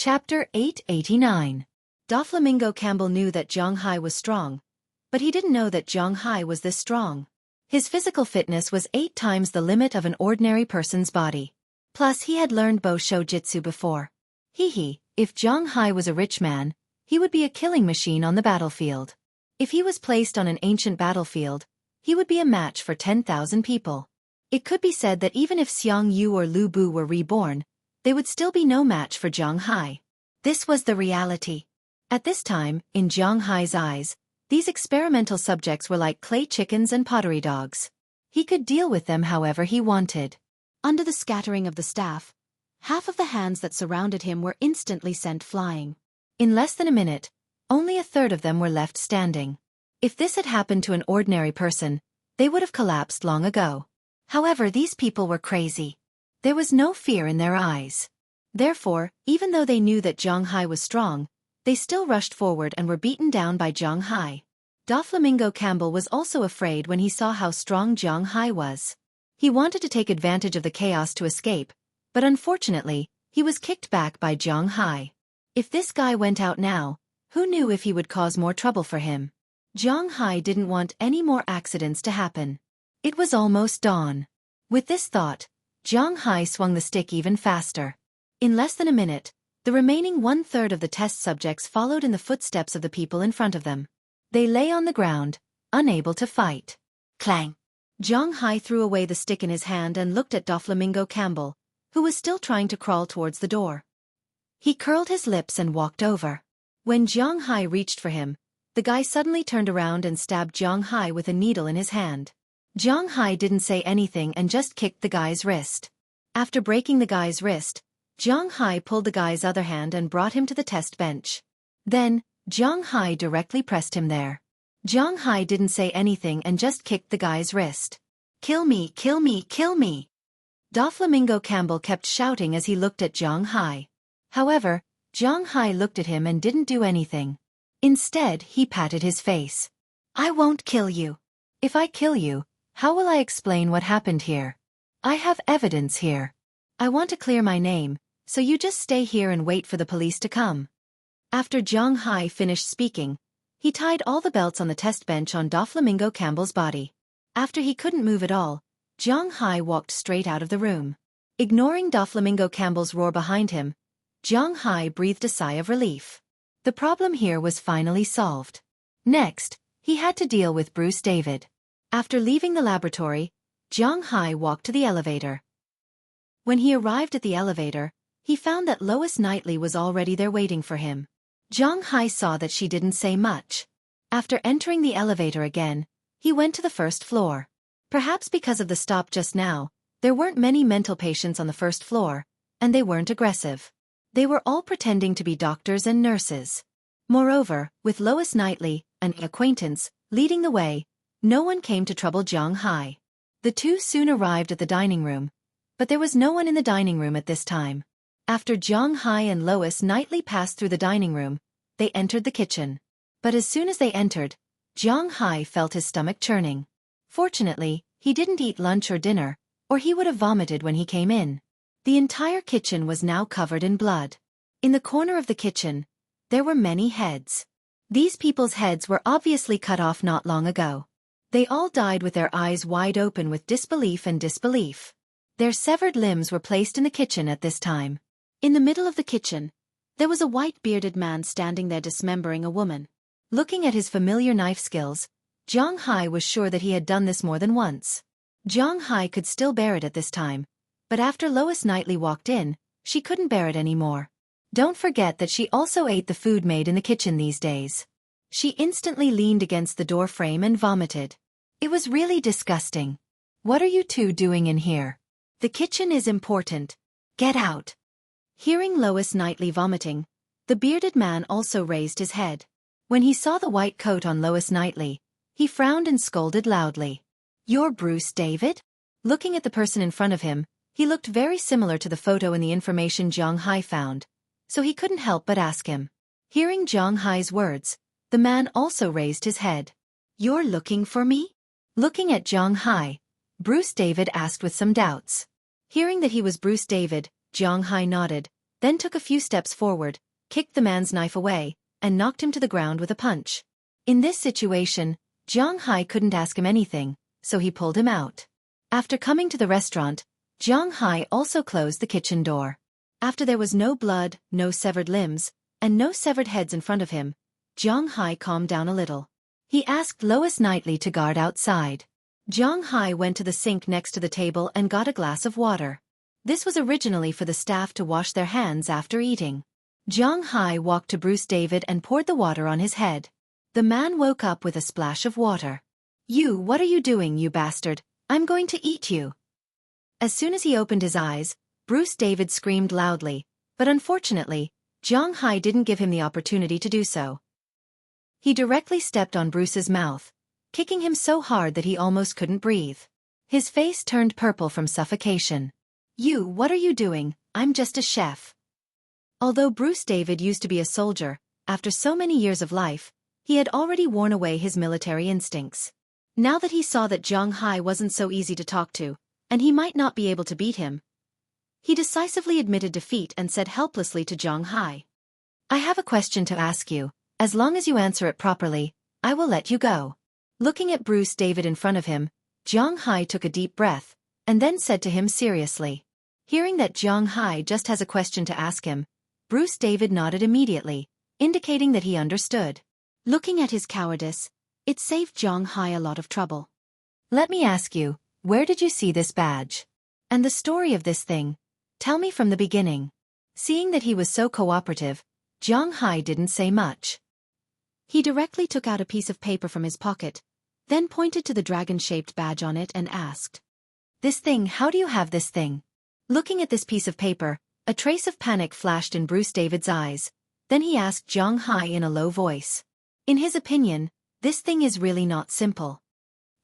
Chapter 889. Doflamingo Campbell knew that Zhang Hai was strong, but he didn't know that Zhang Hai was this strong. His physical fitness was 8 times the limit of an ordinary person's body. Plus he had learned Bo Shou Jitsu before. If Zhang Hai was a rich man, he would be a killing machine on the battlefield. If he was placed on an ancient battlefield, he would be a match for 10,000 people. It could be said that even if Xiang Yu or Lu Bu were reborn, they would still be no match for Zhang Hai. This was the reality. At this time, in Zhang Hai's eyes, these experimental subjects were like clay chickens and pottery dogs. He could deal with them however he wanted. Under the scattering of the staff, half of the hands that surrounded him were instantly sent flying. In less than a minute, only a third of them were left standing. If this had happened to an ordinary person, they would have collapsed long ago. However, these people were crazy. There was no fear in their eyes. Therefore, even though they knew that Zhang Hai was strong, they still rushed forward and were beaten down by Zhang Hai. Doflamingo Campbell was also afraid when he saw how strong Zhang Hai was. He wanted to take advantage of the chaos to escape, but unfortunately, he was kicked back by Zhang Hai. If this guy went out now, who knew if he would cause more trouble for him? Zhang Hai didn't want any more accidents to happen. It was almost dawn. With this thought, Zhang Hai swung the stick even faster. In less than a minute, the remaining 1/3 of the test subjects followed in the footsteps of the people in front of them. They lay on the ground, unable to fight. Clang! Zhang Hai threw away the stick in his hand and looked at Doflamingo Campbell, who was still trying to crawl towards the door. He curled his lips and walked over. When Zhang Hai reached for him, the guy suddenly turned around and stabbed Zhang Hai with a needle in his hand. Zhang Hai didn't say anything and just kicked the guy's wrist. After breaking the guy's wrist, Zhang Hai pulled the guy's other hand and brought him to the test bench. Then, Zhang Hai directly pressed him there. Zhang Hai didn't say anything and just kicked the guy's wrist. "Kill me, kill me, kill me!" Doflamingo Campbell kept shouting as he looked at Zhang Hai. However, Zhang Hai looked at him and didn't do anything. Instead, he patted his face. "I won't kill you. If I kill you, how will I explain what happened here? I have evidence here. I want to clear my name, so you just stay here and wait for the police to come." After Zhang Hai finished speaking, he tied all the belts on the test bench on Doflamingo Campbell's body. After he couldn't move at all, Zhang Hai walked straight out of the room. Ignoring Doflamingo Campbell's roar behind him, Zhang Hai breathed a sigh of relief. The problem here was finally solved. Next, he had to deal with Bruce David. After leaving the laboratory, Zhang Hai walked to the elevator. When he arrived at the elevator, he found that Lois Knightley was already there waiting for him. Zhang Hai saw that she didn't say much. After entering the elevator again, he went to the first floor. Perhaps because of the stop just now, there weren't many mental patients on the first floor, and they weren't aggressive. They were all pretending to be doctors and nurses. Moreover, with Lois Knightley, an acquaintance, leading the way, no one came to trouble Zhang Hai. The two soon arrived at the dining room, but there was no one in the dining room at this time. After Zhang Hai and Lois Knightley passed through the dining room, they entered the kitchen. But as soon as they entered, Zhang Hai felt his stomach churning. Fortunately, he didn't eat lunch or dinner, or he would have vomited when he came in. The entire kitchen was now covered in blood. In the corner of the kitchen, there were many heads. These people's heads were obviously cut off not long ago. They all died with their eyes wide open with disbelief and disbelief. Their severed limbs were placed in the kitchen at this time. In the middle of the kitchen, there was a white-bearded man standing there dismembering a woman. Looking at his familiar knife skills, Zhang Hai was sure that he had done this more than once. Zhang Hai could still bear it at this time, but after Lois Knightley walked in, she couldn't bear it anymore. Don't forget that she also ate the food made in the kitchen these days. She instantly leaned against the door frame and vomited. It was really disgusting. "What are you two doing in here? The kitchen is important. Get out." Hearing Lois Knightley vomiting, the bearded man also raised his head. When he saw the white coat on Lois Knightley, he frowned and scolded loudly. "You're Bruce David?" Looking at the person in front of him, he looked very similar to the photo in the information Zhang Hai found, so he couldn't help but ask him. Hearing Zhang Hai's words, the man also raised his head. "You're looking for me?" Looking at Zhang Hai, Bruce David asked with some doubts. Hearing that he was Bruce David, Zhang Hai nodded, then took a few steps forward, kicked the man's knife away, and knocked him to the ground with a punch. In this situation, Jiang Hai couldn't ask him anything, so he pulled him out. After coming to the restaurant, Jiang Hai also closed the kitchen door. After there was no blood, no severed limbs, and no severed heads in front of him, Jiang Hai calmed down a little. He asked Lois nightly to guard outside. Jiang Hai went to the sink next to the table and got a glass of water. This was originally for the staff to wash their hands after eating. Jiang Hai walked to Bruce David and poured the water on his head. The man woke up with a splash of water. "You, what are you doing, you bastard? I'm going to eat you." As soon as he opened his eyes, Bruce David screamed loudly, but unfortunately, Jiang Hai didn't give him the opportunity to do so. He directly stepped on Bruce's mouth, kicking him so hard that he almost couldn't breathe. His face turned purple from suffocation. "You, what are you doing? I'm just a chef." Although Bruce David used to be a soldier, after so many years of life, he had already worn away his military instincts. Now that he saw that Jiang Hai wasn't so easy to talk to, and he might not be able to beat him, he decisively admitted defeat and said helplessly to Jiang Hai, "I have a question to ask you. As long as you answer it properly, I will let you go." Looking at Bruce David in front of him, Jiang Hai took a deep breath, and then said to him seriously. Hearing that Jiang Hai just has a question to ask him, Bruce David nodded immediately, indicating that he understood. Looking at his cowardice, it saved Jiang Hai a lot of trouble. "Let me ask you, where did you see this badge? And the story of this thing? Tell me from the beginning." Seeing that he was so cooperative, Jiang Hai didn't say much. He directly took out a piece of paper from his pocket, then pointed to the dragon-shaped badge on it and asked, "This thing, how do you have this thing?" Looking at this piece of paper, a trace of panic flashed in Bruce David's eyes. Then he asked Jiang Hai in a low voice. In his opinion, this thing is really not simple.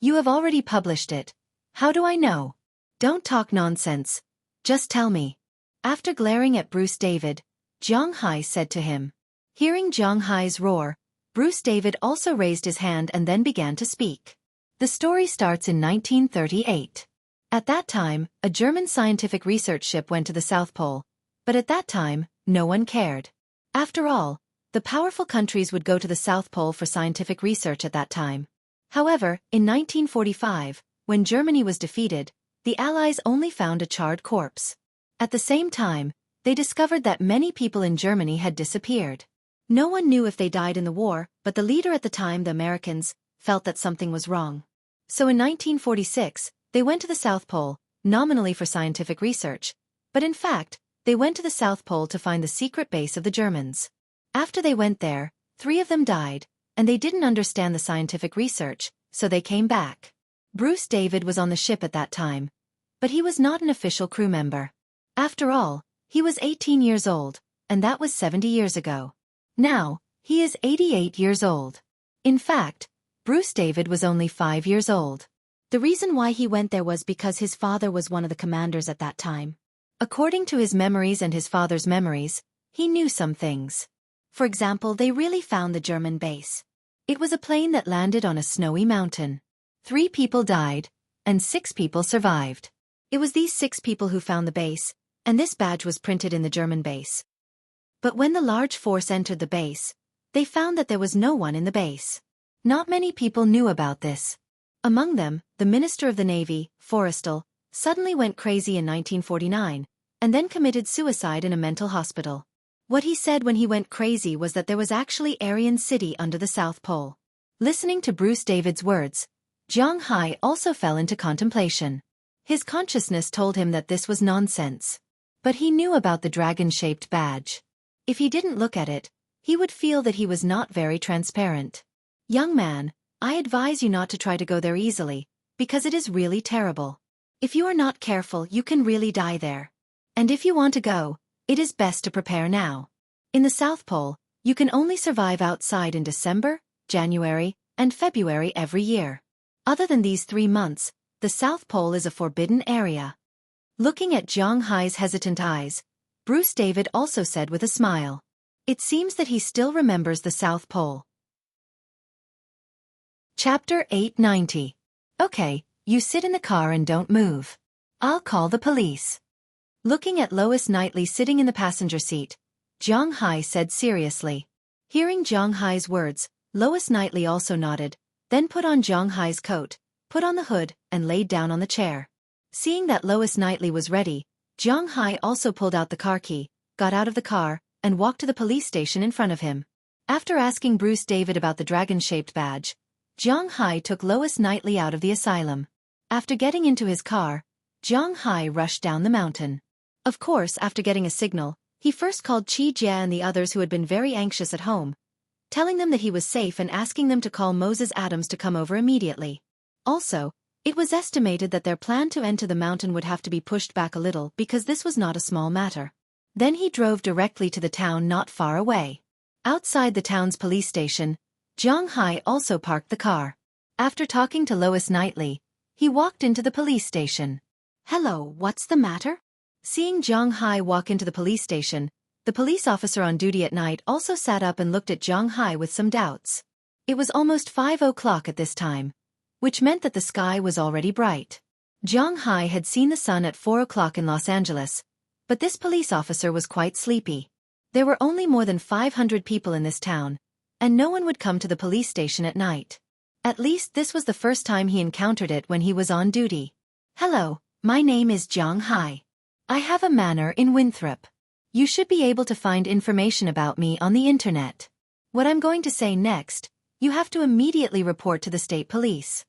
"You have already published it. How do I know?" "Don't talk nonsense. Just tell me." After glaring at Bruce David, Jiang Hai said to him. Hearing Jiang Hai's roar, Bruce David also raised his hand and then began to speak. The story starts in 1938. At that time, a German scientific research ship went to the South Pole, but at that time, no one cared. After all, the powerful countries would go to the South Pole for scientific research at that time. However, in 1945, when Germany was defeated, the Allies only found a charred corpse. At the same time, they discovered that many people in Germany had disappeared. No one knew if they died in the war, but the leader at the time, the Americans, felt that something was wrong. So in 1946, they went to the South Pole, nominally for scientific research, but in fact, they went to the South Pole to find the secret base of the Germans. After they went there, 3 of them died, and they didn't understand the scientific research, so they came back. Bruce David was on the ship at that time, but he was not an official crew member. After all, he was 18 years old, and that was 70 years ago. Now, he is 88 years old. In fact, Bruce David was only 5 years old. The reason why he went there was because his father was one of the commanders at that time. According to his memories and his father's memories, he knew some things. For example, they really found the German base. It was a plane that landed on a snowy mountain. 3 people died, and 6 people survived. It was these 6 people who found the base, and this badge was printed in the German base. But when the large force entered the base, they found that there was no one in the base. Not many people knew about this. Among them, the Minister of the Navy, Forrestal, suddenly went crazy in 1949, and then committed suicide in a mental hospital. What he said when he went crazy was that there was actually Aryan City under the South Pole. Listening to Bruce David's words, Jiang Hai also fell into contemplation. His consciousness told him that this was nonsense. But he knew about the dragon-shaped badge. If he didn't look at it, he would feel that he was not very transparent. "Young man, I advise you not to try to go there easily, because it is really terrible. If you are not careful, you can really die there. And if you want to go, it is best to prepare now. In the South Pole, you can only survive outside in December, January, and February every year. Other than these 3 months, the South Pole is a forbidden area." Looking at Jiang Hai's hesitant eyes, Bruce David also said with a smile, "It seems that he still remembers the South Pole." Chapter 890. Okay, you sit in the car and don't move. I'll call the police. Looking at Lois Knightley sitting in the passenger seat, Jiang Hai said seriously. Hearing Jiang Hai's words, Lois Knightley also nodded, then put on Jiang Hai's coat, put on the hood, and laid down on the chair. Seeing that Lois Knightley was ready, Jiang Hai also pulled out the car key, got out of the car, and walked to the police station in front of him. After asking Bruce David about the dragon-shaped badge, Jiang Hai took Lois Knightley out of the asylum. After getting into his car, Jiang Hai rushed down the mountain. Of course, after getting a signal, he first called Qi Jia and the others who had been very anxious at home, telling them that he was safe and asking them to call Moses Adams to come over immediately. Also, it was estimated that their plan to enter the mountain would have to be pushed back a little because this was not a small matter. Then he drove directly to the town not far away. Outside the town's police station, Jiang Hai also parked the car. After talking to Lois Knightley, he walked into the police station. "Hello, what's the matter?" Seeing Jiang Hai walk into the police station, the police officer on duty at night also sat up and looked at Jiang Hai with some doubts. It was almost 5 o'clock at this time, which meant that the sky was already bright. Jiang Hai had seen the sun at 4 o'clock in Los Angeles, but this police officer was quite sleepy. There were only more than 500 people in this town, and no one would come to the police station at night. At least this was the first time he encountered it when he was on duty. "Hello, my name is Jiang Hai. I have a manor in Winthrop. You should be able to find information about me on the internet. What I'm going to say next, you have to immediately report to the state police."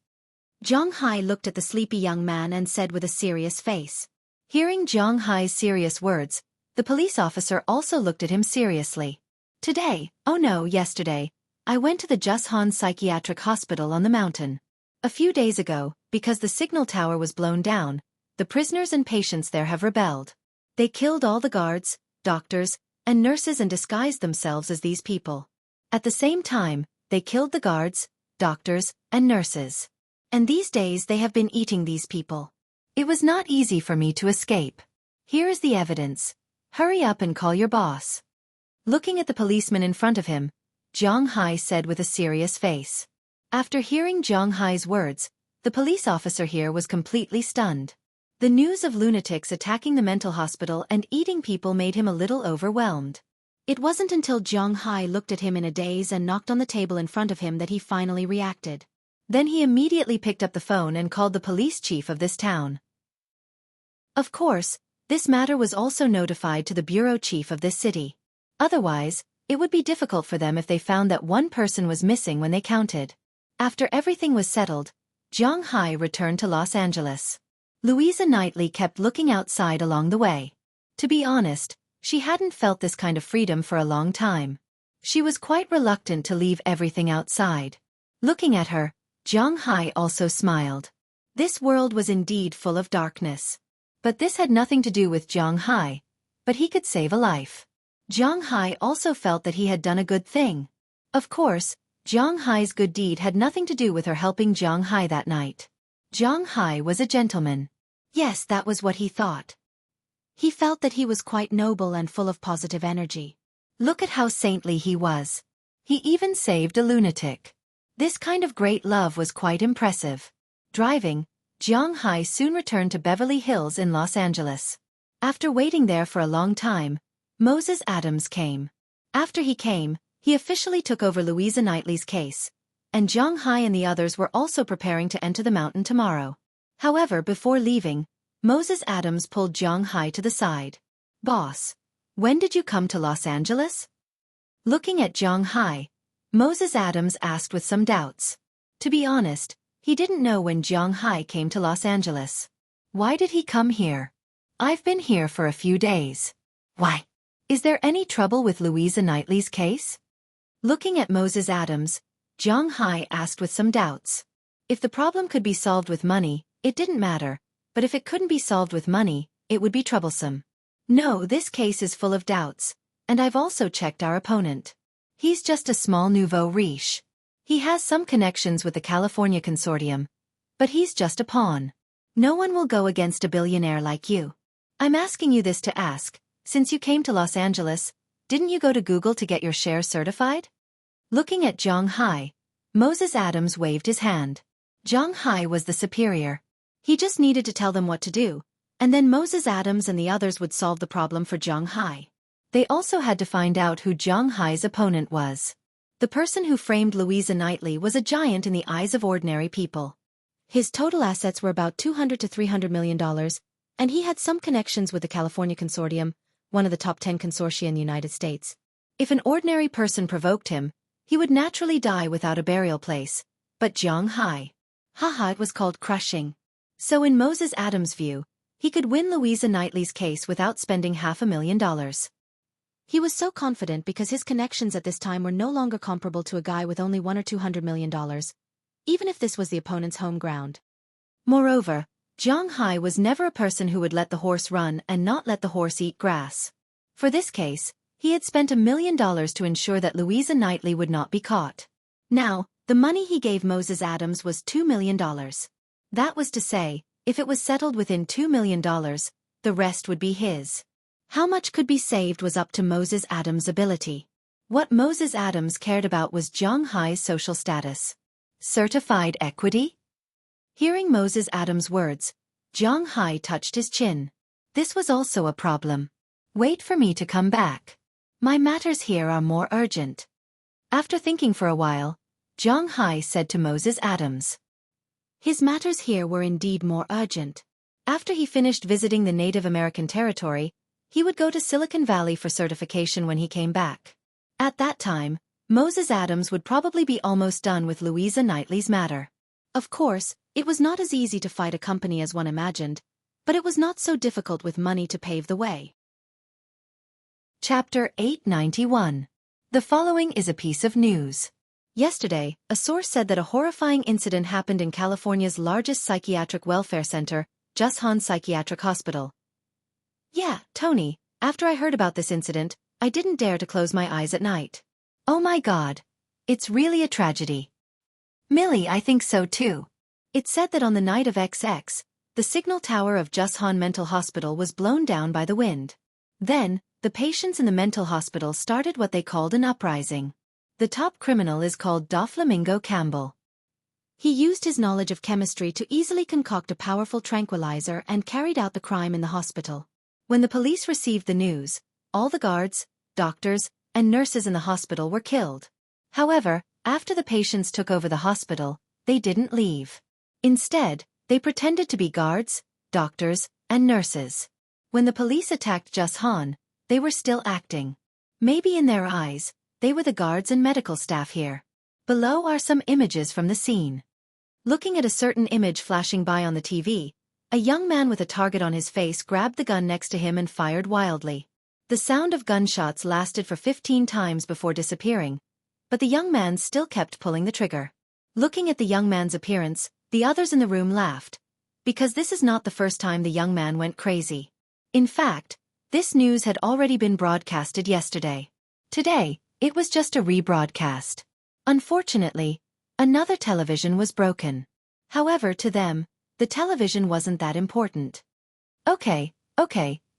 Jiang Hai looked at the sleepy young man and said with a serious face. Hearing Jiang Hai's serious words, the police officer also looked at him seriously. Yesterday, I went to the Jushan Psychiatric Hospital on the mountain. A few days ago, because the signal tower was blown down, the prisoners and patients there have rebelled. They killed all the guards, doctors, and nurses and disguised themselves as these people. At the same time, they killed the guards, doctors, and nurses. And these days they have been eating these people. It was not easy for me to escape. Here is the evidence. Hurry up and call your boss. Looking at the policeman in front of him, Jiang Hai said with a serious face. After hearing Jiang Hai's words, the police officer here was completely stunned. The news of lunatics attacking the mental hospital and eating people made him a little overwhelmed. It wasn't until Jiang Hai looked at him in a daze and knocked on the table in front of him that he finally reacted. Then he immediately picked up the phone and called the police chief of this town. Of course, this matter was also notified to the bureau chief of this city. Otherwise, it would be difficult for them if they found that one person was missing when they counted. After everything was settled, Jiang Hai returned to Los Angeles. Louisa Knightley kept looking outside along the way. To be honest, she hadn't felt this kind of freedom for a long time. She was quite reluctant to leave everything outside. Looking at her, Jiang Hai also smiled. This world was indeed full of darkness. But this had nothing to do with Jiang Hai. But he could save a life. Jiang Hai also felt that he had done a good thing. Of course, Jiang Hai's good deed had nothing to do with her helping Jiang Hai that night. Jiang Hai was a gentleman. Yes, that was what he thought. He felt that he was quite noble and full of positive energy. Look at how saintly he was. He even saved a lunatic. This kind of great love was quite impressive. Driving, Jiang Hai soon returned to Beverly Hills in Los Angeles. After waiting there for a long time, Moses Adams came. After he came, he officially took over Louisa Knightley's case, and Jiang Hai and the others were also preparing to enter the mountain tomorrow. However, before leaving, Moses Adams pulled Jiang Hai to the side. "Boss, when did you come to Los Angeles?" Looking at Jiang Hai, Moses Adams asked with some doubts. To be honest, he didn't know when Jiang Hai came to Los Angeles. "Why did he come here?" "I've been here for a few days." "Why? Is there any trouble with Louisa Knightley's case?" Looking at Moses Adams, Jiang Hai asked with some doubts. If the problem could be solved with money, it didn't matter, but if it couldn't be solved with money, it would be troublesome. "No, this case is full of doubts, and I've also checked our opponent. He's just a small nouveau riche. He has some connections with the California Consortium, but he's just a pawn. No one will go against a billionaire like you. I'm asking you this to ask, since you came to Los Angeles, didn't you go to Google to get your shares certified?" Looking at Jiang Hai, Moses Adams waved his hand. Jiang Hai was the superior. He just needed to tell them what to do, And then Moses Adams and the others would solve the problem for Zhang Hai. They also had to find out who Zhang Hai's opponent was. The person who framed Louisa Knightley was a giant in the eyes of ordinary people. His total assets were about $200 to $300 million, and he had some connections with the California Consortium, one of the top 10 consortia in the United States. If an ordinary person provoked him, he would naturally die without a burial place. But Zhang Hai, it was called crushing. So in Moses Adams' view, he could win Louisa Knightley's case without spending $500,000. He was so confident because his connections at this time were no longer comparable to a guy with only $100 or $200 million, even if this was the opponent's home ground. Moreover, Zhang Hai was never a person who would let the horse run and not let the horse eat grass. For this case, he had spent $1 million to ensure that Louisa Knightley would not be caught. Now, the money he gave Moses Adams was $2 million. That was to say, if it was settled within $2 million, the rest would be his. How much could be saved was up to Moses Adams' ability. What Moses Adams cared about was Zhang Hai's social status. Certified equity? Hearing Moses Adams' words, Zhang Hai touched his chin. This was also a problem. Wait for me to come back. My matters here are more urgent. After thinking for a while, Zhang Hai said to Moses Adams. His matters here were indeed more urgent. After he finished visiting the Native American territory, he would go to Silicon Valley for certification when he came back. At that time, Moses Adams would probably be almost done with Louisa Knightley's matter. Of course, it was not as easy to fight a company as one imagined, but it was not so difficult with money to pave the way. Chapter 891. The following is a piece of news. Yesterday, a source said that a horrifying incident happened in California's largest psychiatric welfare center, Jushan Psychiatric Hospital. Yeah, Tony, after I heard about this incident, I didn't dare to close my eyes at night. Oh my God. It's really a tragedy. Millie, I think so too. It said that on the night of XX, the signal tower of Jushan Mental Hospital was blown down by the wind. Then, the patients in the mental hospital started what they called an uprising. The top criminal is called Doflamingo Campbell. He used his knowledge of chemistry to easily concoct a powerful tranquilizer and carried out the crime in the hospital. When the police received the news, all the guards, doctors, and nurses in the hospital were killed. However, after the patients took over the hospital, they didn't leave. Instead, they pretended to be guards, doctors, and nurses. When the police attacked Jushan, they were still acting. Maybe in their eyes, they were the guards and medical staff here. Below are some images from the scene. Looking at a certain image flashing by on the TV, a young man with a target on his face grabbed the gun next to him and fired wildly. The sound of gunshots lasted for 15 times before disappearing, but the young man still kept pulling the trigger. Looking at the young man's appearance, the others in the room laughed, because this is not the first time the young man went crazy. In fact, this news had already been broadcasted yesterday. Today, it was just a rebroadcast. Unfortunately, another television was broken. However, to them, the television wasn't that important. Okay,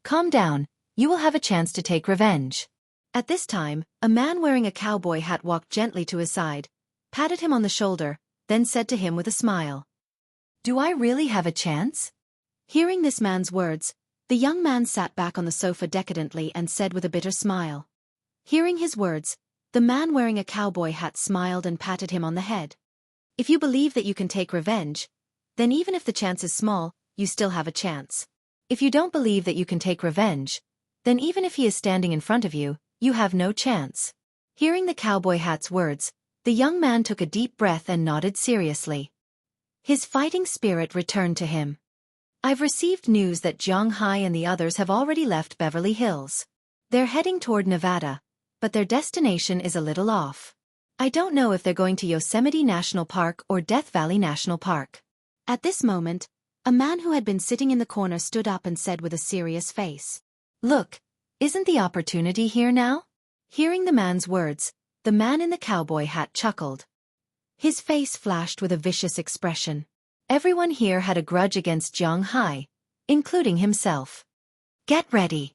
calm down, you will have a chance to take revenge. At this time, a man wearing a cowboy hat walked gently to his side, patted him on the shoulder, then said to him with a smile. Do I really have a chance? Hearing this man's words, the young man sat back on the sofa decadently and said with a bitter smile. Hearing his words, the man wearing a cowboy hat smiled and patted him on the head. If you believe that you can take revenge, then even if the chance is small, you still have a chance. If you don't believe that you can take revenge, then even if he is standing in front of you, you have no chance. Hearing the cowboy hat's words, the young man took a deep breath and nodded seriously. His fighting spirit returned to him. I've received news that Zhang Hai and the others have already left Beverly Hills. They're heading toward Nevada, but their destination is a little off. I don't know if they're going to Yosemite National Park or Death Valley National Park. At this moment, a man who had been sitting in the corner stood up and said with a serious face, Look, isn't the opportunity here now? Hearing the man's words, the man in the cowboy hat chuckled. His face flashed with a vicious expression. Everyone here had a grudge against Zhang Hai, including himself. Get ready.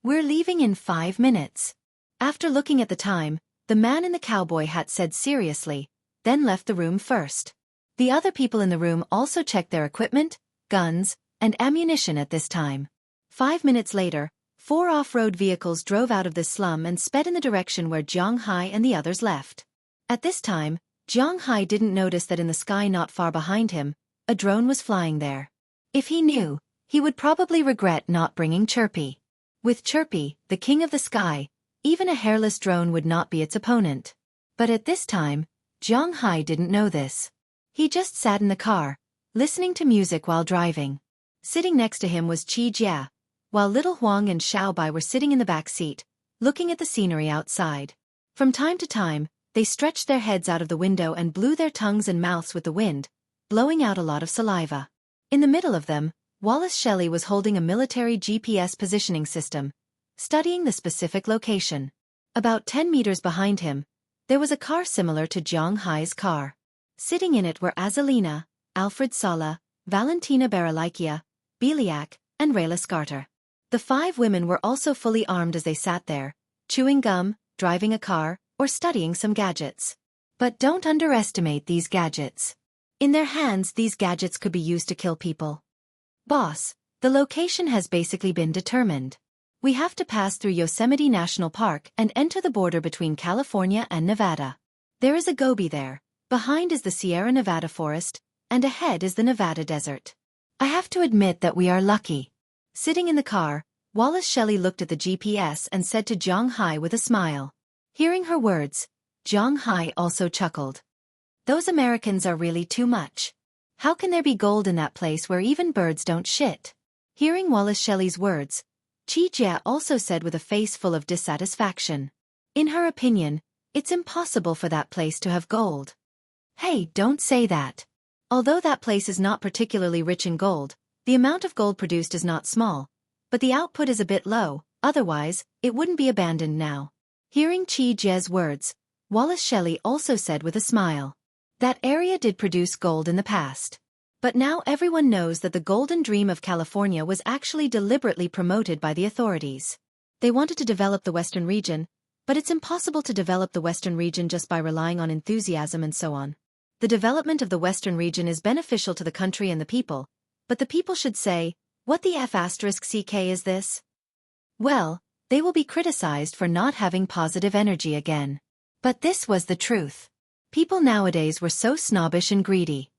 We're leaving in 5 minutes. After looking at the time, the man in the cowboy hat said seriously, then left the room first. The other people in the room also checked their equipment, guns, and ammunition at this time. 5 minutes later, 4 off-road vehicles drove out of the slum and sped in the direction where Jiang Hai and the others left. At this time, Jiang Hai didn't notice that in the sky not far behind him, a drone was flying there. If he knew, he would probably regret not bringing Xueqi. With Xueqi, the king of the sky, even a hairless drone would not be its opponent. But at this time, Jiang Hai didn't know this. He just sat in the car, listening to music while driving. Sitting next to him was Qi Jia, while little Huang and Xiaobai were sitting in the back seat, looking at the scenery outside. From time to time, they stretched their heads out of the window and blew their tongues and mouths with the wind, blowing out a lot of saliva. In the middle of them, Wallace Shelley was holding a military GPS positioning system, studying the specific location. About 10 meters behind him, there was a car similar to Jiang Hai's car. Sitting in it were Azalina, Alfred Sala, Valentina Baralikia, Beliak, and Rayla Scarter. The 5 women were also fully armed as they sat there, chewing gum, driving a car, or studying some gadgets. But don't underestimate these gadgets. In their hands, these gadgets could be used to kill people. Boss, the location has basically been determined. We have to pass through Yosemite National Park and enter the border between California and Nevada. There is a gobi there, behind is the Sierra Nevada forest, and ahead is the Nevada desert. I have to admit that we are lucky. Sitting in the car, Wallace Shelley looked at the GPS and said to Jiang Hai with a smile. Hearing her words, Jiang Hai also chuckled. Those Americans are really too much. How can there be gold in that place where even birds don't shit? Hearing Wallace Shelley's words, Qi Jia also said with a face full of dissatisfaction. In her opinion, it's impossible for that place to have gold. Hey, don't say that. Although that place is not particularly rich in gold, the amount of gold produced is not small, but the output is a bit low, otherwise, it wouldn't be abandoned now. Hearing Qi Jia's words, Wallace Shelley also said with a smile. That area did produce gold in the past. But now everyone knows that the golden dream of California was actually deliberately promoted by the authorities. They wanted to develop the Western region, but it's impossible to develop the Western region just by relying on enthusiasm and so on. The development of the Western region is beneficial to the country and the people, but the people should say, what the F***ck is this? Well, they will be criticized for not having positive energy again. But this was the truth. People nowadays were so snobbish and greedy.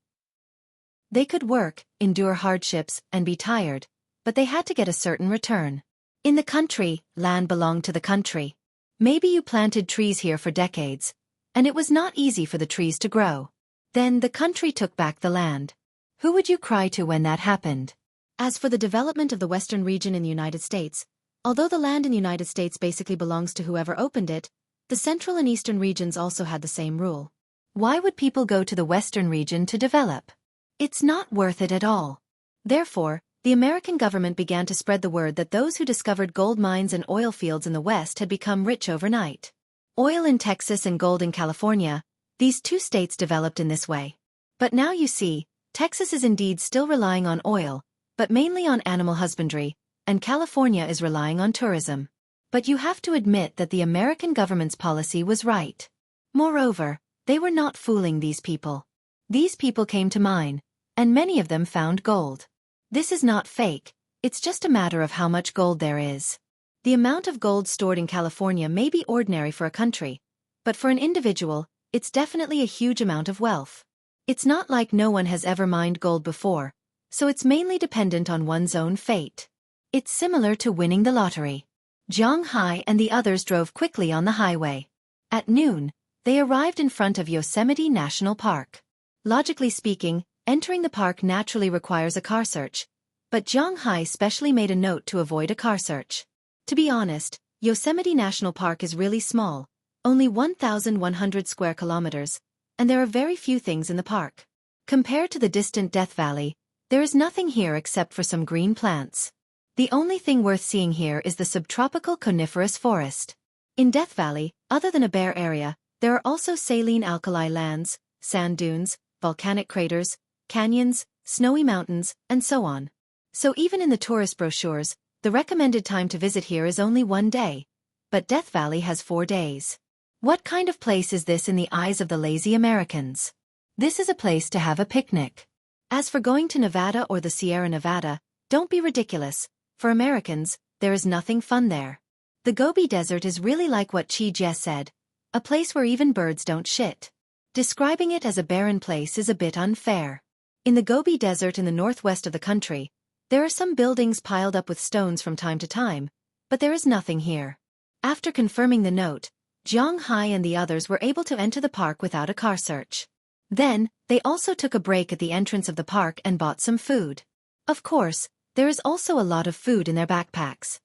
They could work, endure hardships, and be tired, but they had to get a certain return. In the country, land belonged to the country. Maybe you planted trees here for decades, and it was not easy for the trees to grow. Then the country took back the land. Who would you cry to when that happened? As for the development of the Western region in the United States, although the land in the United States basically belongs to whoever opened it, the Central and Eastern regions also had the same rule. Why would people go to the Western region to develop? It's not worth it at all. Therefore, the American government began to spread the word that those who discovered gold mines and oil fields in the West had become rich overnight. Oil in Texas and gold in California, these 2 states developed in this way. But now you see, Texas is indeed still relying on oil, but mainly on animal husbandry, and California is relying on tourism. But you have to admit that the American government's policy was right. Moreover, they were not fooling these people. These people came to mine, and many of them found gold. This is not fake, it's just a matter of how much gold there is. The amount of gold stored in California may be ordinary for a country, but for an individual, it's definitely a huge amount of wealth. It's not like no one has ever mined gold before, so it's mainly dependent on one's own fate. It's similar to winning the lottery. Jiang Hai and the others drove quickly on the highway. At noon, they arrived in front of Yosemite National Park. Logically speaking, entering the park naturally requires a car search, but Jiang Hai specially made a note to avoid a car search. To be honest, Yosemite National Park is really small, only 1,100 square kilometers, and there are very few things in the park. Compared to the distant Death Valley, there is nothing here except for some green plants. The only thing worth seeing here is the subtropical coniferous forest. In Death Valley, other than a bare area, there are also saline alkali lands, sand dunes, volcanic craters, canyons, snowy mountains, and so on. So even in the tourist brochures, the recommended time to visit here is only 1 day, but Death Valley has 4 days. What kind of place is this in the eyes of the lazy Americans? This is a place to have a picnic. As for going to Nevada or the Sierra Nevada, Don't be ridiculous. For Americans, there is nothing fun there. The Gobi Desert is really like what Xueqi said, a place where even birds don't shit. Describing it as a barren place is a bit unfair. In the Gobi Desert in the northwest of the country, there are some buildings piled up with stones from time to time, but there is nothing here. After confirming the note, Zhang Hai and the others were able to enter the park without a car search. Then, they also took a break at the entrance of the park and bought some food. Of course, there is also a lot of food in their backpacks.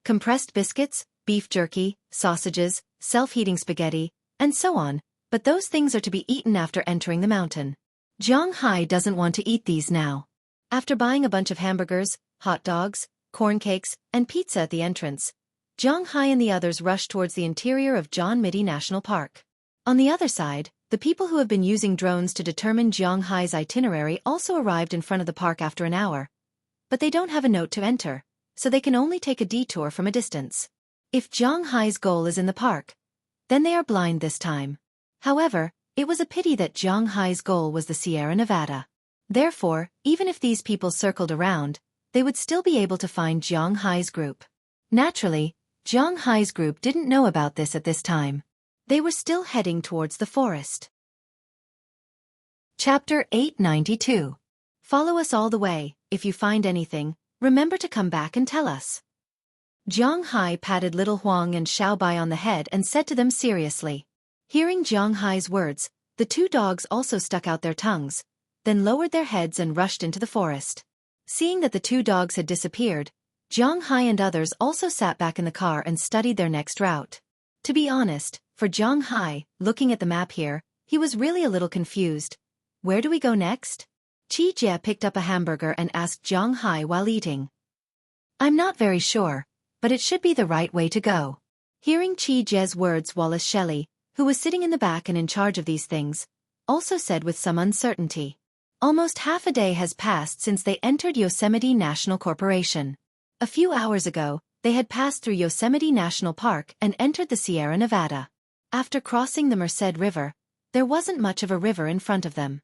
Compressed biscuits, beef jerky, sausages, self-heating spaghetti, and so on, but those things are to be eaten after entering the mountain. Zhang Hai doesn't want to eat these now. After buying a bunch of hamburgers, hot dogs, corn cakes, and pizza at the entrance, Zhang Hai and the others rushed towards the interior of John Midi National Park. On the other side, the people who have been using drones to determine Zhang Hai's itinerary also arrived in front of the park after an hour. But they don't have a note to enter, so they can only take a detour from a distance. If Zhang Hai's goal is in the park, then they are blind this time. However, it was a pity that Zhang Hai's goal was the Sierra Nevada. Therefore, even if these people circled around, they would still be able to find Zhang Hai's group. Naturally, Zhang Hai's group didn't know about this at this time. They were still heading towards the forest. Chapter 892. Follow us all the way. If you find anything, remember to come back and tell us. Zhang Hai patted little Huang and Xiaobai on the head and said to them seriously. Hearing Zhang Hai's words, the two dogs also stuck out their tongues, then lowered their heads and rushed into the forest. Seeing that the two dogs had disappeared, Zhang Hai and others also sat back in the car and studied their next route. To be honest, for Zhang Hai, looking at the map here, he was really a little confused. Where do we go next? Xueqi picked up a hamburger and asked Zhang Hai while eating. I'm not very sure, but it should be the right way to go. Hearing Xueqi's words, Wallace Shelley, who was sitting in the back and in charge of these things, also said with some uncertainty. Almost half a day has passed since they entered Yosemite National Corporation. A few hours ago, they had passed through Yosemite National Park and entered the Sierra Nevada. After crossing the Merced River, there wasn't much of a river in front of them.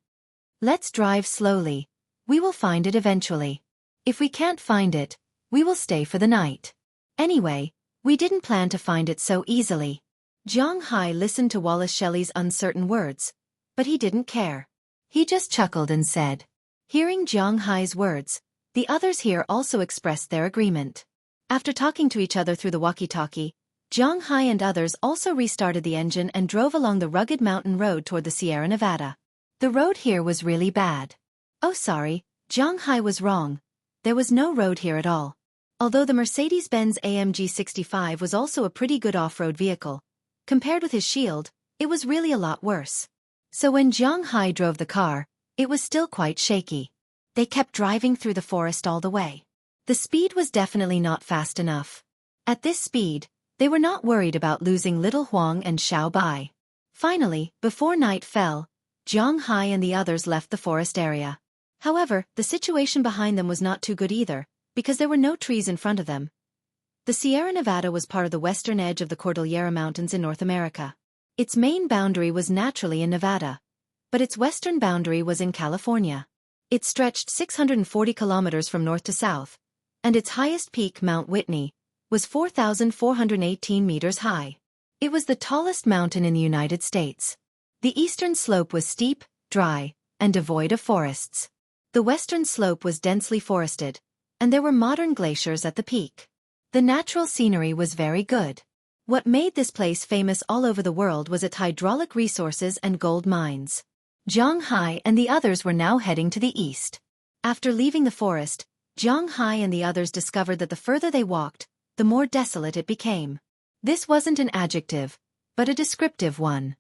Let's drive slowly. We will find it eventually. If we can't find it, we will stay for the night. Anyway, we didn't plan to find it so easily. Zhang Hai listened to Wallace Shelley's uncertain words, but he didn't care. He just chuckled and said. Hearing Zhang Hai's words, the others here also expressed their agreement. After talking to each other through the walkie-talkie, Zhang Hai and others also restarted the engine and drove along the rugged mountain road toward the Sierra Nevada. The road here was really bad. Oh sorry, Zhang Hai was wrong. There was no road here at all. Although the Mercedes-Benz AMG 65 was also a pretty good off-road vehicle, compared with his Shield, it was really a lot worse. So when Zhang Hai drove the car, it was still quite shaky. They kept driving through the forest all the way. The speed was definitely not fast enough. At this speed, they were not worried about losing little Huang and Xiaobai. Finally, before night fell, Zhang Hai and the others left the forest area. However, the situation behind them was not too good either, because there were no trees in front of them. The Sierra Nevada was part of the western edge of the Cordillera Mountains in North America. Its main boundary was naturally in Nevada, but its western boundary was in California. It stretched 640 kilometers from north to south, and its highest peak, Mount Whitney, was 4,418 meters high. It was the tallest mountain in the United States. The eastern slope was steep, dry, and devoid of forests. The western slope was densely forested, and there were modern glaciers at the peak. The natural scenery was very good. What made this place famous all over the world was its hydraulic resources and gold mines. Zhang Hai and the others were now heading to the east. After leaving the forest, Zhang Hai and the others discovered that the further they walked, the more desolate it became. This wasn't an adjective, but a descriptive one.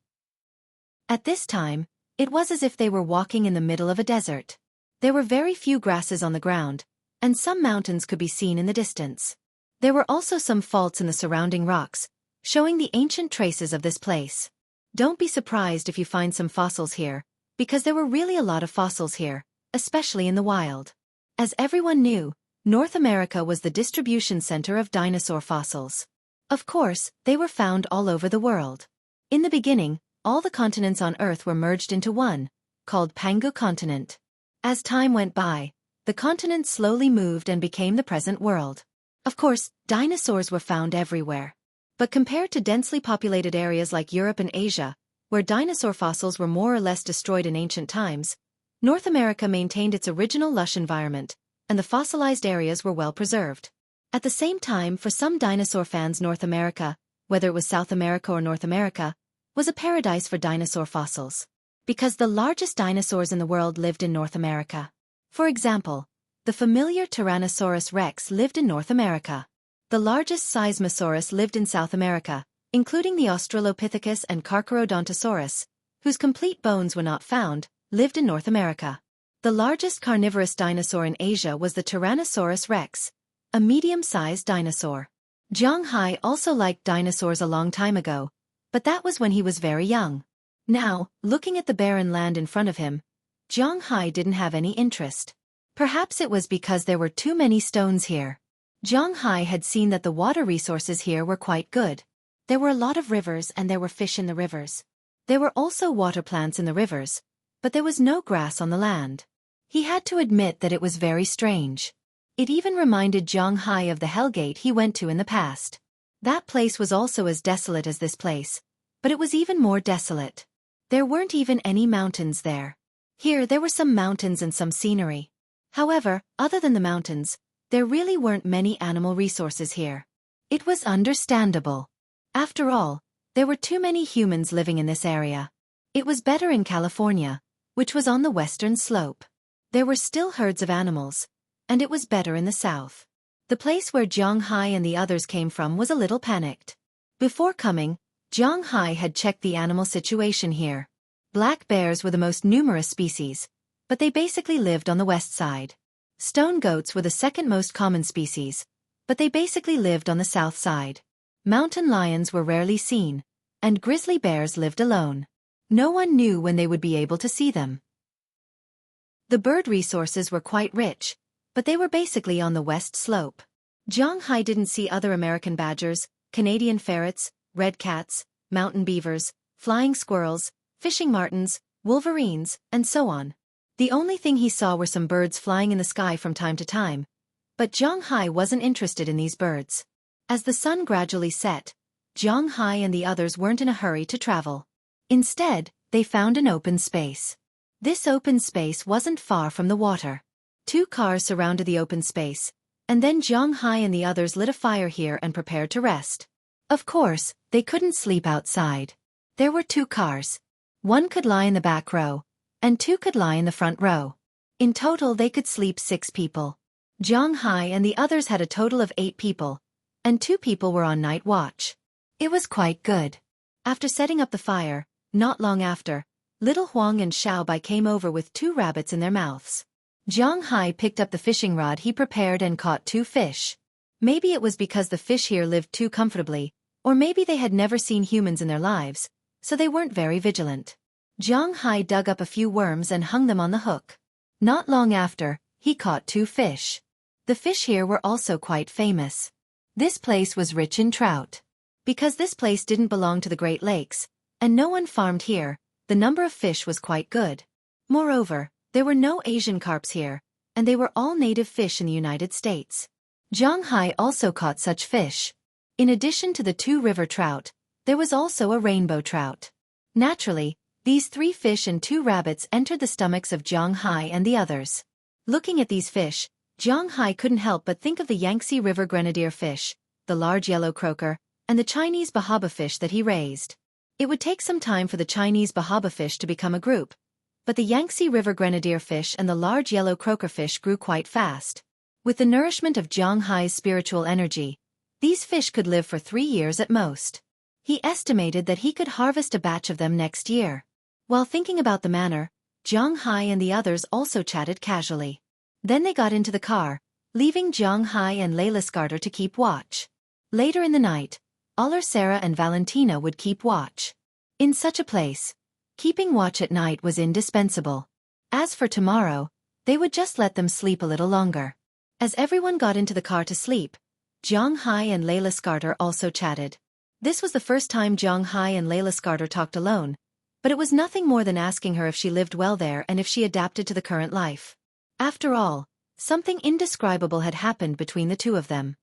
At this time, it was as if they were walking in the middle of a desert. There were very few grasses on the ground, and some mountains could be seen in the distance. There were also some faults in the surrounding rocks, showing the ancient traces of this place. Don't be surprised if you find some fossils here, because there were really a lot of fossils here, especially in the wild. As everyone knew, North America was the distribution center of dinosaur fossils. Of course, they were found all over the world. In the beginning, all the continents on Earth were merged into one, called Pangu Continent. As time went by, the continent slowly moved and became the present world. Of course, dinosaurs were found everywhere. But compared to densely populated areas like Europe and Asia, where dinosaur fossils were more or less destroyed in ancient times, North America maintained its original lush environment, and the fossilized areas were well preserved. At the same time, for some dinosaur fans, North America, whether it was South America or North America, was a paradise for dinosaur fossils. Because the largest dinosaurs in the world lived in North America. For example, the familiar Tyrannosaurus rex lived in North America. The largest Seismosaurus lived in South America, including the Australopithecus and Carcharodontosaurus, whose complete bones were not found, lived in North America. The largest carnivorous dinosaur in Asia was the Tyrannosaurus rex, a medium-sized dinosaur. Zhang Hai also liked dinosaurs a long time ago, but that was when he was very young. Now, looking at the barren land in front of him, Zhang Hai didn't have any interest. Perhaps it was because there were too many stones here. Zhang Hai had seen that the water resources here were quite good. There were a lot of rivers and there were fish in the rivers. There were also water plants in the rivers, but there was no grass on the land. He had to admit that it was very strange. It even reminded Zhang Hai of the Hellgate he went to in the past. That place was also as desolate as this place, but it was even more desolate. There weren't even any mountains there. Here there were some mountains and some scenery. However, other than the mountains, there really weren't many animal resources here. It was understandable. After all, there were too many humans living in this area. It was better in California, which was on the western slope. There were still herds of animals, and it was better in the south. The place where Zhang Hai and the others came from was a little panicked. Before coming, Zhang Hai had checked the animal situation here. Black bears were the most numerous species, but they basically lived on the west side. Stone goats were the second most common species, but they basically lived on the south side. Mountain lions were rarely seen, and grizzly bears lived alone. No one knew when they would be able to see them. The bird resources were quite rich, but they were basically on the west slope. Zhang Hai didn't see other American badgers, Canadian ferrets, red cats, mountain beavers, flying squirrels, fishing martens, wolverines, and so on. The only thing he saw were some birds flying in the sky from time to time, but Zhang Hai wasn't interested in these birds. As the sun gradually set, Zhang Hai and the others weren't in a hurry to travel. Instead, they found an open space. This open space wasn't far from the water. 2 cars surrounded the open space, and then Zhang Hai and the others lit a fire here and prepared to rest. Of course, they couldn't sleep outside. There were 2 cars. 1 could lie in the back row, and 2 could lie in the front row. In total they could sleep 6 people. Zhang Hai and the others had a total of 8 people, and 2 people were on night watch. It was quite good. After setting up the fire, not long after, little Huang and Xiaobai came over with 2 rabbits in their mouths. Zhang Hai picked up the fishing rod he prepared and caught 2 fish. Maybe it was because the fish here lived too comfortably, or maybe they had never seen humans in their lives, so they weren't very vigilant. Zhang Hai dug up a few worms and hung them on the hook. Not long after, he caught 2 fish. The fish here were also quite famous. This place was rich in trout. Because this place didn't belong to the Great Lakes, and no one farmed here, the number of fish was quite good. Moreover, there were no Asian carps here, and they were all native fish in the United States. Zhang Hai also caught such fish. In addition to the 2 river trout, there was also a rainbow trout. Naturally, these 3 fish and 2 rabbits entered the stomachs of Zhang Hai and the others. Looking at these fish, Zhang Hai couldn't help but think of the Yangtze River grenadier fish, the large yellow croaker, and the Chinese bahaba fish that he raised. It would take some time for the Chinese bahaba fish to become a group, but the Yangtze River grenadier fish and the large yellow croaker fish grew quite fast. With the nourishment of Zhang Hai's spiritual energy, these fish could live for 3 years at most. He estimated that he could harvest a batch of them next year. While thinking about the manner, Zhang Hai and the others also chatted casually. Then they got into the car, leaving Zhang Hai and Layla Scarter to keep watch. Later in the night, Aller Sarah and Valentina would keep watch. In such a place, keeping watch at night was indispensable. As for tomorrow, they would just let them sleep a little longer. As everyone got into the car to sleep, Zhang Hai and Layla Scarter also chatted. This was the first time Zhang Hai and Layla Scarter talked alone, but it was nothing more than asking her if she lived well there and if she adapted to the current life. After all, Something indescribable had happened between the two of them.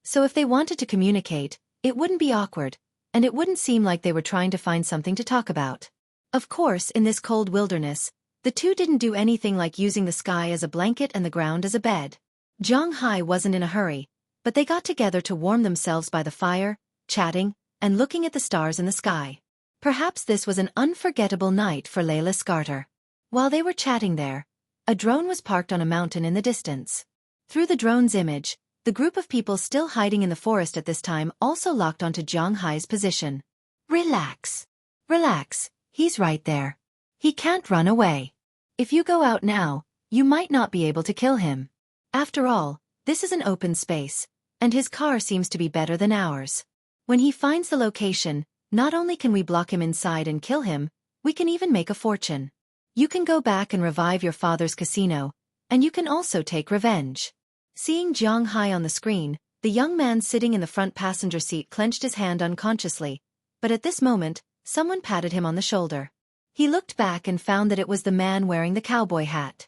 So if they wanted to communicate, it wouldn't be awkward, and it wouldn't seem like they were trying to find something to talk about. Of course, in this cold wilderness, the two didn't do anything like using the sky as a blanket and the ground as a bed. Zhang Hai wasn't in a hurry, but they got together to warm themselves by the fire, chatting, and looking at the stars in the sky. Perhaps this was an unforgettable night for Layla Scarter. While they were chatting there, a drone was parked on a mountain in the distance. Through the drone's image, the group of people still hiding in the forest at this time also locked onto Zhang Hai's position. Relax. Relax, he's right there. He can't run away. If you go out now, you might not be able to kill him. After all, this is an open space, and his car seems to be better than ours. When he finds the location, not only can we block him inside and kill him, we can even make a fortune. You can go back and revive your father's casino, and you can also take revenge. Seeing Zhang Hai on the screen, the young man sitting in the front passenger seat clenched his hand unconsciously, but at this moment, someone patted him on the shoulder. He looked back and found that it was the man wearing the cowboy hat.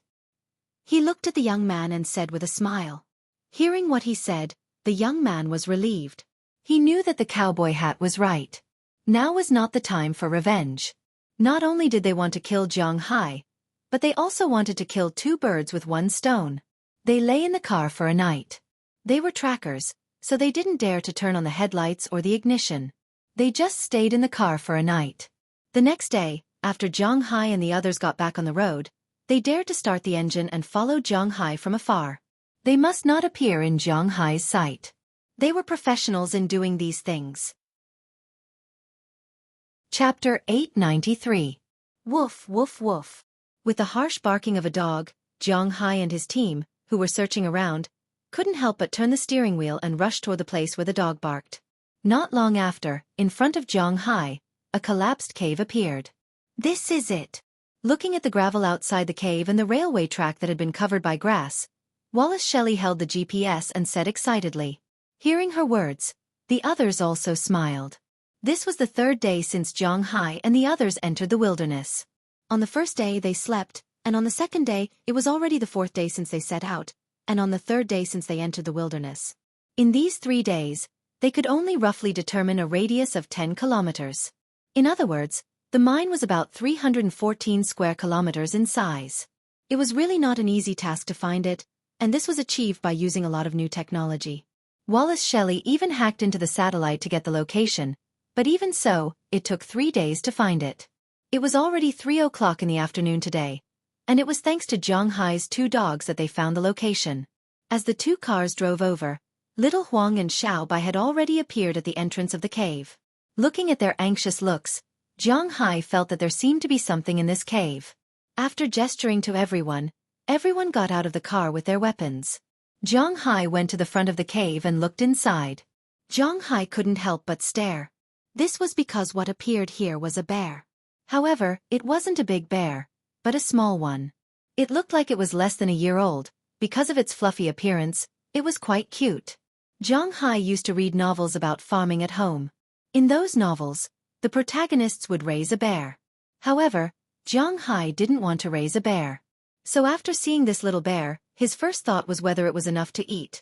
He looked at the young man and said with a smile. Hearing what he said, the young man was relieved. He knew that the cowboy hat was right. Now was not the time for revenge. Not only did they want to kill Zhang Hai, but they also wanted to kill two birds with one stone. They lay in the car for a night. They were trackers, so they didn't dare to turn on the headlights or the ignition. They just stayed in the car for a night. The next day, after Zhang Hai and the others got back on the road, they dared to start the engine and follow Zhang Hai from afar. They must not appear in Zhang Hai's sight. They were professionals in doing these things. Chapter 893. Woof, woof, woof. With the harsh barking of a dog, Zhang Hai and his team, who were searching around, couldn't help but turn the steering wheel and rush toward the place where the dog barked. Not long after, in front of Zhang Hai, a collapsed cave appeared. This is it. Looking at the gravel outside the cave and the railway track that had been covered by grass, Wallace Shelley held the GPS and said excitedly. Hearing her words, the others also smiled. This was the third day since Zhang Hai and the others entered the wilderness. On the first day they slept, and on the second day it was already the fourth day since they set out, and on the third day since they entered the wilderness. In these 3 days, they could only roughly determine a radius of 10 kilometers. In other words, the mine was about 314 square kilometers in size. It was really not an easy task to find it, and this was achieved by using a lot of new technology. Wallace Shelley even hacked into the satellite to get the location, but even so, it took 3 days to find it. It was already 3 o'clock in the afternoon today, and it was thanks to Zhang Hai's 2 dogs that they found the location. As the 2 cars drove over, Little Huang and Xiao Bai had already appeared at the entrance of the cave. Looking at their anxious looks, Zhang Hai felt that there seemed to be something in this cave. After gesturing to everyone got out of the car with their weapons. Zhang Hai went to the front of the cave and looked inside. Zhang Hai couldn't help but stare. This was because what appeared here was a bear. However, it wasn't a big bear, but a small one. It looked like it was less than a year old. Because of its fluffy appearance, it was quite cute. Zhang Hai used to read novels about farming at home. In those novels, the protagonists would raise a bear. However, Zhang Hai didn't want to raise a bear. So after seeing this little bear, his first thought was whether it was enough to eat.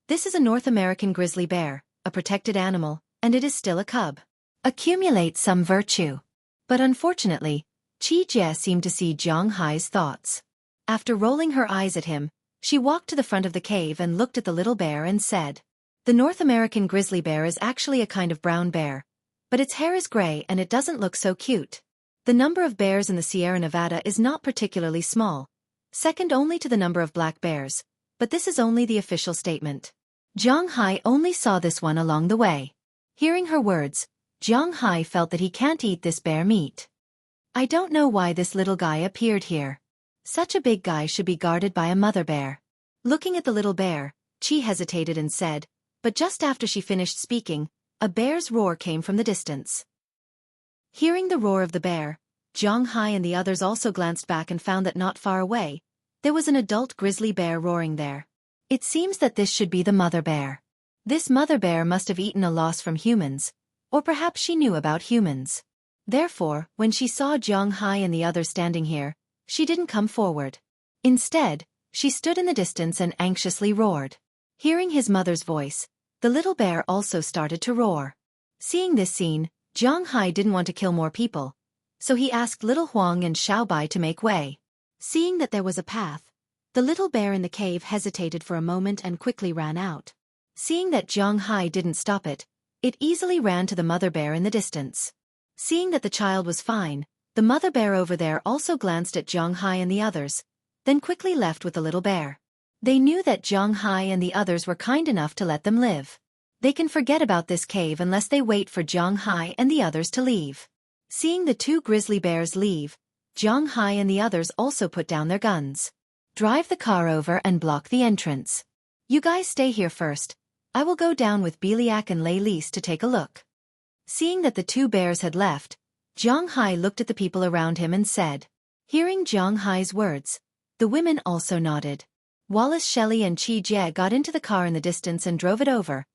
This is a North American grizzly bear, a protected animal, and it is still a cub. Accumulate some virtue. But unfortunately, Qi Jie seemed to see Zhang Hai's thoughts. After rolling her eyes at him, she walked to the front of the cave and looked at the little bear and said, "The North American grizzly bear is actually a kind of brown bear, but its hair is gray and it doesn't look so cute. The number of bears in the Sierra Nevada is not particularly small, second only to the number of black bears, but this is only the official statement." Zhang Hai only saw this one along the way. Hearing her words, Zhang Hai felt that he can't eat this bear meat. I don't know why this little guy appeared here. Such a big guy should be guarded by a mother bear. Looking at the little bear, Qi hesitated and said, but just after she finished speaking, a bear's roar came from the distance. Hearing the roar of the bear, Zhang Hai and the others also glanced back and found that not far away, there was an adult grizzly bear roaring there. It seems that this should be the mother bear. This mother bear must have eaten a loss from humans, or perhaps she knew about humans. Therefore, when she saw Zhang Hai and the others standing here, she didn't come forward. Instead, She stood in the distance and anxiously roared. Hearing his mother's voice, the little bear also started to roar. Seeing this scene, Zhang Hai didn't want to kill more people, so he asked little Huang and Xiaobai to make way. Seeing that there was a path, the little bear in the cave hesitated for a moment and quickly ran out. Seeing that Zhang Hai didn't stop it, it easily ran to the mother bear in the distance. Seeing that the child was fine, the mother bear over there also glanced at Zhang Hai and the others, then quickly left with the little bear. They knew that Zhang Hai and the others were kind enough to let them live. They can forget about this cave unless they wait for Zhang Hai and the others to leave. Seeing the two grizzly bears leave, Zhang Hai and the others also put down their guns. Drive the car over and block the entrance. You guys stay here first. I will go down with Biliak and Lei Lise to take a look. Seeing that the two bears had left, Zhang Hai looked at the people around him and said. Hearing Zhang Hai's words, the women also nodded. Wallace Shelley and Qi Jie got into the car in the distance and drove it over,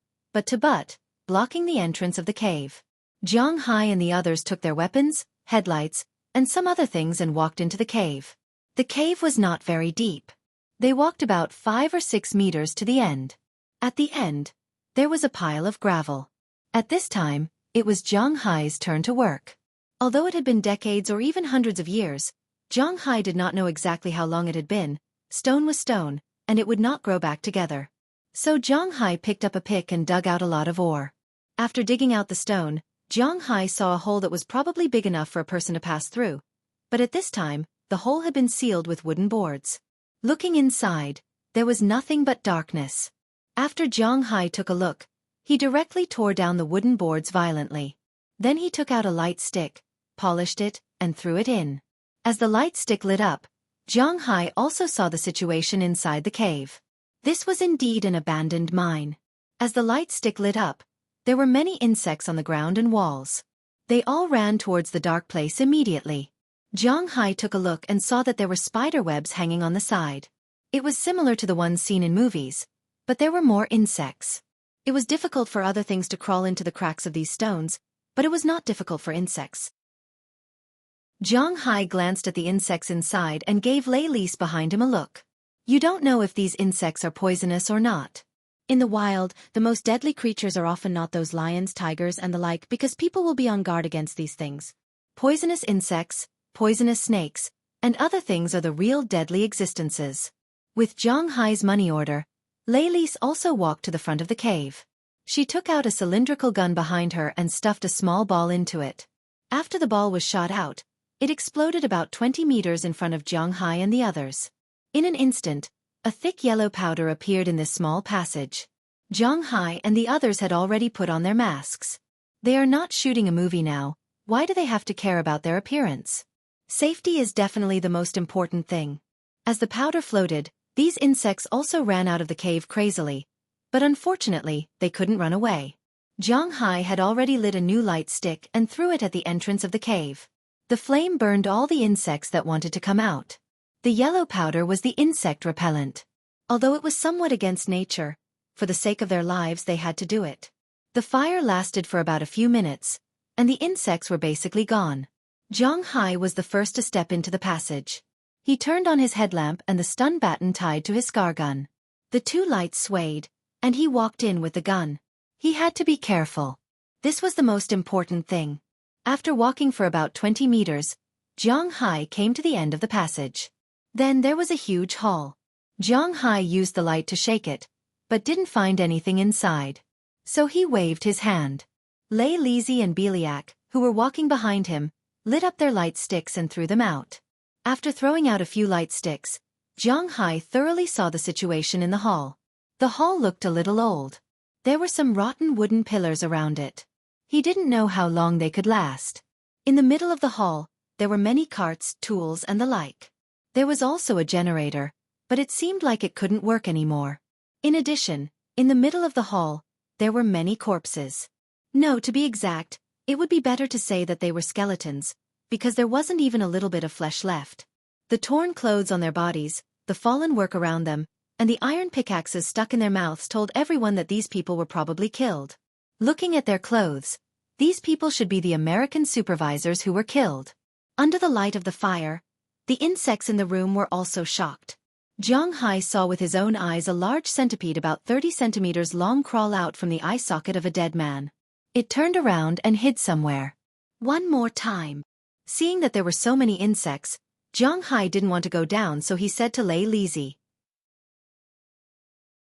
blocking the entrance of the cave. Zhang Hai and the others took their weapons, headlights, and some other things and walked into the cave. The cave was not very deep. They walked about 5 or 6 meters to the end. At the end, there was a pile of gravel. At this time, it was Zhang Hai's turn to work. Although it had been decades or even hundreds of years, Zhang Hai did not know exactly how long it had been. Stone was stone, and it would not grow back together. So Zhang Hai picked up a pick and dug out a lot of ore. After digging out the stone, Zhang Hai saw a hole that was probably big enough for a person to pass through. But at this time, the hole had been sealed with wooden boards. Looking inside, there was nothing but darkness. After Zhang Hai took a look, he directly tore down the wooden boards violently. Then he took out a light stick, polished it, and threw it in. As the light stick lit up, Zhang Hai also saw the situation inside the cave. This was indeed an abandoned mine. As the light stick lit up, there were many insects on the ground and walls. They all ran towards the dark place immediately. Zhang Hai took a look and saw that there were spider webs hanging on the side. It was similar to the ones seen in movies, but there were more insects. It was difficult for other things to crawl into the cracks of these stones, but it was not difficult for insects. Zhang Hai glanced at the insects inside and gave Lei Lise behind him a look. You don't know if these insects are poisonous or not. In the wild, the most deadly creatures are often not those lions, tigers, and the like because people will be on guard against these things. Poisonous insects, poisonous snakes, and other things are the real deadly existences. With Zhang Hai's money order, Lei Lise also walked to the front of the cave. She took out a cylindrical gun behind her and stuffed a small ball into it. After the ball was shot out, it exploded about 20 meters in front of Zhang Hai and the others. In an instant, a thick yellow powder appeared in this small passage. Zhang Hai and the others had already put on their masks. They are not shooting a movie now. Why do they have to care about their appearance? Safety is definitely the most important thing. As the powder floated, these insects also ran out of the cave crazily, but unfortunately, they couldn't run away. Zhang Hai had already lit a new light stick and threw it at the entrance of the cave. The flame burned all the insects that wanted to come out. The yellow powder was the insect repellent. Although it was somewhat against nature, for the sake of their lives they had to do it. The fire lasted for about a few minutes, and the insects were basically gone. Zhang Hai was the first to step into the passage. He turned on his headlamp and the stun baton tied to his scar gun. The two lights swayed, and he walked in with the gun. He had to be careful. This was the most important thing. After walking for about 20 meters, Zhang Hai came to the end of the passage. Then there was a huge hall. Zhang Hai used the light to shake it, but didn't find anything inside. So he waved his hand. Lei Lise and Biliak, who were walking behind him, lit up their light sticks and threw them out. After throwing out a few light sticks, Zhang Hai thoroughly saw the situation in the hall. The hall looked a little old. There were some rotten wooden pillars around it. He didn't know how long they could last. In the middle of the hall, there were many carts, tools, and the like. There was also a generator, but it seemed like it couldn't work anymore. In addition, in the middle of the hall, there were many corpses. No, to be exact, it would be better to say that they were skeletons, because there wasn't even a little bit of flesh left. The torn clothes on their bodies, the fallen work around them, and the iron pickaxes stuck in their mouths told everyone that these people were probably killed. Looking at their clothes, these people should be the American supervisors who were killed. Under the light of the fire, the insects in the room were also shocked. Jiang Hai saw with his own eyes a large centipede about 30 centimeters long crawl out from the eye socket of a dead man. It turned around and hid somewhere. One more time. Seeing that there were so many insects, Jiang Hai didn't want to go down, so he said to Lei Lizi.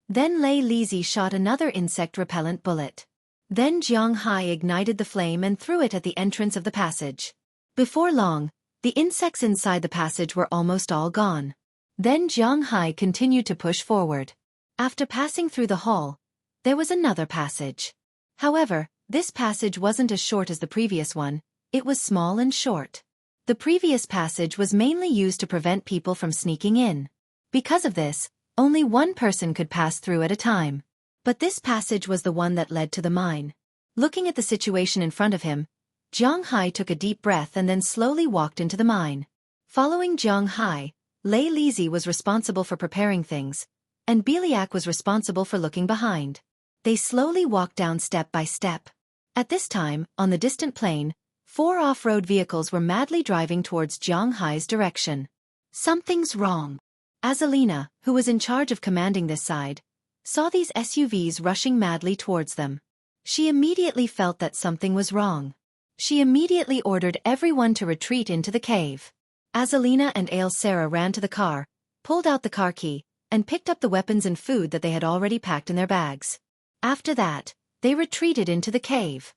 Then Lei Lizi shot another insect-repellent bullet. Then Jiang Hai ignited the flame and threw it at the entrance of the passage. Before long, the insects inside the passage were almost all gone. Then Jiang Hai continued to push forward. After passing through the hall, there was another passage. However, this passage wasn't as short as the previous one, it was small and short. The previous passage was mainly used to prevent people from sneaking in. Because of this, only one person could pass through at a time. But this passage was the one that led to the mine. Looking at the situation in front of him, Jiang Hai took a deep breath and then slowly walked into the mine. Following Jiang Hai, Lei Lizi was responsible for preparing things, and Biliak was responsible for looking behind. They slowly walked down step by step. At this time, on the distant plain, 4 off-road vehicles were madly driving towards Jiang Hai's direction. Something's wrong. Azalina, who was in charge of commanding this side, saw these SUVs rushing madly towards them. She immediately felt that something was wrong. She immediately ordered everyone to retreat into the cave. Azalina and Sarah ran to the car, pulled out the car key, and picked up the weapons and food that they had already packed in their bags. After that, they retreated into the cave.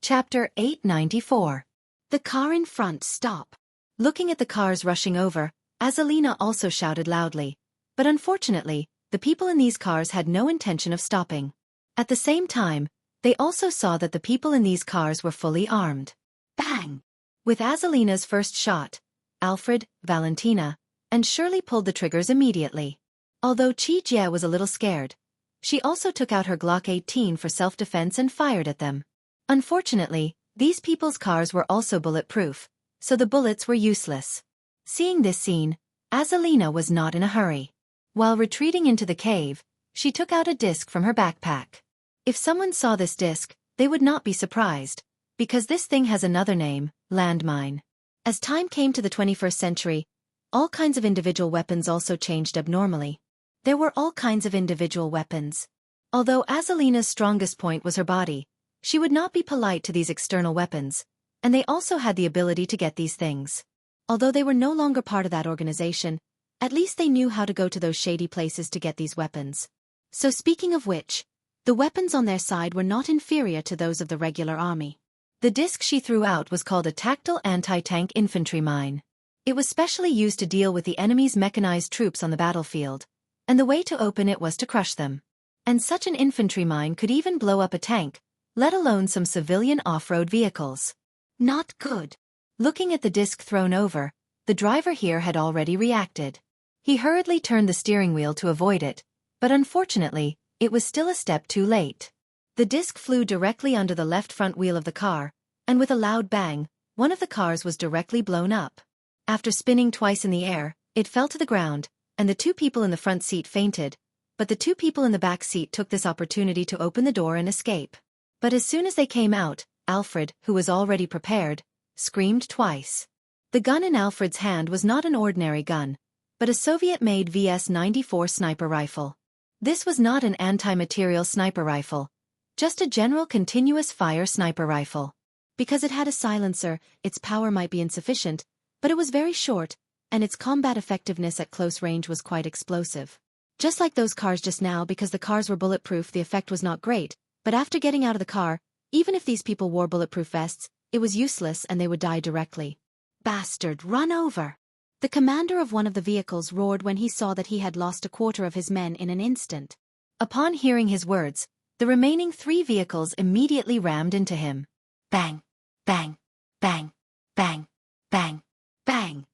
Chapter 894. The car in front stop. Looking at the cars rushing over, Azalina also shouted loudly. But unfortunately, the people in these cars had no intention of stopping. At the same time, they also saw that the people in these cars were fully armed. Bang! With Azalina's first shot, Alfred, Valentina, and Shirley pulled the triggers immediately. Although Chi Jie was a little scared, she also took out her Glock 18 for self-defense and fired at them. Unfortunately, these people's cars were also bulletproof, so the bullets were useless. Seeing this scene, Azalina was not in a hurry. While retreating into the cave, she took out a disc from her backpack. If someone saw this disc, they would not be surprised, because this thing has another name, landmine. As time came to the 21st century, all kinds of individual weapons also changed abnormally. There were all kinds of individual weapons. Although Azalina's strongest point was her body, she would not be polite to these external weapons, and they also had the ability to get these things. Although they were no longer part of that organization, at least they knew how to go to those shady places to get these weapons. So speaking of which, the weapons on their side were not inferior to those of the regular army. The disc she threw out was called a tactile anti-tank infantry mine. It was specially used to deal with the enemy's mechanized troops on the battlefield, and the way to open it was to crush them. And such an infantry mine could even blow up a tank, let alone some civilian off-road vehicles. Not good. Looking at the disc thrown over, the driver here had already reacted. He hurriedly turned the steering wheel to avoid it, but unfortunately, it was still a step too late. The disc flew directly under the left front wheel of the car, and with a loud bang, one of the cars was directly blown up. After spinning twice in the air, it fell to the ground, and the 2 people in the front seat fainted, but the 2 people in the back seat took this opportunity to open the door and escape. But as soon as they came out, Alfred, who was already prepared, screamed twice. The gun in Alfred's hand was not an ordinary gun, but a Soviet-made VS-94 sniper rifle. This was not an anti-material sniper rifle, just a general continuous fire sniper rifle. Because it had a silencer, its power might be insufficient, but it was very short, and its combat effectiveness at close range was quite explosive. Just like those cars just now, because the cars were bulletproof, the effect was not great, but after getting out of the car, even if these people wore bulletproof vests, it was useless and they would die directly. Bastard, run over! The commander of one of the vehicles roared when he saw that he had lost a quarter of his men in an instant. Upon hearing his words, the remaining 3 vehicles immediately rammed into him. Bang! Bang! Bang! Bang! Bang! Bang!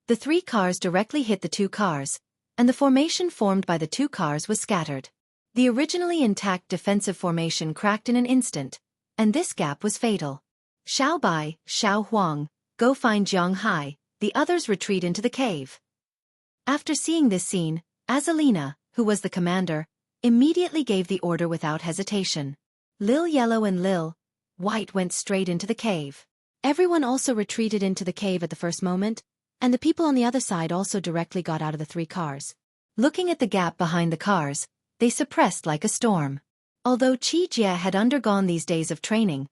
The 3 cars directly hit the 2 cars, and the formation formed by the 2 cars was scattered. The originally intact defensive formation cracked in an instant, and this gap was fatal. Xiao Bai, Xiao Huang, go find Jiang Hai, the others retreat into the cave. After seeing this scene, Azalina, who was the commander, immediately gave the order without hesitation. Lil Yellow and Lil White went straight into the cave. Everyone also retreated into the cave at the first moment, and the people on the other side also directly got out of the 3 cars. Looking at the gap behind the cars, they suppressed like a storm. Although Xueqi had undergone these days of training,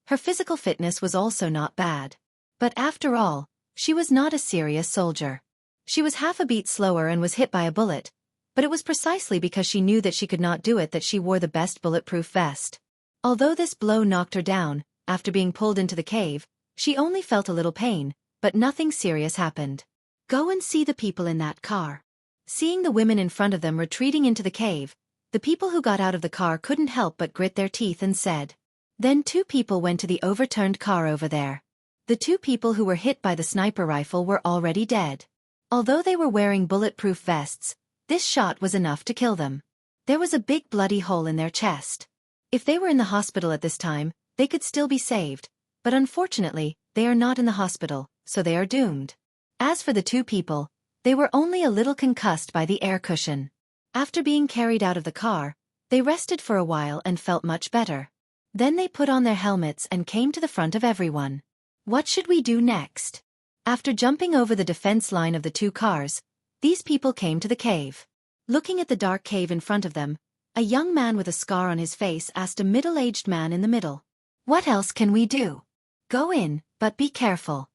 her physical fitness was also not bad. But after all, she was not a serious soldier. She was half a beat slower and was hit by a bullet, but it was precisely because she knew that she could not do it that she wore the best bulletproof vest. Although this blow knocked her down, after being pulled into the cave, she only felt a little pain, but nothing serious happened. Go and see the people in that car. Seeing the women in front of them retreating into the cave, the people who got out of the car couldn't help but grit their teeth and said. Then 2 people went to the overturned car over there. The 2 people who were hit by the sniper rifle were already dead. Although they were wearing bulletproof vests, this shot was enough to kill them. There was a big bloody hole in their chest. If they were in the hospital at this time, they could still be saved, but unfortunately, they are not in the hospital, so they are doomed. As for the 2 people, they were only a little concussed by the air cushion. After being carried out of the car, they rested for a while and felt much better. Then they put on their helmets and came to the front of everyone. What should we do next? After jumping over the defense line of the 2 cars, these people came to the cave. Looking at the dark cave in front of them, a young man with a scar on his face asked a middle-aged man in the middle. What else can we do? Go in, but be careful.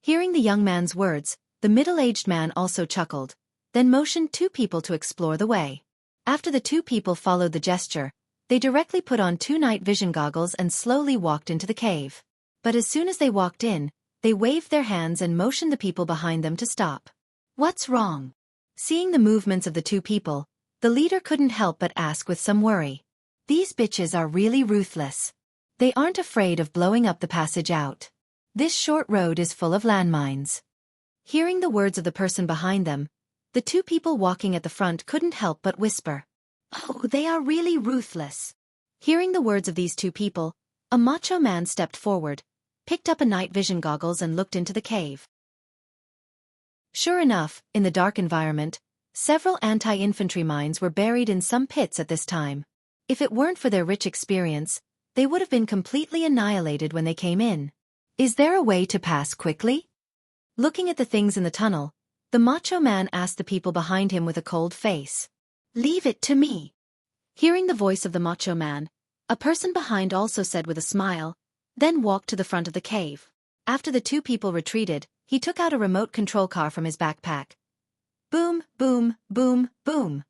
Hearing the young man's words, the middle-aged man also chuckled, then motioned 2 people to explore the way. After the 2 people followed the gesture, they directly put on 2 night vision goggles and slowly walked into the cave. But as soon as they walked in, they waved their hands and motioned the people behind them to stop. What's wrong? Seeing the movements of the 2 people, the leader couldn't help but ask with some worry. These bitches are really ruthless. They aren't afraid of blowing up the passage out. This short road is full of landmines. Hearing the words of the person behind them, the 2 people walking at the front couldn't help but whisper. Oh, they are really ruthless. Hearing the words of these 2 people, a macho man stepped forward, picked up a night vision goggles and looked into the cave. Sure enough, in the dark environment, several anti-infantry mines were buried in some pits at this time. If it weren't for their rich experience, they would have been completely annihilated when they came in. Is there a way to pass quickly? Looking at the things in the tunnel, the macho man asked the people behind him with a cold face. Leave it to me. Hearing the voice of the macho man, a person behind also said with a smile, then walked to the front of the cave. After the 2 people retreated, he took out a remote control car from his backpack. Boom, boom, boom, boom.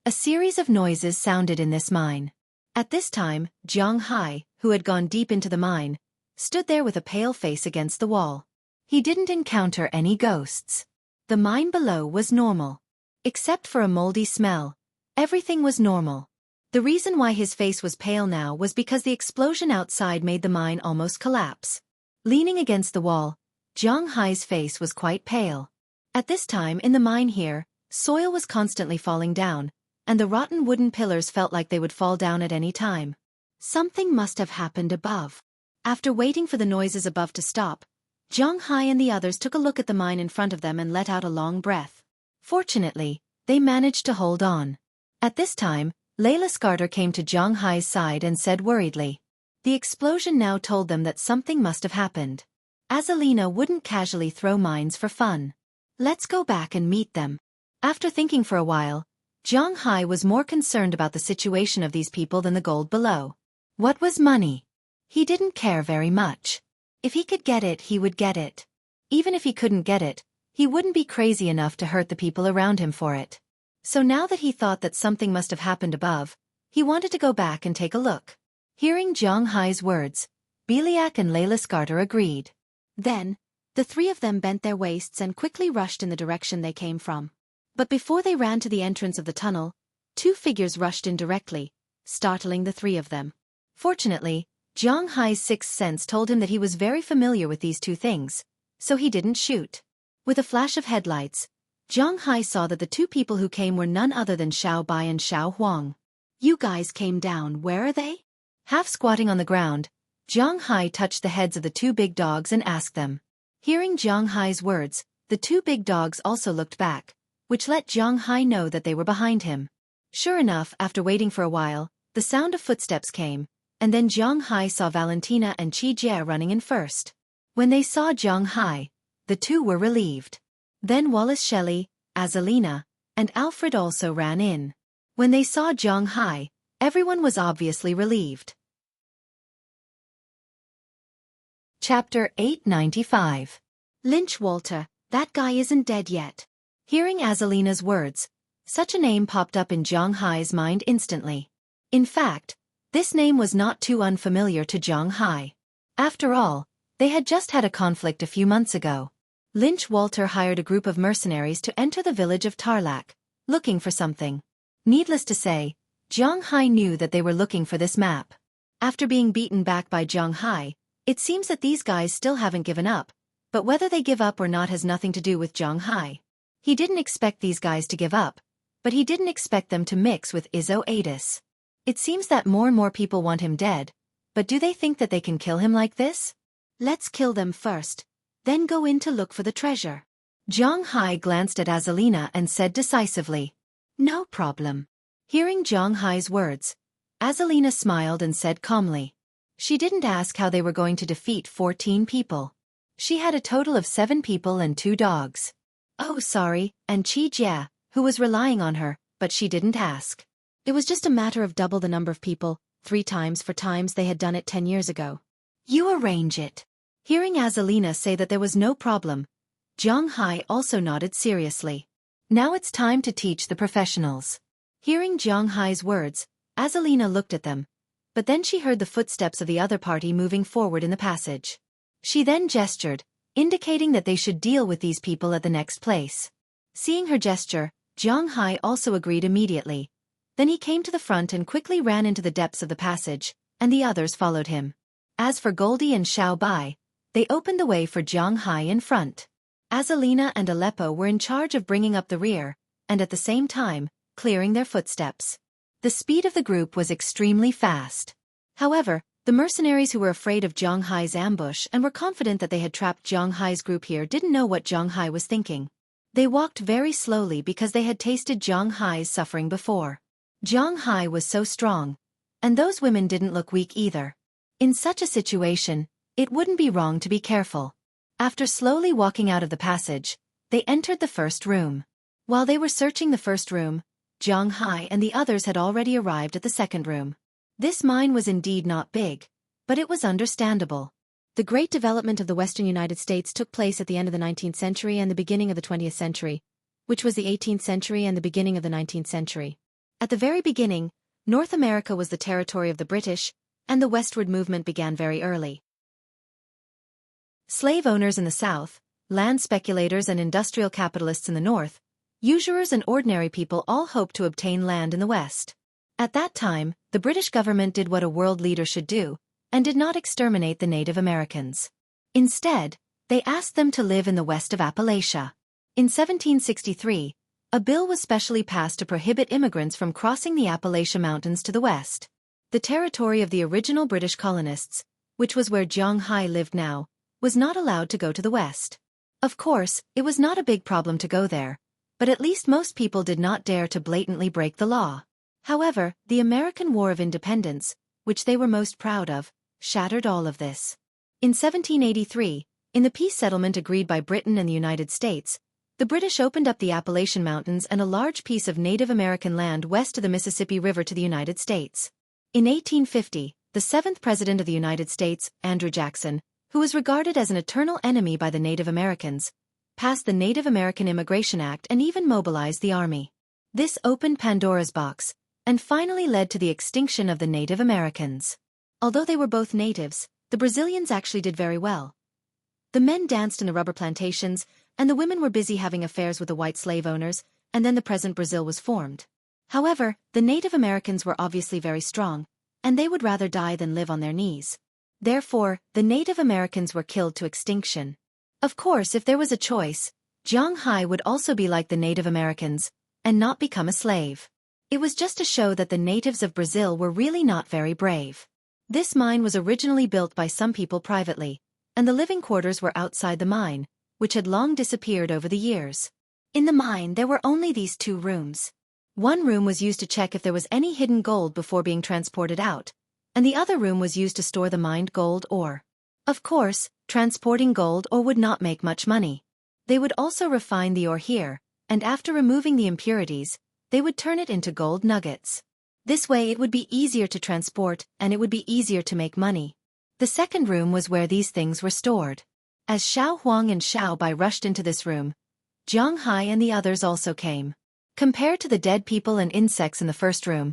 A series of noises sounded in this mine. At this time, Zhang Hai, who had gone deep into the mine, stood there with a pale face against the wall. He didn't encounter any ghosts. The mine below was normal. Except for a moldy smell, everything was normal. The reason why his face was pale now was because the explosion outside made the mine almost collapse. Leaning against the wall, Zhang Hai's face was quite pale. At this time in the mine here, soil was constantly falling down, and the rotten wooden pillars felt like they would fall down at any time. Something must have happened above. After waiting for the noises above to stop, Zhang Hai and the others took a look at the mine in front of them and let out a long breath. Fortunately, they managed to hold on. At this time, Layla Scarter came to Zhang Hai's side and said worriedly. The explosion now told them that something must have happened. Azalina wouldn't casually throw mines for fun. Let's go back and meet them. After thinking for a while, Zhang Hai was more concerned about the situation of these people than the gold below. What was money? He didn't care very much. If he could get it, he would get it. Even if he couldn't get it, he wouldn't be crazy enough to hurt the people around him for it. So now that he thought that something must have happened above, he wanted to go back and take a look. Hearing Zhang Hai's words, Beliak and Layla Scarter agreed. Then, the 3 of them bent their waists and quickly rushed in the direction they came from. But before they ran to the entrance of the tunnel, 2 figures rushed in directly, startling the 3 of them. Fortunately, Zhang Hai's sixth sense told him that he was very familiar with these 2 things, so he didn't shoot. With a flash of headlights, Zhang Hai saw that the 2 people who came were none other than Xiao Bai and Xiao Huang. You guys came down, where are they? Half squatting on the ground, Zhang Hai touched the heads of the 2 big dogs and asked them. Hearing Zhang Hai's words, the 2 big dogs also looked back, which let Zhang Hai know that they were behind him. Sure enough, after waiting for a while, the sound of footsteps came, and then Zhang Hai saw Valentina and Qi Jie running in first. When they saw Zhang Hai, the two were relieved. Then Wallace Shelley, Azalina, and Alfred also ran in. When they saw Zhang Hai, everyone was obviously relieved. Chapter 895. Lynch Walter, that guy isn't dead yet. Hearing Azalina's words, such a name popped up in Zhang Hai's mind instantly. In fact, this name was not too unfamiliar to Zhang Hai. After all, they had just had a conflict a few months ago. Lynch Walter hired a group of mercenaries to enter the village of Tarlac, looking for something. Needless to say, Zhang Hai knew that they were looking for this map. After being beaten back by Zhang Hai, it seems that these guys still haven't given up, but whether they give up or not has nothing to do with Zhang Hai. He didn't expect these guys to give up, but he didn't expect them to mix with Izzo Adis. It seems that more and more people want him dead, but do they think that they can kill him like this? Let's kill them first, then go in to look for the treasure. Zhang Hai glanced at Azalina and said decisively, "No problem." Hearing Zhang Hai's words, Azalina smiled and said calmly. She didn't ask how they were going to defeat 14 people. She had a total of 7 people and 2 dogs. Oh sorry, and Chi Jia, who was relying on her, but she didn't ask. It was just a matter of double the number of people, 3 times for times they had done it 10 years ago. You arrange it. Hearing Azalina say that there was no problem, Zhang Hai also nodded seriously. Now it's time to teach the professionals. Hearing Zhang Hai's words, Azalina looked at them, but then she heard the footsteps of the other party moving forward in the passage. She then gestured, indicating that they should deal with these people at the next place. Seeing her gesture, Zhang Hai also agreed immediately. Then he came to the front and quickly ran into the depths of the passage, and the others followed him. As for Goldie and Xiao Bai, they opened the way for Zhang Hai in front. Azalina and Aleppo were in charge of bringing up the rear, and at the same time, clearing their footsteps. The speed of the group was extremely fast. However, the mercenaries who were afraid of Zhang Hai's ambush and were confident that they had trapped Zhang Hai's group here didn't know what Zhang Hai was thinking. They walked very slowly because they had tasted Zhang Hai's suffering before. Zhang Hai was so strong, and those women didn't look weak either. In such a situation, it wouldn't be wrong to be careful. After slowly walking out of the passage, they entered the first room. While they were searching the first room, Zhang Hai and the others had already arrived at the second room. This mine was indeed not big, but it was understandable. The great development of the western United States took place at the end of the 19th century and the beginning of the 20th century, which was the 18th century and the beginning of the 19th century. At the very beginning, North America was the territory of the British, and the westward movement began very early. Slave owners in the South, land speculators and industrial capitalists in the North, usurers and ordinary people all hoped to obtain land in the West. At that time, the British government did what a world leader should do, and did not exterminate the Native Americans. Instead, they asked them to live in the west of Appalachia. In 1763, a bill was specially passed to prohibit immigrants from crossing the Appalachia Mountains to the west. The territory of the original British colonists, which was where Zhang Hai lived now, was not allowed to go to the west. Of course, it was not a big problem to go there, but at least most people did not dare to blatantly break the law. However, the American War of Independence, which they were most proud of, shattered all of this. In 1783, in the peace settlement agreed by Britain and the United States, the British opened up the Appalachian Mountains and a large piece of Native American land west of the Mississippi River to the United States. In 1850, the 7th President of the United States, Andrew Jackson, who was regarded as an eternal enemy by the Native Americans, passed the Native American Immigration Act and even mobilized the army. This opened Pandora's box, and finally led to the extinction of the Native Americans. Although they were both natives, the Brazilians actually did very well. The men danced in the rubber plantations, and the women were busy having affairs with the white slave owners, and then the present Brazil was formed. However, the Native Americans were obviously very strong, and they would rather die than live on their knees. Therefore, the Native Americans were killed to extinction. Of course, if there was a choice, Zhang Hai would also be like the Native Americans, and not become a slave. It was just to show that the natives of Brazil were really not very brave. This mine was originally built by some people privately, and the living quarters were outside the mine, which had long disappeared over the years. In the mine there were only these 2 rooms. One room was used to check if there was any hidden gold before being transported out, and the other room was used to store the mined gold ore. Of course, transporting gold ore would not make much money. They would also refine the ore here, and after removing the impurities, they would turn it into gold nuggets. This way it would be easier to transport and it would be easier to make money. The second room was where these things were stored. As Xiao Huang and Xiao Bai rushed into this room, Jiang Hai and the others also came. Compared to the dead people and insects in the first room,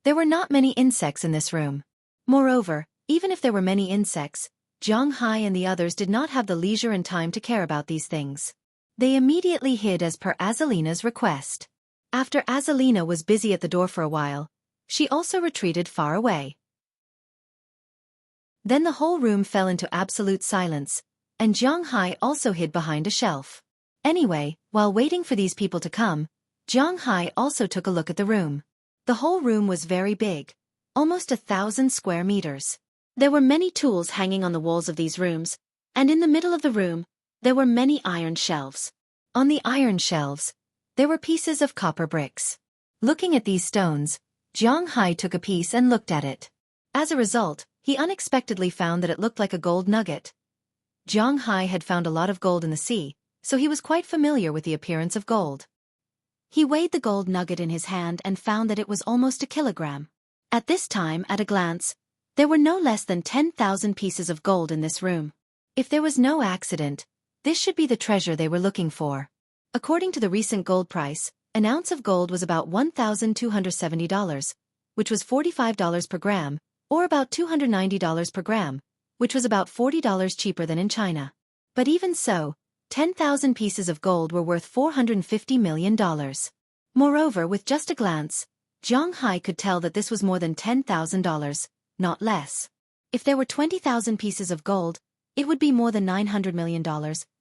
there were not many insects in this room. Moreover, even if there were many insects, Jiang Hai and the others did not have the leisure and time to care about these things. They immediately hid as per Azalina's request. After Azalina was busy at the door for a while, she also retreated far away. Then the whole room fell into absolute silence, and Jiang Hai also hid behind a shelf. Anyway, while waiting for these people to come, Jiang Hai also took a look at the room. The whole room was very big, almost 1,000 square meters. There were many tools hanging on the walls of these rooms, and in the middle of the room, there were many iron shelves. On the iron shelves, there were pieces of copper bricks. Looking at these stones, Jiang Hai took a piece and looked at it. As a result, he unexpectedly found that it looked like a gold nugget. Jiang Hai had found a lot of gold in the sea, so he was quite familiar with the appearance of gold. He weighed the gold nugget in his hand and found that it was almost a kilogram. At this time, at a glance, there were no less than 10,000 pieces of gold in this room. If there was no accident, this should be the treasure they were looking for. According to the recent gold price, an ounce of gold was about $1,270, which was $45 per gram, or about $290 per gram, which was about $40 cheaper than in China. But even so, 10,000 pieces of gold were worth $450 million. Moreover, with just a glance, Jiang Hai could tell that this was more than $10,000, not less. If there were 20,000 pieces of gold, it would be more than $900 million,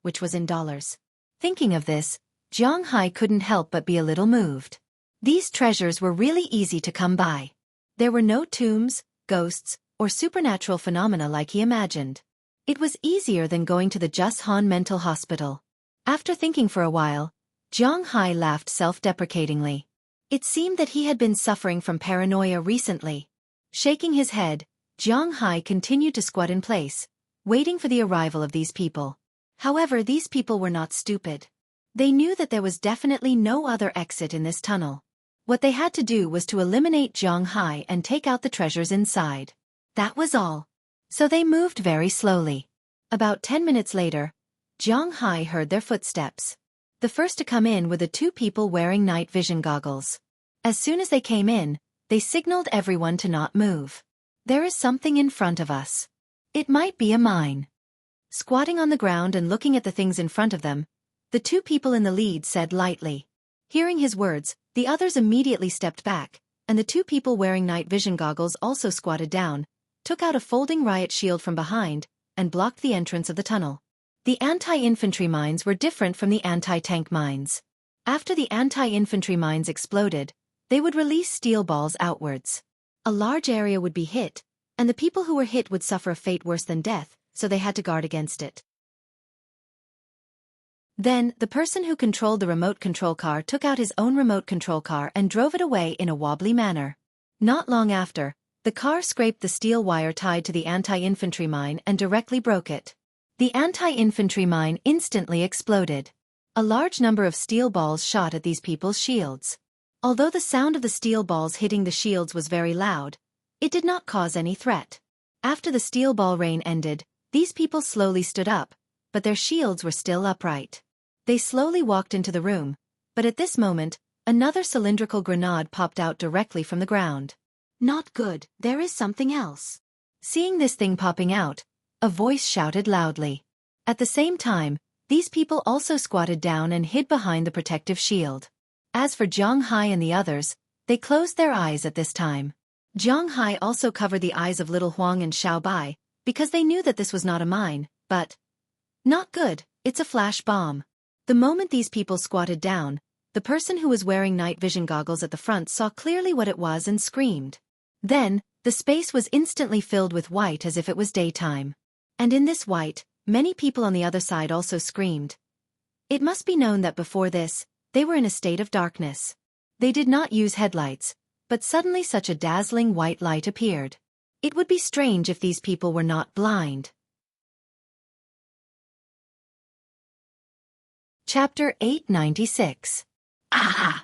which was in dollars. Thinking of this, Jiang Hai couldn't help but be a little moved. These treasures were really easy to come by. There were no tombs, ghosts, or supernatural phenomena like he imagined. It was easier than going to the Jushan mental hospital. After thinking for a while, Jiang Hai laughed self-deprecatingly. It seemed that he had been suffering from paranoia recently. Shaking his head, Jiang Hai continued to squat in place, waiting for the arrival of these people. However, these people were not stupid. They knew that there was definitely no other exit in this tunnel. What they had to do was to eliminate Jiang Hai and take out the treasures inside. That was all. So they moved very slowly. About 10 minutes later, Jiang Hai heard their footsteps. The first to come in were the two people wearing night vision goggles. As soon as they came in, they signaled everyone to not move. There is something in front of us. It might be a mine. Squatting on the ground and looking at the things in front of them, the two people in the lead said lightly. Hearing his words, the others immediately stepped back, and the two people wearing night vision goggles also squatted down, took out a folding riot shield from behind, and blocked the entrance of the tunnel. The anti-infantry mines were different from the anti-tank mines. After the anti-infantry mines exploded, they would release steel balls outwards. A large area would be hit, and the people who were hit would suffer a fate worse than death, so they had to guard against it. Then, the person who controlled the remote control car took out his own remote control car and drove it away in a wobbly manner. Not long after, the car scraped the steel wire tied to the anti-infantry mine and directly broke it. The anti-infantry mine instantly exploded. A large number of steel balls shot at these people's shields. Although the sound of the steel balls hitting the shields was very loud, it did not cause any threat. After the steel ball rain ended, these people slowly stood up, but their shields were still upright. They slowly walked into the room, but at this moment, another cylindrical grenade popped out directly from the ground. Not good, there is something else. Seeing this thing popping out, a voice shouted loudly. At the same time, these people also squatted down and hid behind the protective shield. As for Jiang Hai and the others, they closed their eyes at this time. Jiang Hai also covered the eyes of little Huang and Xiao Bai, because they knew that this was not a mine, but not good, it's a flash bomb. The moment these people squatted down, the person who was wearing night vision goggles at the front saw clearly what it was and screamed. Then, the space was instantly filled with white as if it was daytime. And in this white, many people on the other side also screamed. It must be known that before this, they were in a state of darkness. They did not use headlights, but suddenly such a dazzling white light appeared. It would be strange if these people were not blind. Chapter 896. Ah!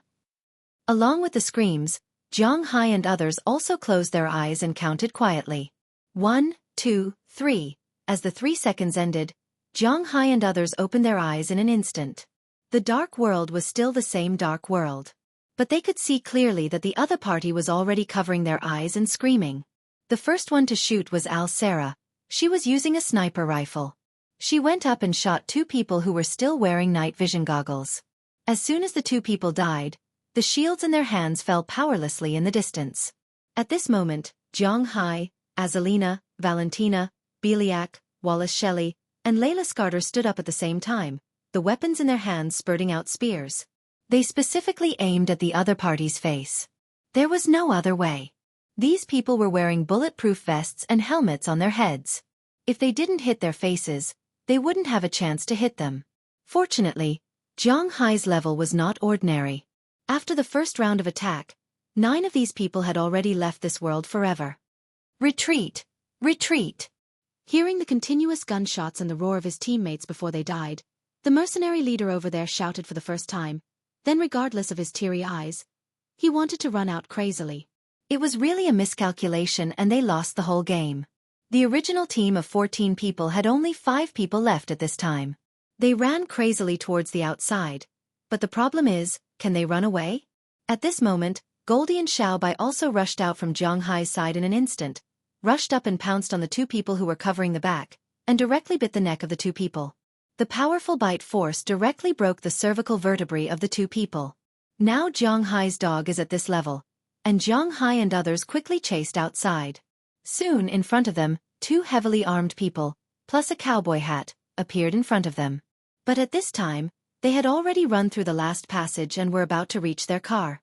Along with the screams, Zhang Hai and others also closed their eyes and counted quietly. 1, 2, 3. As the 3 seconds ended, Zhang Hai and others opened their eyes in an instant. The dark world was still the same dark world. But they could see clearly that the other party was already covering their eyes and screaming. The first one to shoot was Sarah. She was using a sniper rifle. She went up and shot 2 people who were still wearing night vision goggles. As soon as the 2 people died, the shields in their hands fell powerlessly in the distance. At this moment, Zhang Hai, Azalina, Valentina, Beliak, Wallace Shelley, and Layla Scarter stood up at the same time, the weapons in their hands spurting out spears. They specifically aimed at the other party's face. There was no other way. These people were wearing bulletproof vests and helmets on their heads. If they didn't hit their faces, they wouldn't have a chance to hit them. Fortunately, Zhang Hai's level was not ordinary. After the first round of attack, 9 of these people had already left this world forever. Retreat! Retreat! Hearing the continuous gunshots and the roar of his teammates before they died, the mercenary leader over there shouted for the first time, then regardless of his teary eyes, he wanted to run out crazily. It was really a miscalculation and they lost the whole game. The original team of 14 people had only 5 people left at this time. They ran crazily towards the outside. But the problem is, can they run away? At this moment, Goldie and Xiaobai also rushed out from Zhang Hai's side in an instant, rushed up and pounced on the 2 people who were covering the back, and directly bit the neck of the 2 people. The powerful bite force directly broke the cervical vertebrae of the 2 people. Now Zhang Hai's dog is at this level, and Zhang Hai and others quickly chased outside. Soon in front of them, 2 heavily armed people, plus a cowboy hat, appeared in front of them. But at this time, they had already run through the last passage and were about to reach their car.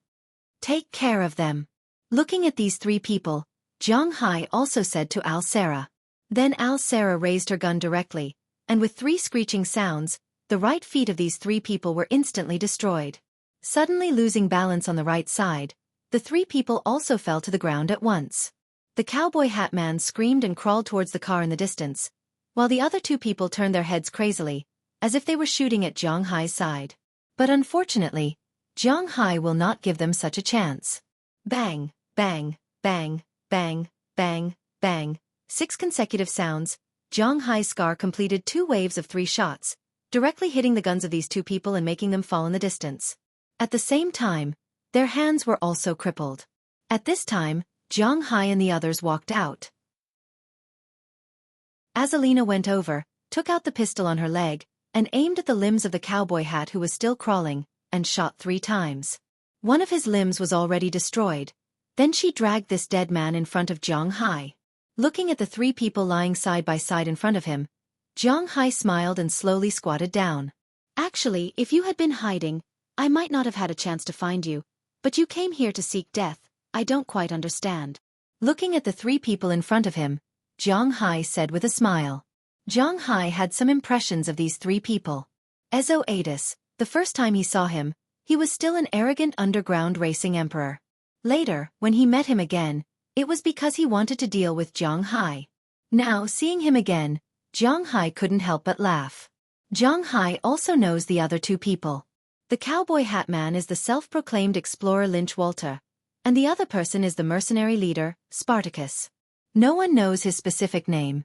Take care of them. Looking at these 3 people, Zhang Hai also said to Sarah. Then Sarah raised her gun directly, and with 3 screeching sounds, the right feet of these 3 people were instantly destroyed. Suddenly losing balance on the right side, the 3 people also fell to the ground at once. The cowboy hat man screamed and crawled towards the car in the distance, while the other 2 people turned their heads crazily, as if they were shooting at Zhang Hai's side. But unfortunately, Zhang Hai will not give them such a chance. Bang, bang, bang, bang, bang, bang. 6 consecutive sounds. Zhang Hai's scar completed 2 waves of 3 shots, directly hitting the guns of these 2 people and making them fall in the distance. At the same time, their hands were also crippled. At this time, Zhang Hai and the others walked out. Azalina went over, took out the pistol on her leg, and aimed at the limbs of the cowboy hat who was still crawling, and shot 3 times. One of his limbs was already destroyed. Then she dragged this dead man in front of Zhang Hai. Looking at the 3 people lying side by side in front of him, Zhang Hai smiled and slowly squatted down. Actually, if you had been hiding, I might not have had a chance to find you, but you came here to seek death. I don't quite understand. Looking at the 3 people in front of him, Zhang Hai said with a smile. Zhang Hai had some impressions of these 3 people. Ezo Adis, the first time he saw him, he was still an arrogant underground racing emperor. Later, when he met him again, it was because he wanted to deal with Zhang Hai. Now, seeing him again, Zhang Hai couldn't help but laugh. Zhang Hai also knows the other 2 people. The cowboy hat man is the self-proclaimed explorer Lynch Walter, and the other person is the mercenary leader, Spartacus. No one knows his specific name.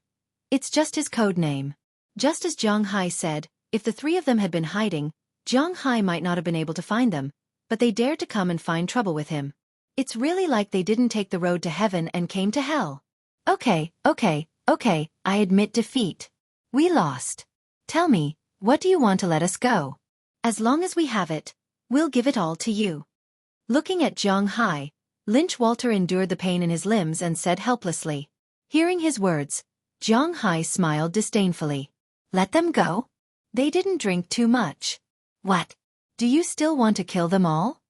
It's just his code name. Just as Zhang Hai said, if the 3 of them had been hiding, Zhang Hai might not have been able to find them, but they dared to come and find trouble with him. It's really like they didn't take the road to heaven and came to hell. Okay, I admit defeat. We lost. Tell me, what do you want to let us go? As long as we have it, we'll give it all to you. Looking at Zhang Hai, Lynch Walter endured the pain in his limbs and said helplessly. Hearing his words, Zhang Hai smiled disdainfully. Let them go? They didn't drink too much. What? Do you still want to kill them all?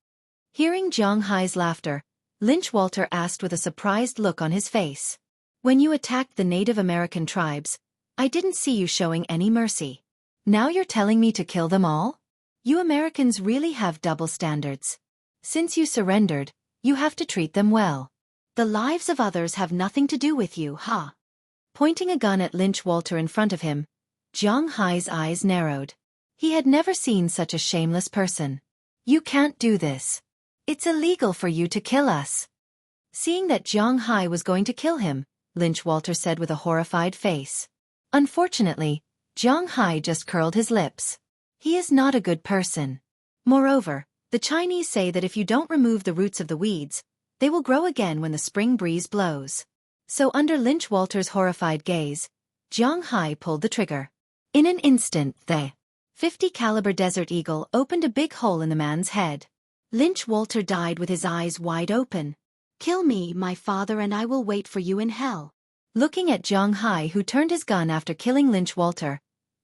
Hearing Zhang Hai's laughter, Lynch Walter asked with a surprised look on his face. When you attacked the Native American tribes, I didn't see you showing any mercy. Now you're telling me to kill them all? You Americans really have double standards. Since you surrendered, you have to treat them well. The lives of others have nothing to do with you, huh? Pointing a gun at Lynch Walter in front of him, Zhang Hai's eyes narrowed. He had never seen such a shameless person. You can't do this. It's illegal for you to kill us. Seeing that Zhang Hai was going to kill him, Lynch Walter said with a horrified face. Unfortunately, Zhang Hai just curled his lips. He is not a good person. Moreover, the Chinese say that if you don't remove the roots of the weeds, they will grow again when the spring breeze blows. So under Lynch Walter's horrified gaze, Zhang Hai pulled the trigger. In an instant, the .50 caliber Desert Eagle opened a big hole in the man's head. Lynch Walter died with his eyes wide open. Kill me, my father, and I will wait for you in hell. Looking at Zhang Hai, who turned his gun after killing Lynch Walter,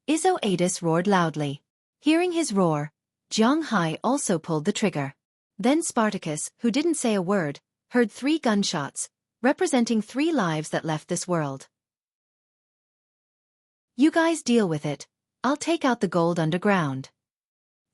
Izzo Adis roared loudly. Hearing his roar, Zhang Hai also pulled the trigger. Then Spartacus, who didn't say a word, heard 3 gunshots, representing 3 lives that left this world. You guys deal with it. I'll take out the gold underground.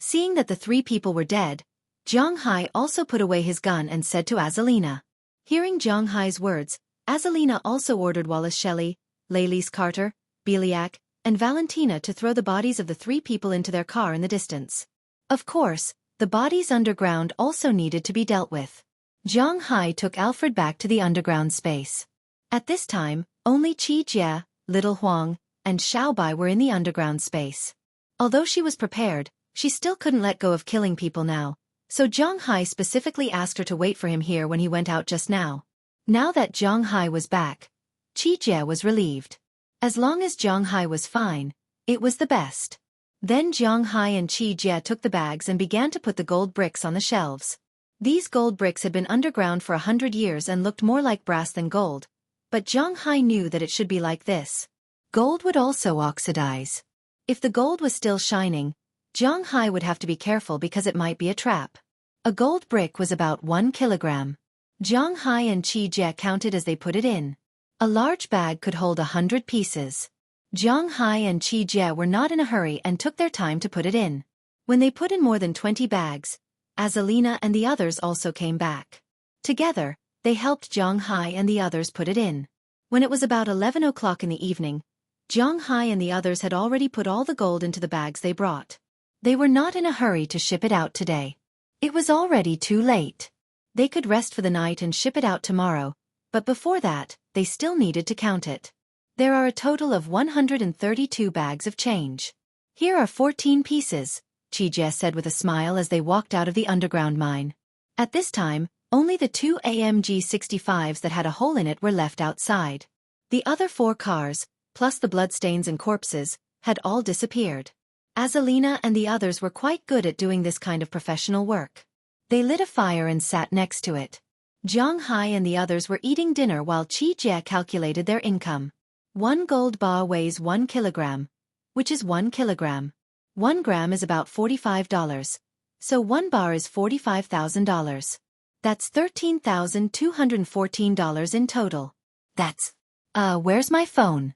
Seeing that the 3 people were dead, Zhang Hai also put away his gun and said to Azalina. Hearing Zhang Hai's words, Azalina also ordered Wallace Shelley, Lalise Carter, Beliak, and Valentina to throw the bodies of the 3 people into their car in the distance. Of course, the bodies underground also needed to be dealt with. Zhang Hai took Alfred back to the underground space. At this time, only Qi Jie, Little Huang, and Xiao Bai were in the underground space. Although she was prepared, she still couldn't let go of killing people now, so Zhang Hai specifically asked her to wait for him here when he went out just now. Now that Zhang Hai was back, Qi Jie was relieved. As long as Zhang Hai was fine, it was the best. Then Zhang Hai and Qi Jie took the bags and began to put the gold bricks on the shelves. These gold bricks had been underground for 100 years and looked more like brass than gold, but Zhang Hai knew that it should be like this. Gold would also oxidize. If the gold was still shining, Zhang Hai would have to be careful because it might be a trap. A gold brick was about 1 kilogram. Zhang Hai and Qi Jie counted as they put it in. A large bag could hold 100 pieces. Zhang Hai and Qi Jie were not in a hurry and took their time to put it in. When they put in more than 20 bags, Azalina and the others also came back. Together, they helped Zhang Hai and the others put it in. When it was about 11 o'clock in the evening, Zhang Hai and the others had already put all the gold into the bags they brought. They were not in a hurry to ship it out today. It was already too late. They could rest for the night and ship it out tomorrow, but before that, they still needed to count it. There are a total of 132 bags of change. Here are 14 pieces, Qi Jie said with a smile as they walked out of the underground mine. At this time, only the 2 AMG 65s that had a hole in it were left outside. The other 4 cars, plus the bloodstains and corpses, had all disappeared. Azalina and the others were quite good at doing this kind of professional work. They lit a fire and sat next to it. Zhang Hai and the others were eating dinner while Qi Jie calculated their income. 1 gold bar weighs 1 kilogram, which is 1 kilogram. 1 gram is about $45, so 1 bar is $45,000. That's $13,214 in total. That's, where's my phone?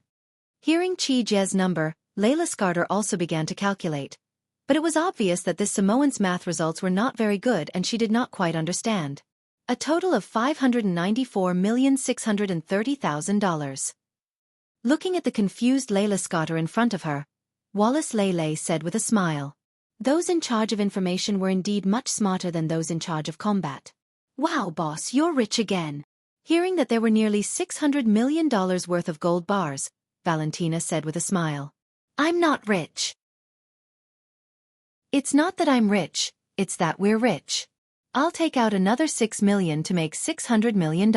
Hearing Qi Jie's number, Layla Scarter also began to calculate. But it was obvious that this Samoan's math results were not very good and she did not quite understand. A total of $594,630,000. Looking at the confused Layla Scarter in front of her, Wallace Lele said with a smile. Those in charge of information were indeed much smarter than those in charge of combat. Wow, boss, you're rich again. Hearing that there were nearly $600 million worth of gold bars, Valentina said with a smile. I'm not rich. It's not that I'm rich, it's that we're rich. I'll take out another $6 million to make $600 million.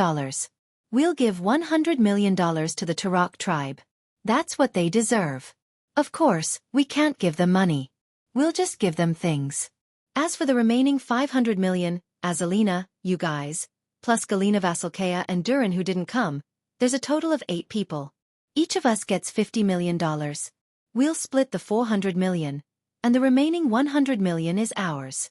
We'll give $100 million to the Turok tribe. That's what they deserve. Of course, we can't give them money. We'll just give them things. As for the remaining $500 million, Azalina, you guys, plus Galina Vasilkaya and Duran who didn't come, there's a total of 8 people. Each of us gets $50 million. We'll split the $400 million, and the remaining $100 million is ours.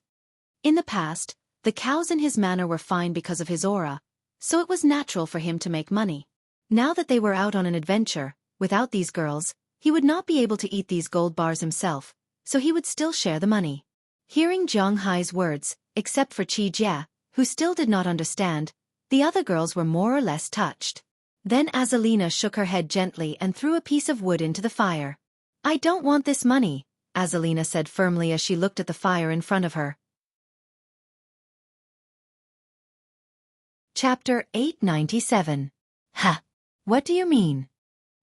In the past, the cows in his manor were fine because of his aura, so it was natural for him to make money. Now that they were out on an adventure, without these girls, he would not be able to eat these gold bars himself, so he would still share the money. Hearing Zhang Hai's words, except for Qi Jie, who still did not understand, the other girls were more or less touched. Then Azalina shook her head gently and threw a piece of wood into the fire. I don't want this money, Azalina said firmly as she looked at the fire in front of her. Chapter 897. Ha! What do you mean?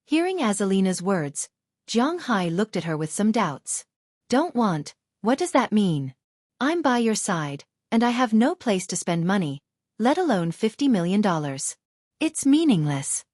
Hearing Azalina's words, Zhang Hai looked at her with some doubts. Don't want, what does that mean? I'm by your side, and I have no place to spend money, let alone $50 million. It's meaningless.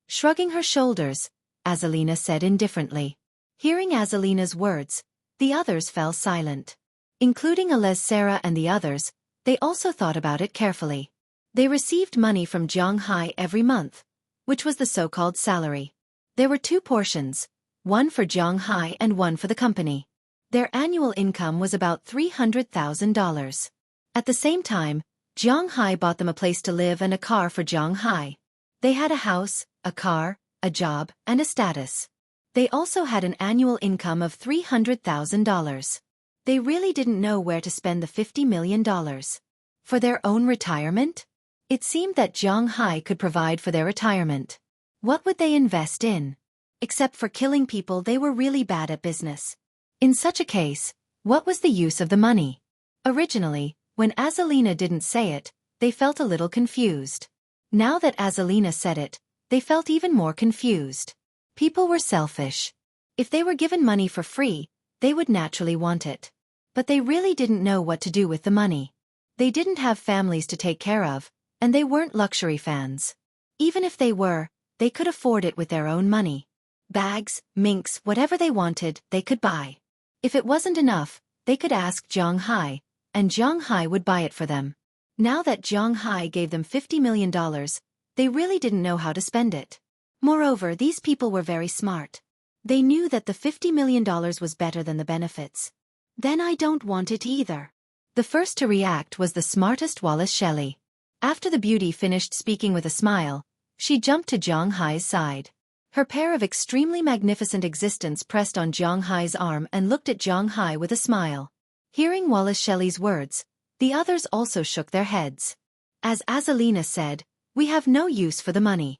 Shrugging her shoulders, Azalina said indifferently. Hearing Azalina's words, the others fell silent. Including Alez, Sarah and the others, they also thought about it carefully. They received money from Zhang Hai every month, which was the so-called salary. There were 2 portions, one for Zhang Hai and one for the company. Their annual income was about $300,000. At the same time, Zhang Hai bought them a place to live and a car for Zhang Hai. They had a house, a car, a job, and a status. They also had an annual income of $300,000. They really didn't know where to spend the $50 million. For their own retirement? It seemed that Zhang Hai could provide for their retirement. What would they invest in? Except for killing people, they were really bad at business. In such a case, what was the use of the money? Originally, when Azalina didn't say it, they felt a little confused. Now that Azalina said it, they felt even more confused. People were selfish. If they were given money for free, they would naturally want it. But they really didn't know what to do with the money. They didn't have families to take care of, and they weren't luxury fans. Even if they were, they could afford it with their own money. Bags, minks, whatever they wanted, they could buy. If it wasn't enough, they could ask Zhang Hai, and Zhang Hai would buy it for them. Now that Zhang Hai gave them $50 million, they really didn't know how to spend it. Moreover, these people were very smart. They knew that the $50 million was better than the benefits. Then I don't want it either. The first to react was the smartest Wallace Shelley. After the beauty finished speaking with a smile, she jumped to Zhang Hai's side. Her pair of extremely magnificent existence pressed on Zhang Hai's arm and looked at Zhang Hai with a smile. Hearing Wallace Shelley's words, the others also shook their heads. As Azalina said, we have no use for the money.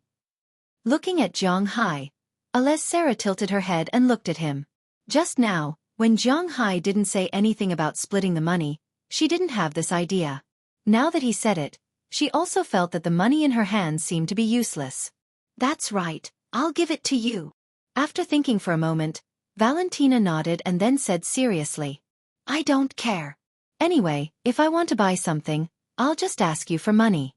Looking at Zhang Hai, Alez Sarah tilted her head and looked at him. Just now, when Zhang Hai didn't say anything about splitting the money, she didn't have this idea. Now that he said it, she also felt that the money in her hands seemed to be useless. That's right, I'll give it to you. After thinking for a moment, Valentina nodded and then said seriously, I don't care. Anyway, if I want to buy something, I'll just ask you for money.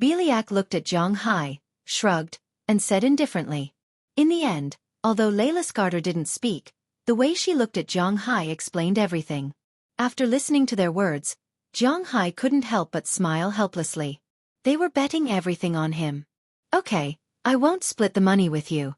Biliak looked at Zhang Hai, shrugged, and said indifferently. In the end, although Layla Scarter didn't speak, the way she looked at Zhang Hai explained everything. After listening to their words, Zhang Hai couldn't help but smile helplessly. They were betting everything on him. Okay, I won't split the money with you.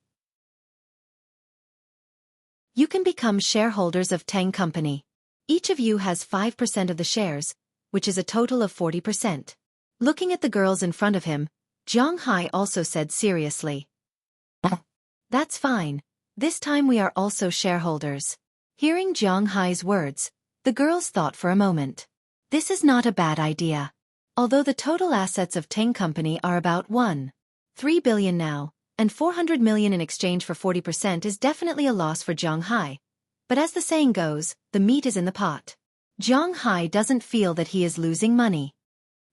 You can become shareholders of Tang Company. Each of you has 5% of the shares, which is a total of 40%. Looking at the girls in front of him, Zhang Hai also said seriously. That's fine. This time we are also shareholders. Hearing Zhang Hai's words, the girls thought for a moment. This is not a bad idea. Although the total assets of Tang Company are about 1.3 billion now, and 400 million in exchange for 40% is definitely a loss for Zhang Hai. But as the saying goes, the meat is in the pot. Zhang Hai doesn't feel that he is losing money.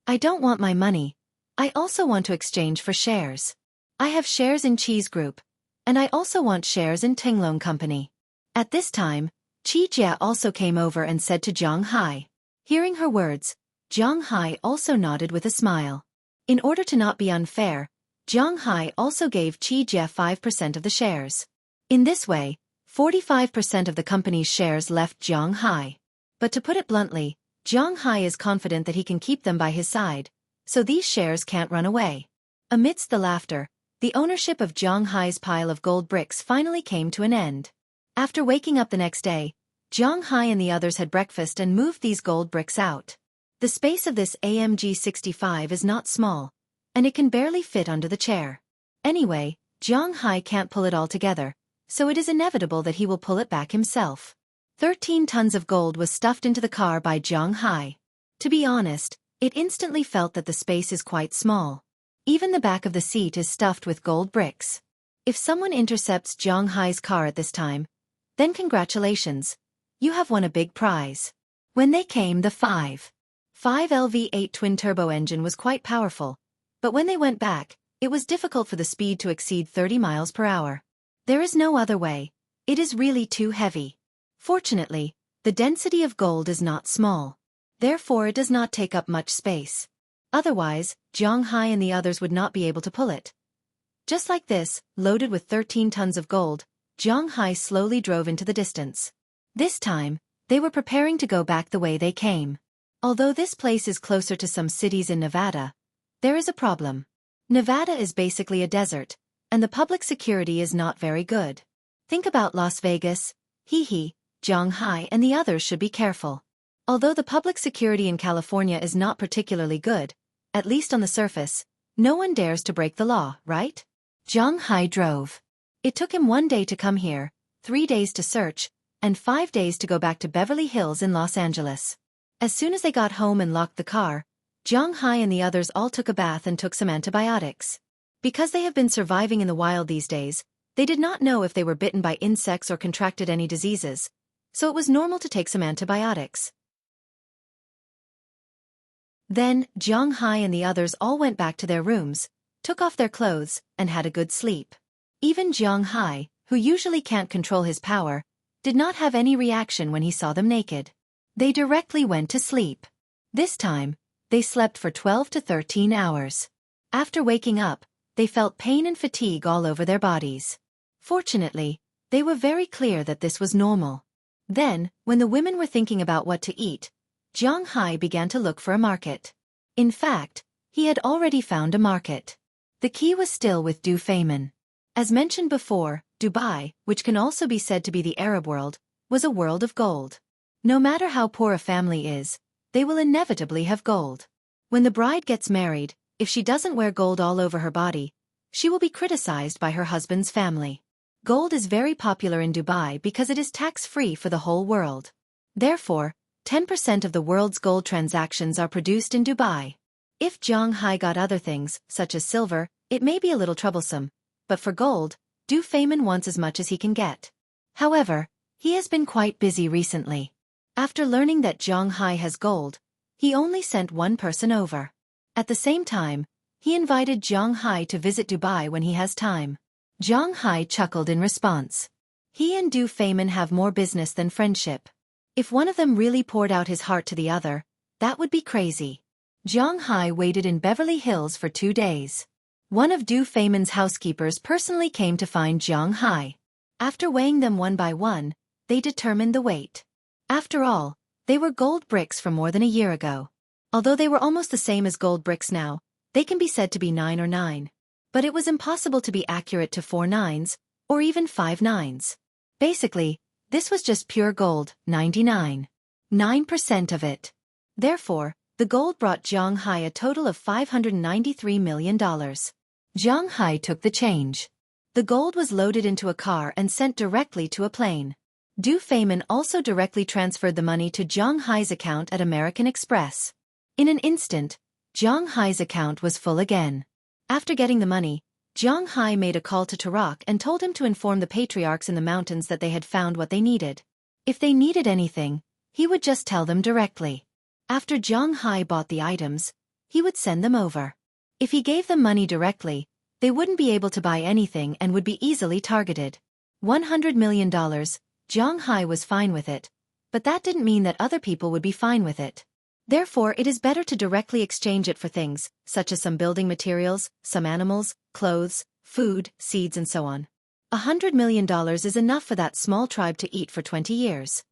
I don't want my money. I also want to exchange for shares. I have shares in Cheese Group, and I also want shares in Tinglong Company. At this time, Qi Jia also came over and said to Zhang Hai. Hearing her words, Zhang Hai also nodded with a smile. In order to not be unfair, Zhang Hai also gave Qi Jia 5% of the shares. In this way, 45% of the company's shares left Zhang Hai. But to put it bluntly, Zhang Hai is confident that he can keep them by his side, so these shares can't run away. Amidst the laughter, the ownership of Zhang Hai's pile of gold bricks finally came to an end. After waking up the next day, Zhang Hai and the others had breakfast and moved these gold bricks out. The space of this AMG 65 is not small, and it can barely fit under the chair. Anyway, Zhang Hai can't pull it all together, so it is inevitable that he will pull it back himself. 13 tons of gold was stuffed into the car by Zhang Hai. To be honest, it instantly felt that the space is quite small. Even the back of the seat is stuffed with gold bricks. If someone intercepts Zhang Hai's car at this time, then congratulations, You have won a big prize. When they came, the 5.5 LV8 twin-turbo engine was quite powerful, but when they went back, it was difficult for the speed to exceed 30 miles per hour. There is no other way. It is really too heavy. Fortunately, the density of gold is not small. Therefore it does not take up much space. Otherwise, Zhang Hai and the others would not be able to pull it. Just like this, loaded with 13 tons of gold, Zhang Hai slowly drove into the distance. This time, they were preparing to go back the way they came. Although this place is closer to some cities in Nevada, there is a problem. Nevada is basically a desert, and the public security is not very good. Think about Las Vegas. Zhang Hai and the others should be careful. Although the public security in California is not particularly good, at least on the surface, no one dares to break the law, right? Zhang Hai drove. It took him 1 day to come here, 3 days to search, and 5 days to go back to Beverly Hills in Los Angeles. As soon as they got home and locked the car, Zhang Hai and the others all took a bath and took some antibiotics. Because they have been surviving in the wild these days, they did not know if they were bitten by insects or contracted any diseases, so it was normal to take some antibiotics. Then, Zhang Hai and the others all went back to their rooms, took off their clothes, and had a good sleep. Even Zhang Hai, who usually can't control his power, did not have any reaction when he saw them naked. They directly went to sleep. This time, they slept for 12 to 13 hours. After waking up, they felt pain and fatigue all over their bodies. Fortunately, they were very clear that this was normal. Then, when the women were thinking about what to eat, Zhang Hai began to look for a market. In fact, he had already found a market. The key was still with Du Feynman. As mentioned before, Dubai, which can also be said to be the Arab world, was a world of gold. No matter how poor a family is, they will inevitably have gold. When the bride gets married, if she doesn't wear gold all over her body, she will be criticized by her husband's family. Gold is very popular in Dubai because it is tax-free for the whole world. Therefore, 10% of the world's gold transactions are produced in Dubai. If Zhang Hai got other things, such as silver, it may be a little troublesome, but for gold, Du Feynman wants as much as he can get. However, he has been quite busy recently. After learning that Zhang Hai has gold, he only sent one person over. At the same time, he invited Zhang Hai to visit Dubai when he has time. Zhang Hai chuckled in response. He and Du Feynman have more business than friendship. If one of them really poured out his heart to the other, that would be crazy. Zhang Hai waited in Beverly Hills for 2 days. One of Du Feynman's housekeepers personally came to find Zhang Hai. After weighing them one by one, they determined the weight. After all, they were gold bricks from more than a year ago. Although they were almost the same as gold bricks now, they can be said to be 9 or 9. But it was impossible to be accurate to 4 9s, or even 5 9s. Basically, this was just pure gold, 99.9% of it. Therefore, the gold brought Zhang Hai a total of $593 million. Zhang Hai took the change. The gold was loaded into a car and sent directly to a plane. Du Feynman also directly transferred the money to Zhang Hai's account at American Express. In an instant, Zhang Hai's account was full again. After getting the money, Zhang Hai made a call to Tarak and told him to inform the patriarchs in the mountains that they had found what they needed. If they needed anything, he would just tell them directly. After Zhang Hai bought the items, he would send them over. If he gave them money directly, they wouldn't be able to buy anything and would be easily targeted. $100 million, Zhang Hai was fine with it, but that didn't mean that other people would be fine with it. Therefore it is better to directly exchange it for things, such as some building materials, some animals, clothes, food, seeds and so on. $100 million is enough for that small tribe to eat for 20 years.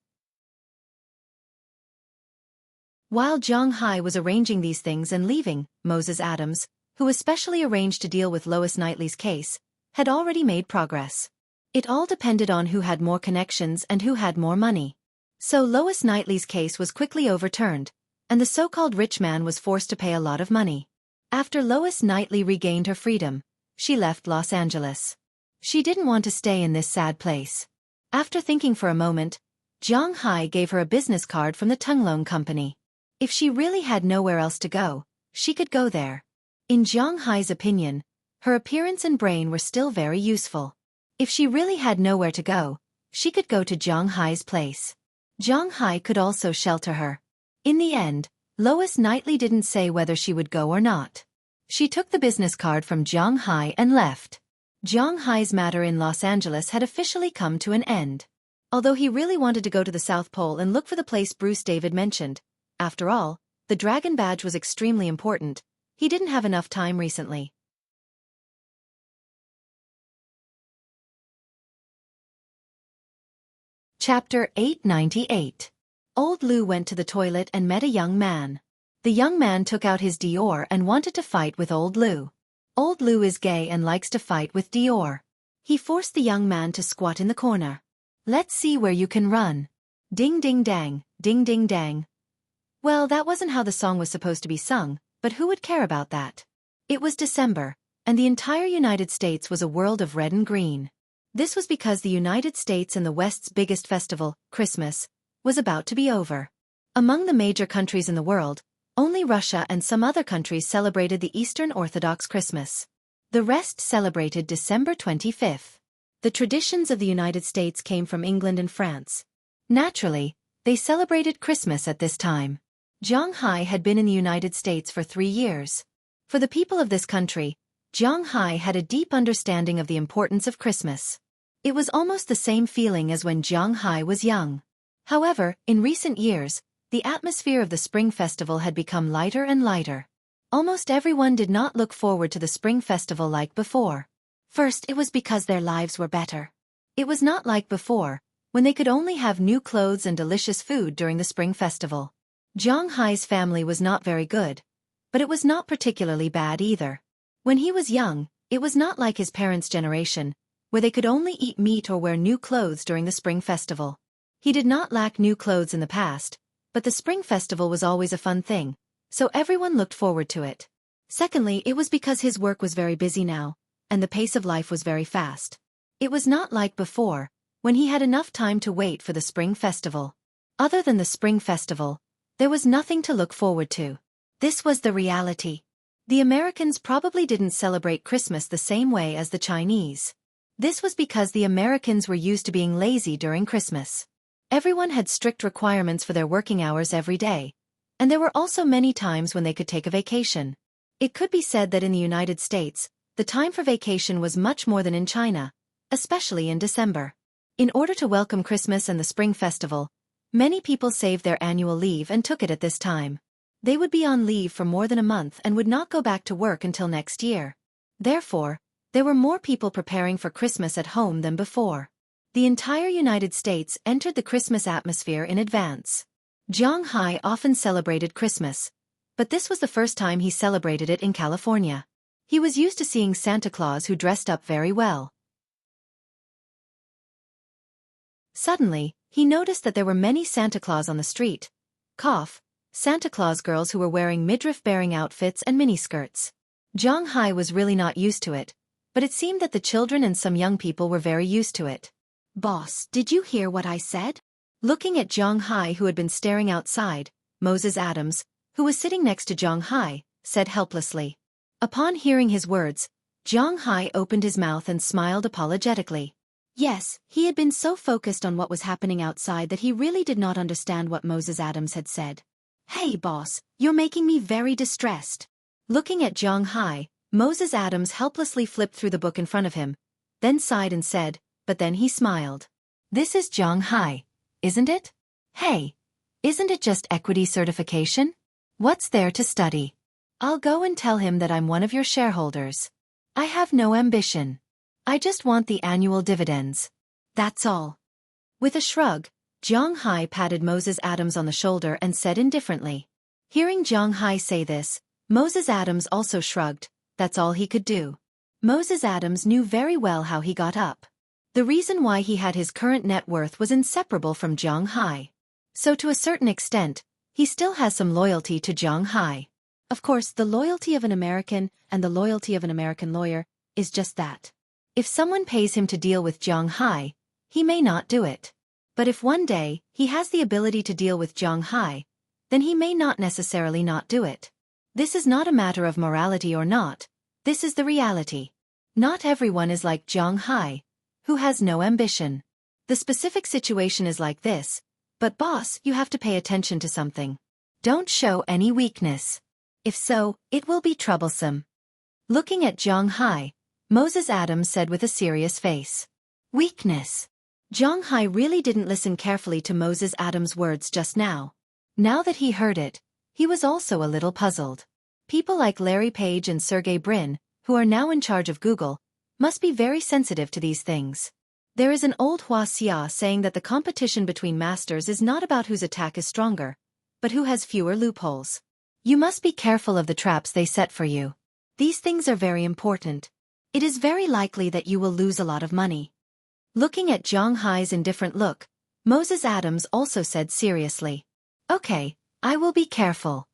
While Zhang Hai was arranging these things and leaving, Moses Adams, who especially arranged to deal with Lois Knightley's case, had already made progress. It all depended on who had more connections and who had more money. So Lois Knightley's case was quickly overturned, and the so-called rich man was forced to pay a lot of money. After Lois Knightley regained her freedom, she left Los Angeles. She didn't want to stay in this sad place. After thinking for a moment, Zhang Hai gave her a business card from the Tunglong Company. If she really had nowhere else to go, she could go there. In Zhang Hai's opinion, her appearance and brain were still very useful. If she really had nowhere to go, she could go to Zhang Hai's place. Zhang Hai could also shelter her. In the end, Lois Knightley didn't say whether she would go or not. She took the business card from Zhang Hai and left. Zhang Hai's matter in Los Angeles had officially come to an end. Although he really wanted to go to the South Pole and look for the place Bruce David mentioned, after all, the Dragon Badge was extremely important, he didn't have enough time recently. Chapter 898. Old Lu went to the toilet and met a young man. The young man took out his Dior and wanted to fight with Old Lu. Old Lu is gay and likes to fight with Dior. He forced the young man to squat in the corner. Let's see where you can run. Ding ding dang, ding ding dang. Well, that wasn't how the song was supposed to be sung, but who would care about that? It was December, and the entire United States was a world of red and green. This was because the United States and the West's biggest festival, Christmas, was about to be over. Among the major countries in the world, only Russia and some other countries celebrated the Eastern Orthodox Christmas. The rest celebrated December 25th. The traditions of the United States came from England and France. Naturally, they celebrated Christmas at this time. Zhang Hai had been in the United States for 3 years. For the people of this country, Zhang Hai had a deep understanding of the importance of Christmas. It was almost the same feeling as when Zhang Hai was young. However, in recent years, the atmosphere of the Spring Festival had become lighter and lighter. Almost everyone did not look forward to the Spring Festival like before. First, it was because their lives were better. It was not like before, when they could only have new clothes and delicious food during the Spring Festival. Zhang Hai's family was not very good, but it was not particularly bad either. When he was young, it was not like his parents' generation, where they could only eat meat or wear new clothes during the Spring Festival. He did not lack new clothes in the past, but the Spring Festival was always a fun thing, so everyone looked forward to it. Secondly, it was because his work was very busy now, and the pace of life was very fast. It was not like before, when he had enough time to wait for the Spring Festival. Other than the Spring Festival, there was nothing to look forward to. This was the reality. The Americans probably didn't celebrate Christmas the same way as the Chinese. This was because the Americans were used to being lazy during Christmas. Everyone had strict requirements for their working hours every day, and there were also many times when they could take a vacation. It could be said that in the United States, the time for vacation was much more than in China, especially in December. In order to welcome Christmas and the Spring Festival, many people saved their annual leave and took it at this time. They would be on leave for more than a month and would not go back to work until next year. Therefore, there were more people preparing for Christmas at home than before. The entire United States entered the Christmas atmosphere in advance. Zhang Hai often celebrated Christmas, but this was the first time he celebrated it in California. He was used to seeing Santa Claus who dressed up very well. Suddenly, he noticed that there were many Santa Claus on the street. Santa Claus girls who were wearing midriff-bearing outfits and miniskirts. Zhang Hai was really not used to it, but it seemed that the children and some young people were very used to it. Boss, did you hear what I said? Looking at Zhang Hai who had been staring outside, Moses Adams, who was sitting next to Zhang Hai, said helplessly. Upon hearing his words, Zhang Hai opened his mouth and smiled apologetically. Yes, he had been so focused on what was happening outside that he really did not understand what Moses Adams had said. Hey boss, you're making me very distressed. Looking at Zhang Hai, Moses Adams helplessly flipped through the book in front of him, then sighed and said, but then he smiled. This is Zhang Hai, isn't it? Hey, isn't it just equity certification? What's there to study? I'll go and tell him that I'm one of your shareholders. I have no ambition. I just want the annual dividends. That's all. With a shrug, Zhang Hai patted Moses Adams on the shoulder and said indifferently. Hearing Zhang Hai say this, Moses Adams also shrugged. That's all he could do. Moses Adams knew very well how he got up. The reason why he had his current net worth was inseparable from Zhang Hai. So to a certain extent, he still has some loyalty to Zhang Hai. Of course, the loyalty of an American and the loyalty of an American lawyer is just that. If someone pays him to deal with Zhang Hai, he may not do it. But if one day he has the ability to deal with Zhang Hai, then he may not necessarily not do it. This is not a matter of morality or not, this is the reality. Not everyone is like Zhang Hai, who has no ambition. The specific situation is like this, But boss, you have to pay attention to something. Don't show any weakness. If so, it will be troublesome. Looking at Zhang Hai, Moses Adams said with a serious face. Weakness. Zhang Hai really didn't listen carefully to Moses Adams' words just now. Now that he heard it, he was also a little puzzled. People like Larry Page and Sergey Brin, who are now in charge of Google, must be very sensitive to these things. There is an old Huaxia saying that the competition between masters is not about whose attack is stronger, but who has fewer loopholes. You must be careful of the traps they set for you. These things are very important. It is very likely that you will lose a lot of money. Looking at Zhang Hai's indifferent look, Moses Adams also said seriously. Okay, I will be careful.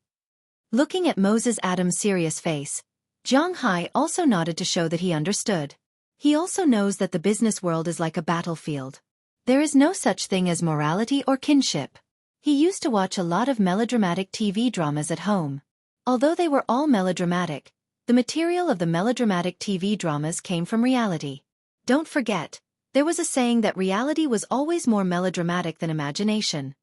Looking at Moses Adams' serious face, Zhang Hai also nodded to show that he understood. He also knows that the business world is like a battlefield. There is no such thing as morality or kinship. He used to watch a lot of melodramatic TV dramas at home. Although they were all melodramatic, the material of the melodramatic TV dramas came from reality. Don't forget, there was a saying that reality was always more melodramatic than imagination.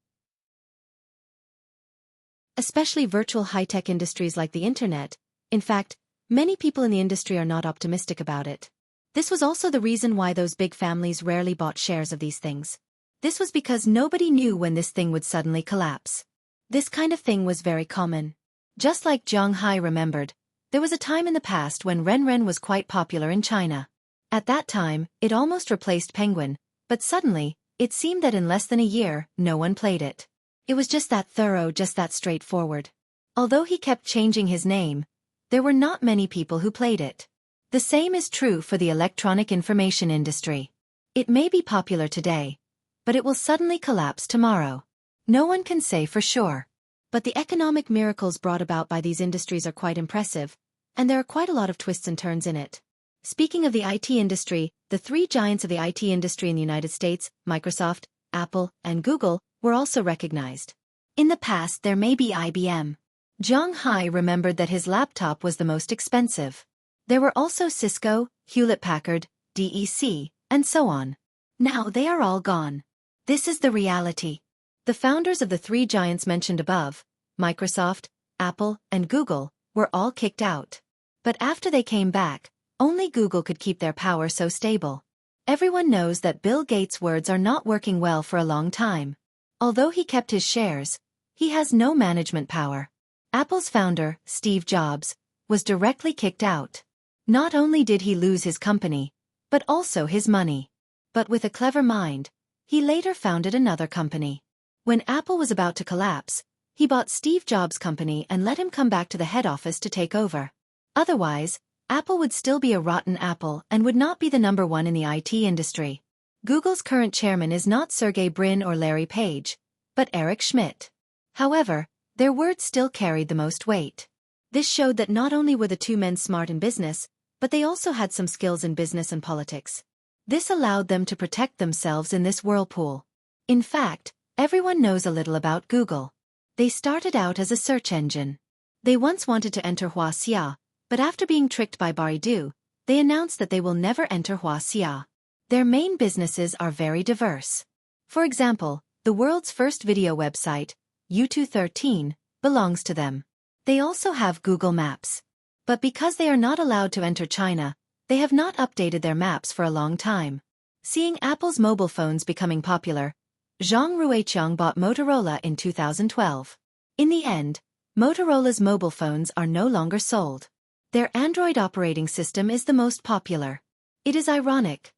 Especially virtual high-tech industries like the internet. In fact, many people in the industry are not optimistic about it. This was also the reason why those big families rarely bought shares of these things. This was because nobody knew when this thing would suddenly collapse. This kind of thing was very common. Just like Zhang Hai remembered, there was a time in the past when Ren was quite popular in China. At that time, it almost replaced Penguin, but suddenly, it seemed that in less than a year, no one played it. It was just that thorough, just that straightforward. Although he kept changing his name, there were not many people who played it. The same is true for the electronic information industry. It may be popular today, but it will suddenly collapse tomorrow. No one can say for sure. But the economic miracles brought about by these industries are quite impressive, and there are quite a lot of twists and turns in it. Speaking of the IT industry, the three giants of the IT industry in the United States, Microsoft, Apple, and Google, were also recognized. In the past there may be IBM. Zhang Hai remembered that his laptop was the most expensive. There were also Cisco, Hewlett-Packard, DEC, and so on. Now they are all gone. This is the reality. The founders of the three giants mentioned above, Microsoft, Apple, and Google, were all kicked out. But after they came back, only Google could keep their power so stable. Everyone knows that Bill Gates' words are not working well for a long time. Although he kept his shares, he has no management power. Apple's founder, Steve Jobs, was directly kicked out. Not only did he lose his company, but also his money. But with a clever mind, he later founded another company. When Apple was about to collapse, he bought Steve Jobs' company and let him come back to the head office to take over. Otherwise, Apple would still be a rotten apple and would not be the number one in the IT industry. Google's current chairman is not Sergey Brin or Larry Page, but Eric Schmidt. However, their words still carried the most weight. This showed that not only were the two men smart in business, but they also had some skills in business and politics. This allowed them to protect themselves in this whirlpool. In fact, everyone knows a little about Google. They started out as a search engine. They once wanted to enter Huaxia, but after being tricked by Baidu, they announced that they will never enter Huaxia. Their main businesses are very diverse. For example, the world's first video website, YouTube 13, belongs to them. They also have Google Maps. But because they are not allowed to enter China, they have not updated their maps for a long time. Seeing Apple's mobile phones becoming popular, Zhang Ruiqiang bought Motorola in 2012. In the end, Motorola's mobile phones are no longer sold. Their Android operating system is the most popular. It is ironic.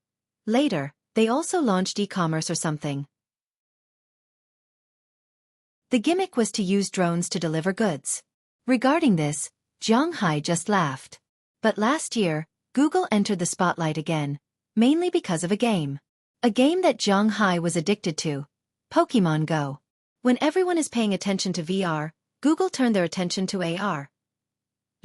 Later, they also launched e-commerce or something. The gimmick was to use drones to deliver goods. Regarding this, Zhang Hai just laughed. But last year, Google entered the spotlight again, mainly because of a game. A game that Zhang Hai was addicted to, Pokemon Go. When everyone is paying attention to VR, Google turned their attention to AR.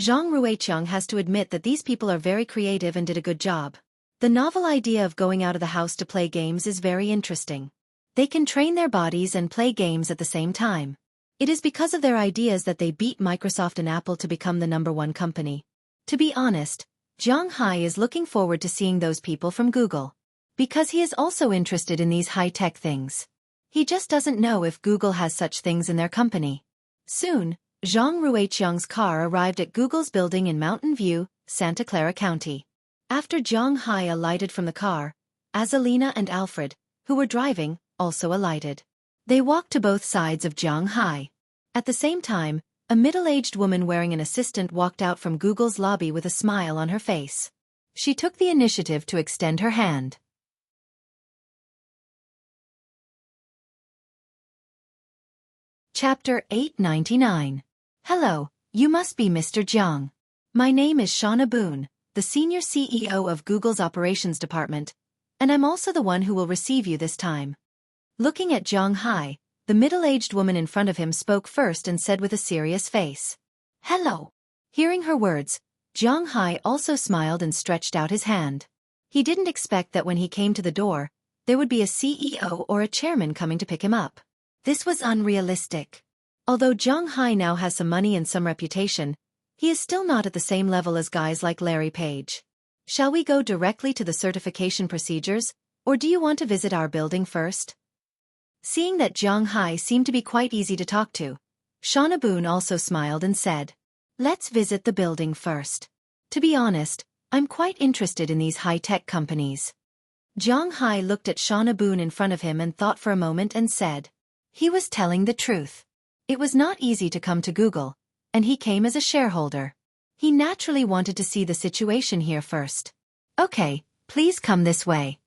Zhang Ruiqiang has to admit that these people are very creative and did a good job. The novel idea of going out of the house to play games is very interesting. They can train their bodies and play games at the same time. It is because of their ideas that they beat Microsoft and Apple to become the #1 company. To be honest, Zhang Hai is looking forward to seeing those people from Google. Because he is also interested in these high-tech things. He just doesn't know if Google has such things in their company. Soon, Zhang Ruiqiang's car arrived at Google's building in Mountain View, Santa Clara County. After Zhang Hai alighted from the car, Azalina and Alfred, who were driving, also alighted. They walked to both sides of Zhang Hai. At the same time, a middle-aged woman wearing an assistant walked out from Google's lobby with a smile on her face. She took the initiative to extend her hand. Chapter 899. Hello, you must be Mr. Jiang. My name is Shauna Boone, the Senior CEO of Google's Operations Department, and I'm also the one who will receive you this time. Looking at Zhang Hai, the middle-aged woman in front of him spoke first and said with a serious face, "Hello." Hearing her words, Zhang Hai also smiled and stretched out his hand. He didn't expect that when he came to the door, there would be a CEO or a chairman coming to pick him up. This was unrealistic. Although Zhang Hai now has some money and some reputation, he is still not at the same level as guys like Larry Page. Shall we go directly to the certification procedures, or do you want to visit our building first? Seeing that Zhang Hai seemed to be quite easy to talk to, Shauna Boone also smiled and said, "Let's visit the building first. To be honest, I'm quite interested in these high-tech companies." Zhang Hai looked at Shauna Boone in front of him and thought for a moment and said, he was telling the truth. It was not easy to come to Google, and he came as a shareholder. He naturally wanted to see the situation here first. "Okay, please come this way."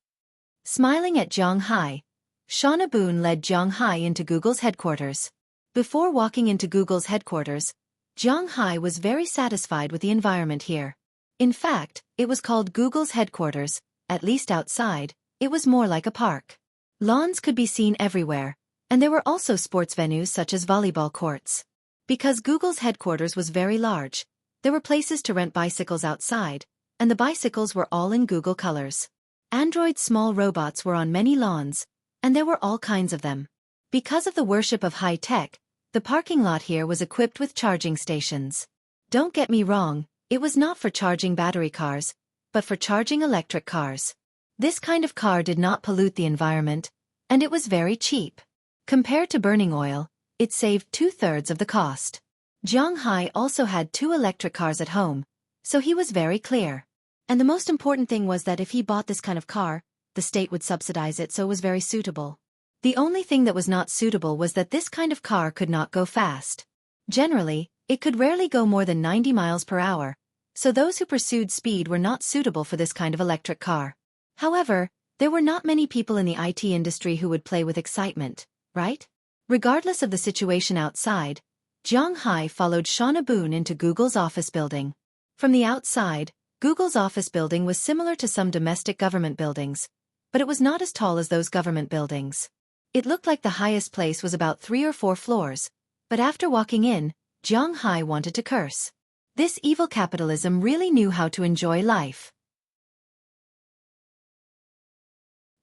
Smiling at Zhang Hai, Shauna Boone led Zhang Hai into Google's headquarters. Before walking into Google's headquarters, Zhang Hai was very satisfied with the environment here. In fact, it was called Google's headquarters, at least outside, it was more like a park. Lawns could be seen everywhere, and there were also sports venues such as volleyball courts. Because Google's headquarters was very large, there were places to rent bicycles outside, and the bicycles were all in Google colors. Android small robots were on many lawns, and there were all kinds of them. Because of the worship of high tech, the parking lot here was equipped with charging stations. Don't get me wrong, it was not for charging battery cars, but for charging electric cars. This kind of car did not pollute the environment, and it was very cheap. Compared to burning oil, it saved 2/3 of the cost. Zhang Hai also had 2 electric cars at home, so he was very clear. And the most important thing was that if he bought this kind of car, the state would subsidize it, so it was very suitable. The only thing that was not suitable was that this kind of car could not go fast. Generally, it could rarely go more than 90 miles per hour, so those who pursued speed were not suitable for this kind of electric car. However, there were not many people in the IT industry who would play with excitement, right? Regardless of the situation outside, Zhang Hai followed Shauna Boone into Google's office building. From the outside, Google's office building was similar to some domestic government buildings, but it was not as tall as those government buildings. It looked like the highest place was about 3 or 4 floors, but after walking in, Zhang Hai wanted to curse. This evil capitalism really knew how to enjoy life.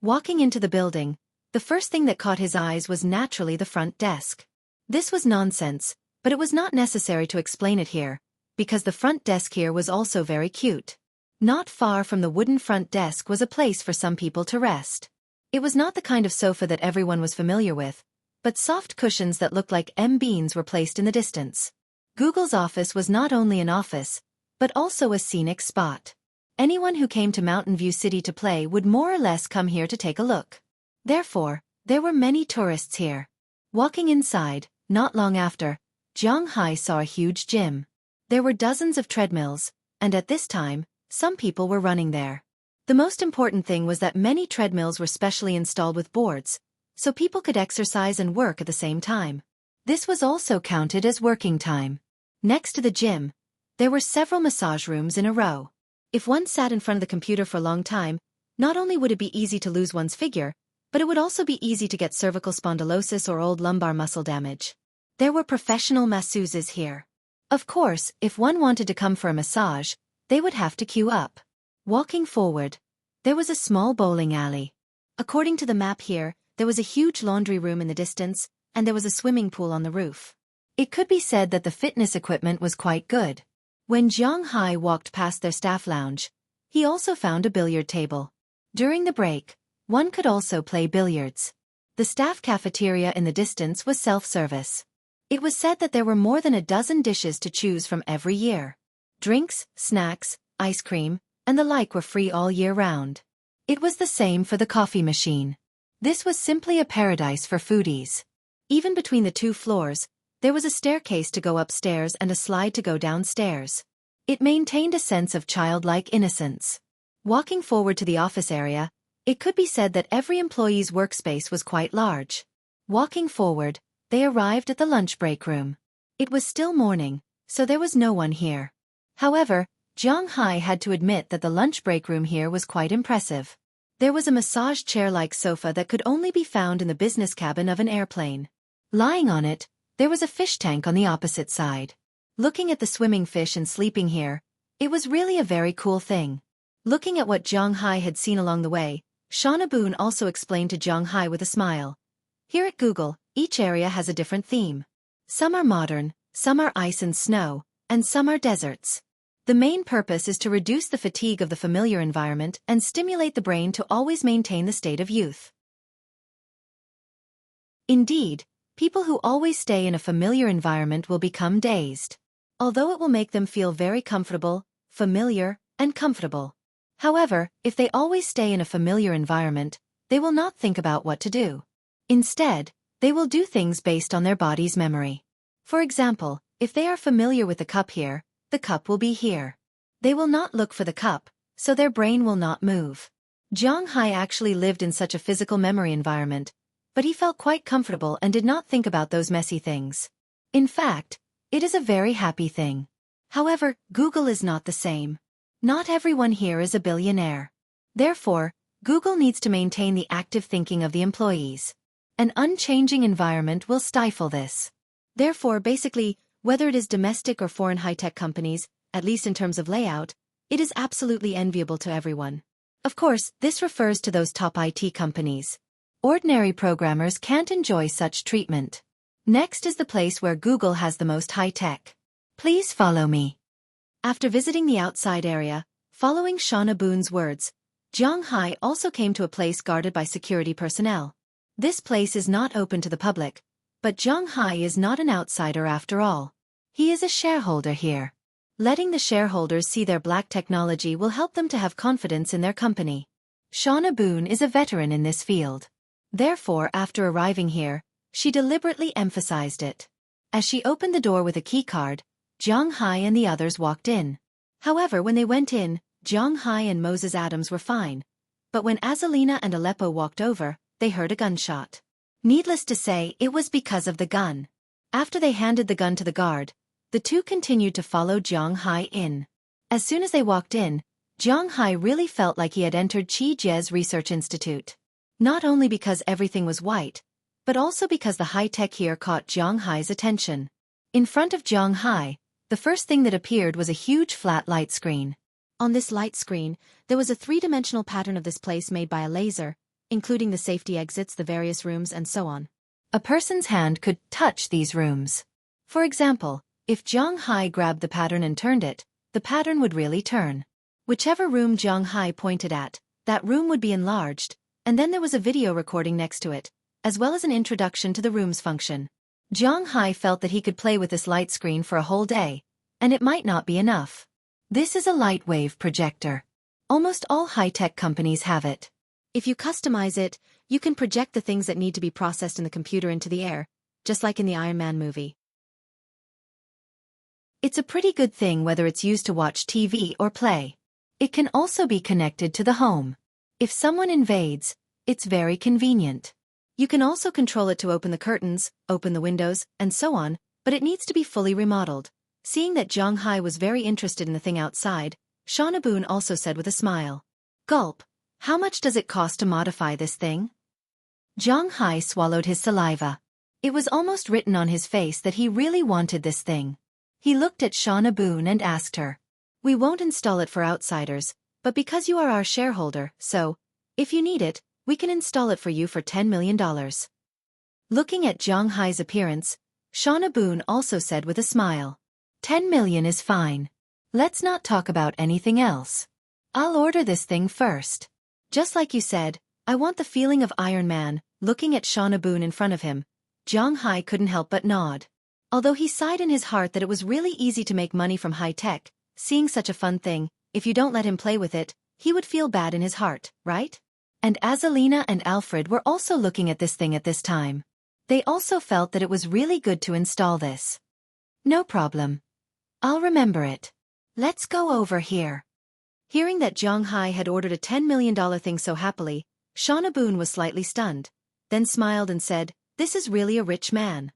Walking into the building, the first thing that caught his eyes was naturally the front desk. This was nonsense, but it was not necessary to explain it here, because the front desk here was also very cute. Not far from the wooden front desk was a place for some people to rest. It was not the kind of sofa that everyone was familiar with, but soft cushions that looked like beans were placed in the distance. Google's office was not only an office, but also a scenic spot. Anyone who came to Mountain View City to play would more or less come here to take a look. Therefore, there were many tourists here. Walking inside, not long after, Zhang Hai saw a huge gym. There were dozens of treadmills, and at this time, some people were running there. The most important thing was that many treadmills were specially installed with boards, so people could exercise and work at the same time. This was also counted as working time. Next to the gym, there were several massage rooms in a row. If one sat in front of the computer for a long time, not only would it be easy to lose one's figure, but it would also be easy to get cervical spondylosis or old lumbar muscle damage. There were professional masseuses here. Of course, if one wanted to come for a massage, they would have to queue up. Walking forward, there was a small bowling alley. According to the map here, there was a huge laundry room in the distance, and there was a swimming pool on the roof. It could be said that the fitness equipment was quite good. When Zhang Hai walked past their staff lounge, he also found a billiard table. During the break, one could also play billiards. The staff cafeteria in the distance was self-service. It was said that there were more than a dozen dishes to choose from every year. Drinks, snacks, ice cream, and the like were free all year round. It was the same for the coffee machine. This was simply a paradise for foodies. Even between the two floors, there was a staircase to go upstairs and a slide to go downstairs. It maintained a sense of childlike innocence. Walking forward to the office area, it could be said that every employee's workspace was quite large. Walking forward, they arrived at the lunch break room. It was still morning, so there was no one here. However, Jiang Hai had to admit that the lunch break room here was quite impressive. There was a massage chair-like sofa that could only be found in the business cabin of an airplane. Lying on it, there was a fish tank on the opposite side. Looking at the swimming fish and sleeping here, it was really a very cool thing. Looking at what Jiang Hai had seen along the way, Shauna Boone also explained to Jiang Hai with a smile. Here at Google, each area has a different theme. Some are modern, some are ice and snow, and some are deserts. The main purpose is to reduce the fatigue of the familiar environment and stimulate the brain to always maintain the state of youth. Indeed, people who always stay in a familiar environment will become dazed. Although it will make them feel very comfortable, familiar, and comfortable. However, if they always stay in a familiar environment, they will not think about what to do. Instead, they will do things based on their body's memory. For example, if they are familiar with the cup here, the cup will be here. They will not look for the cup, so their brain will not move. Jiang Hai actually lived in such a physical memory environment, but he felt quite comfortable and did not think about those messy things. In fact, it is a very happy thing. However, Google is not the same. Not everyone here is a billionaire. Therefore, Google needs to maintain the active thinking of the employees. An unchanging environment will stifle this. Therefore, basically, whether it is domestic or foreign high-tech companies, at least in terms of layout, it is absolutely enviable to everyone. Of course, this refers to those top IT companies. Ordinary programmers can't enjoy such treatment. Next is the place where Google has the most high-tech. Please follow me. After visiting the outside area, following Shauna Boone's words, Jiang Hai also came to a place guarded by security personnel. This place is not open to the public, but Jiang Hai is not an outsider after all. He is a shareholder here. Letting the shareholders see their black technology will help them to have confidence in their company. Shauna Boone is a veteran in this field. Therefore, after arriving here, she deliberately emphasized it. As she opened the door with a keycard, Jiang Hai and the others walked in. However, when they went in, Jiang Hai and Moses Adams were fine. But when Azalina and Aleppo walked over, they heard a gunshot. Needless to say, it was because of the gun. After they handed the gun to the guard, the two continued to follow Jiang Hai in. As soon as they walked in, Jiang Hai really felt like he had entered Qi Jie's research institute. Not only because everything was white, but also because the high-tech here caught Jiang Hai's attention. In front of Jiang Hai, the first thing that appeared was a huge flat light screen. On this light screen, there was a three-dimensional pattern of this place made by a laser, including the safety exits, the various rooms, and so on. A person's hand could touch these rooms. For example, if Jiang Hai grabbed the pattern and turned it, the pattern would really turn. Whichever room Jiang Hai pointed at, that room would be enlarged, and then there was a video recording next to it, as well as an introduction to the room's function. Jiang Hai felt that he could play with this light screen for a whole day, and it might not be enough. This is a light wave projector. Almost all high-tech companies have it. If you customize it, you can project the things that need to be processed in the computer into the air, just like in the Iron Man movie. It's a pretty good thing whether it's used to watch TV or play. It can also be connected to the home. If someone invades, it's very convenient. You can also control it to open the curtains, open the windows, and so on, but it needs to be fully remodeled. Seeing that Jiang Hai was very interested in the thing outside, Shauna Boone also said with a smile. Gulp. How much does it cost to modify this thing? Jiang Hai swallowed his saliva. It was almost written on his face that he really wanted this thing. He looked at Shauna Boone and asked her. We won't install it for outsiders, but because you are our shareholder, so, if you need it, we can install it for you for $10 million. Looking at Jiang Hai's appearance, Shauna Boone also said with a smile. 10 million is fine. Let's not talk about anything else. I'll order this thing first. Just like you said, I want the feeling of Iron Man, Looking at Shauna Boone in front of him, Zhang Hai couldn't help but nod. Although he sighed in his heart that it was really easy to make money from high-tech, seeing such a fun thing, if you don't let him play with it, he would feel bad in his heart, right? And Azalina and Alfred were also looking at this thing at this time. They also felt that it was really good to install this. No problem. I'll remember it. Let's go over here. Hearing that Zhang Hai had ordered a $10 million thing so happily, Shauna Boone was slightly stunned, then smiled and said, "This is really a rich man."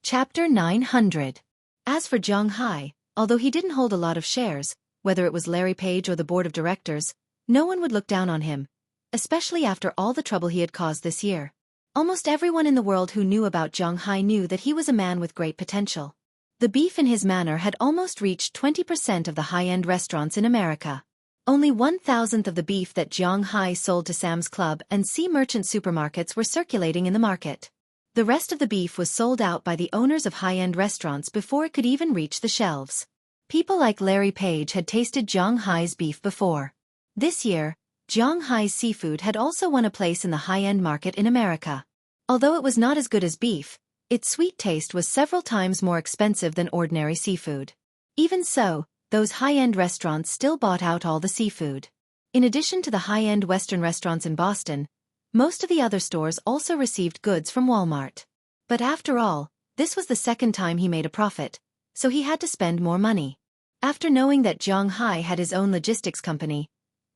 Chapter 900. As for Zhang Hai, although he didn't hold a lot of shares, whether it was Larry Page or the board of directors, no one would look down on him, especially after all the trouble he had caused this year. Almost everyone in the world who knew about Zhang Hai knew that he was a man with great potential. The beef in his manor had almost reached 20% of the high-end restaurants in America. Only 1/1000th of the beef that Zhang Hai sold to Sam's Club and Sea Merchant supermarkets were circulating in the market. The rest of the beef was sold out by the owners of high-end restaurants before it could even reach the shelves. People like Larry Page had tasted Zhang Hai's beef before. This year, Zhang Hai's seafood had also won a place in the high-end market in America. Although it was not as good as beef, its sweet taste was several times more expensive than ordinary seafood. Even so, those high-end restaurants still bought out all the seafood. In addition to the high-end Western restaurants in Boston, most of the other stores also received goods from Walmart. But after all, this was the second time he made a profit, so he had to spend more money. After knowing that Zhang Hai had his own logistics company,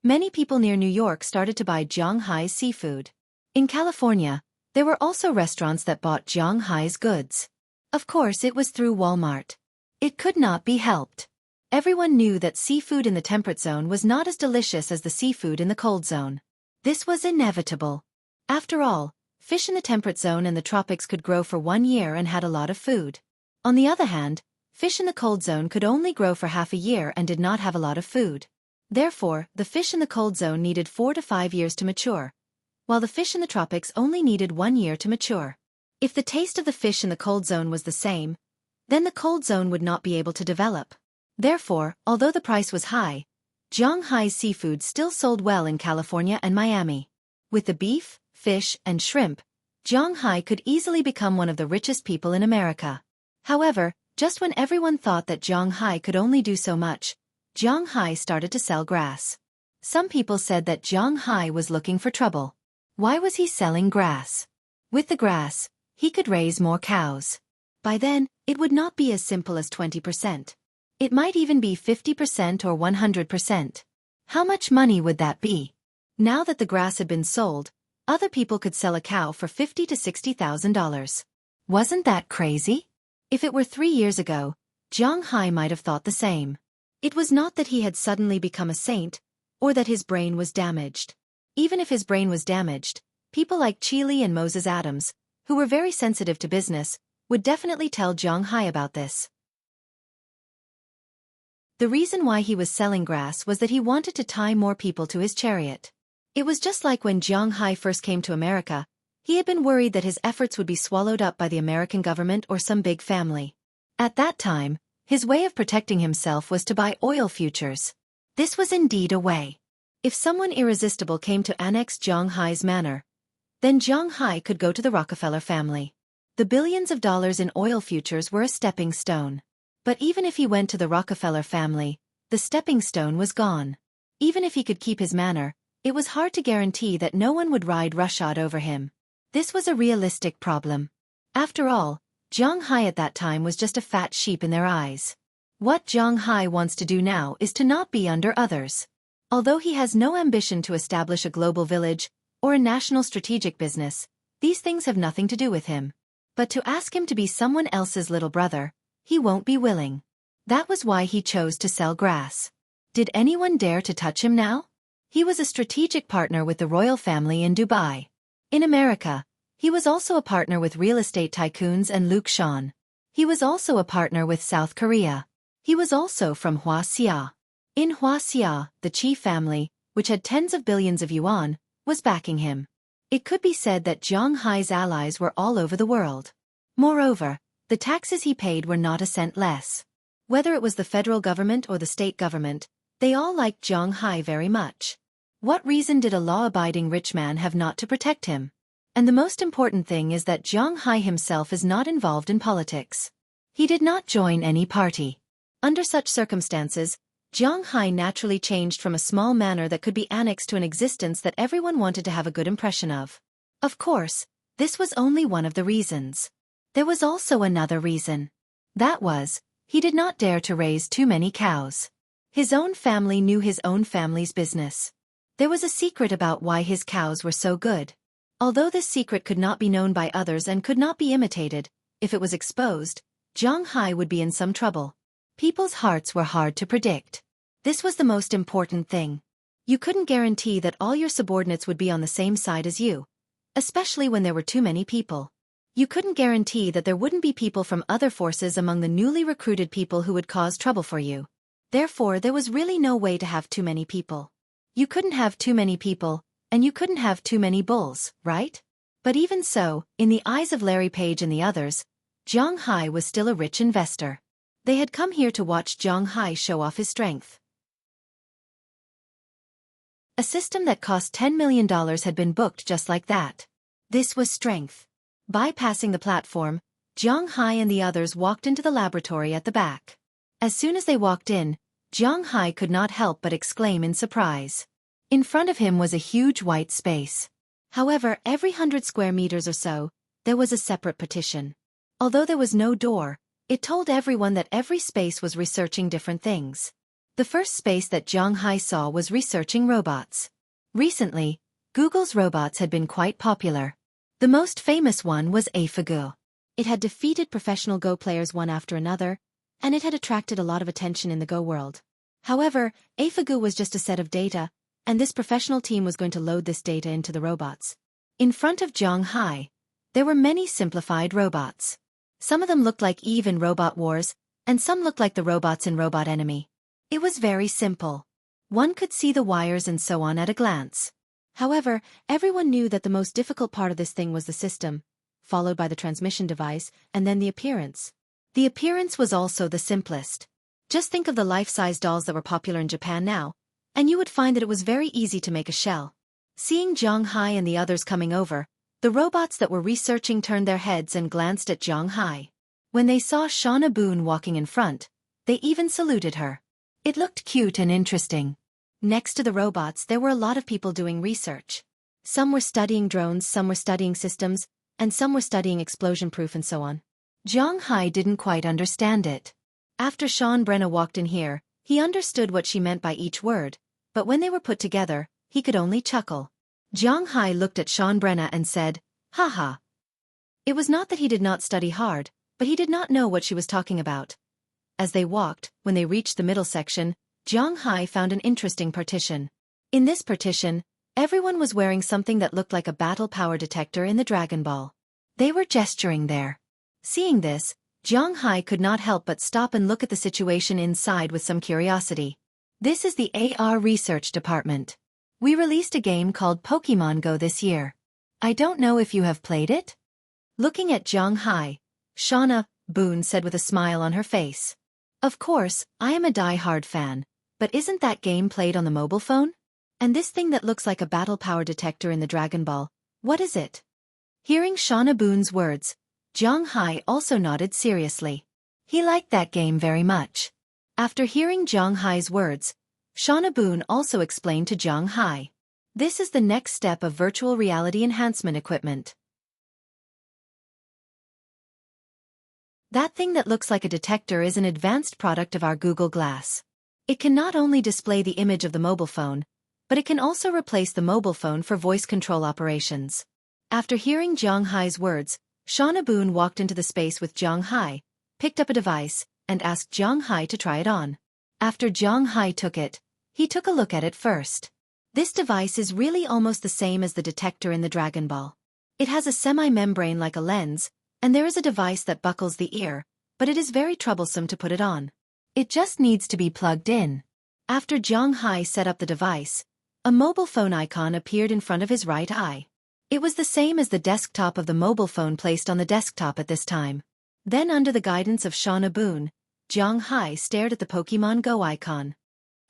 many people near New York started to buy Zhang Hai's seafood. In California, there were also restaurants that bought Zhang Hai's goods. Of course, it was through Walmart. It could not be helped. Everyone knew that seafood in the temperate zone was not as delicious as the seafood in the cold zone. This was inevitable. After all, fish in the temperate zone and the tropics could grow for 1 year and had a lot of food. On the other hand, fish in the cold zone could only grow for half a year and did not have a lot of food. Therefore, the fish in the cold zone needed 4 to 5 years to mature, while the fish in the tropics only needed 1 year to mature. If the taste of the fish in the cold zone was the same, then the cold zone would not be able to develop. Therefore, although the price was high, Zhang Hai's seafood still sold well in California and Miami. With the beef, fish, and shrimp, Zhang Hai could easily become one of the richest people in America. However, just when everyone thought that Zhang Hai could only do so much, Zhang Hai started to sell grass. Some people said that Zhang Hai was looking for trouble. Why was he selling grass? With the grass, he could raise more cows. By then, it would not be as simple as 20%. It might even be 50% or 100%. How much money would that be? Now that the grass had been sold, other people could sell a cow for $50,000 to $60,000. Wasn't that crazy? If it were 3 years ago, Zhang Hai might have thought the same. It was not that he had suddenly become a saint, or that his brain was damaged. Even if his brain was damaged, people like Chile and Moses Adams, who were very sensitive to business, would definitely tell Zhang Hai about this. The reason why he was selling grass was that he wanted to tie more people to his chariot. It was just like when Zhang Hai first came to America, he had been worried that his efforts would be swallowed up by the American government or some big family. At that time, his way of protecting himself was to buy oil futures. This was indeed a way. If someone irresistible came to annex Zhang Hai's manor, then Zhang Hai could go to the Rockefeller family. The billions of dollars in oil futures were a stepping stone. But even if he went to the Rockefeller family, the stepping stone was gone. Even if he could keep his manor, it was hard to guarantee that no one would ride roughshod over him. This was a realistic problem. After all, Zhang Hai at that time was just a fat sheep in their eyes. What Zhang Hai wants to do now is to not be under others. Although he has no ambition to establish a global village or a national strategic business, these things have nothing to do with him. But to ask him to be someone else's little brother, he won't be willing. That was why he chose to sell grass. Did anyone dare to touch him now? He was a strategic partner with the royal family in Dubai. In America, he was also a partner with real estate tycoons and Luke Sean. He was also a partner with South Korea. He was also from Xia. In Xia, the Qi family, which had tens of billions of yuan, was backing him. It could be said that Zhang Hai's allies were all over the world. Moreover, the taxes he paid were not a cent less. Whether it was the federal government or the state government, they all liked Zhang Hai very much. What reason did a law-abiding rich man have not to protect him? And the most important thing is that Zhang Hai himself is not involved in politics. He did not join any party. Under such circumstances, Zhang Hai naturally changed from a small manor that could be annexed to an existence that everyone wanted to have a good impression of. Of course, this was only one of the reasons. There was also another reason. That was, he did not dare to raise too many cows. His own family knew his own family's business. There was a secret about why his cows were so good. Although this secret could not be known by others and could not be imitated, if it was exposed, Zhang Hai would be in some trouble. People's hearts were hard to predict. This was the most important thing. You couldn't guarantee that all your subordinates would be on the same side as you, especially when there were too many people. You couldn't guarantee that there wouldn't be people from other forces among the newly recruited people who would cause trouble for you. Therefore, there was really no way to have too many people. You couldn't have too many people, and you couldn't have too many bulls, right? But even so, in the eyes of Larry Page and the others, Zhang Hai was still a rich investor. They had come here to watch Zhang Hai show off his strength. A system that cost $10 million had been booked just like that. This was strength. Bypassing the platform, Zhang Hai and the others walked into the laboratory at the back. As soon as they walked in, Zhang Hai could not help but exclaim in surprise. In front of him was a huge white space. However, every 100 square meters or so, there was a separate partition. Although there was no door, it told everyone that every space was researching different things. The first space that Zhang Hai saw was researching robots. Recently, Google's robots had been quite popular. The most famous one was AlphaGo. It had defeated professional Go players one after another, and it had attracted a lot of attention in the Go world. However, AlphaGo was just a set of data, and this professional team was going to load this data into the robots. In front of Zhang Hai, there were many simplified robots. Some of them looked like Eve in Robot Wars, and some looked like the robots in Robot Enemy. It was very simple. One could see the wires and so on at a glance. However, everyone knew that the most difficult part of this thing was the system, followed by the transmission device, and then the appearance. The appearance was also the simplest. Just think of the life-size dolls that were popular in Japan now, and you would find that it was very easy to make a shell. Seeing Zhang Hai and the others coming over, the robots that were researching turned their heads and glanced at Zhang Hai. When they saw Shauna Boone walking in front, they even saluted her. It looked cute and interesting. Next to the robots, there were a lot of people doing research. Some were studying drones, some were studying systems, and some were studying explosion-proof and so on. Zhang Hai didn't quite understand it. After Sean Brenna walked in here, he understood what she meant by each word, but when they were put together, he could only chuckle. Zhang Hai looked at Sean Brenna and said, "Haha." It was not that he did not study hard, but he did not know what she was talking about. As they walked, when they reached the middle section, Zhang Hai found an interesting partition. In this partition, everyone was wearing something that looked like a battle power detector in the Dragon Ball. They were gesturing there. Seeing this, Zhang Hai could not help but stop and look at the situation inside with some curiosity. This is the AR Research Department. We released a game called Pokemon Go this year. I don't know if you have played it? Looking at Zhang Hai, Shauna Boone said with a smile on her face. Of course, I am a die-hard fan, but isn't that game played on the mobile phone? And this thing that looks like a battle power detector in the Dragon Ball, what is it? Hearing Shauna Boone's words, Zhang Hai also nodded seriously. He liked that game very much. After hearing Zhang Hai's words, Shauna Boone also explained to Zhang Hai. This is the next step of virtual reality enhancement equipment. That thing that looks like a detector is an advanced product of our Google Glass. It can not only display the image of the mobile phone, but it can also replace the mobile phone for voice control operations. After hearing Zhang Hai's words, Shauna Boone walked into the space with Zhang Hai, picked up a device, and asked Zhang Hai to try it on. After Zhang Hai took it, he took a look at it first. This device is really almost the same as the detector in the Dragon Ball. It has a semi-membrane like a lens, and there is a device that buckles the ear, but it is very troublesome to put it on. It just needs to be plugged in. After Zhang Hai set up the device, a mobile phone icon appeared in front of his right eye. It was the same as the desktop of the mobile phone placed on the desktop at this time. Then under the guidance of Shauna Boone, Zhang Hai stared at the Pokemon Go icon.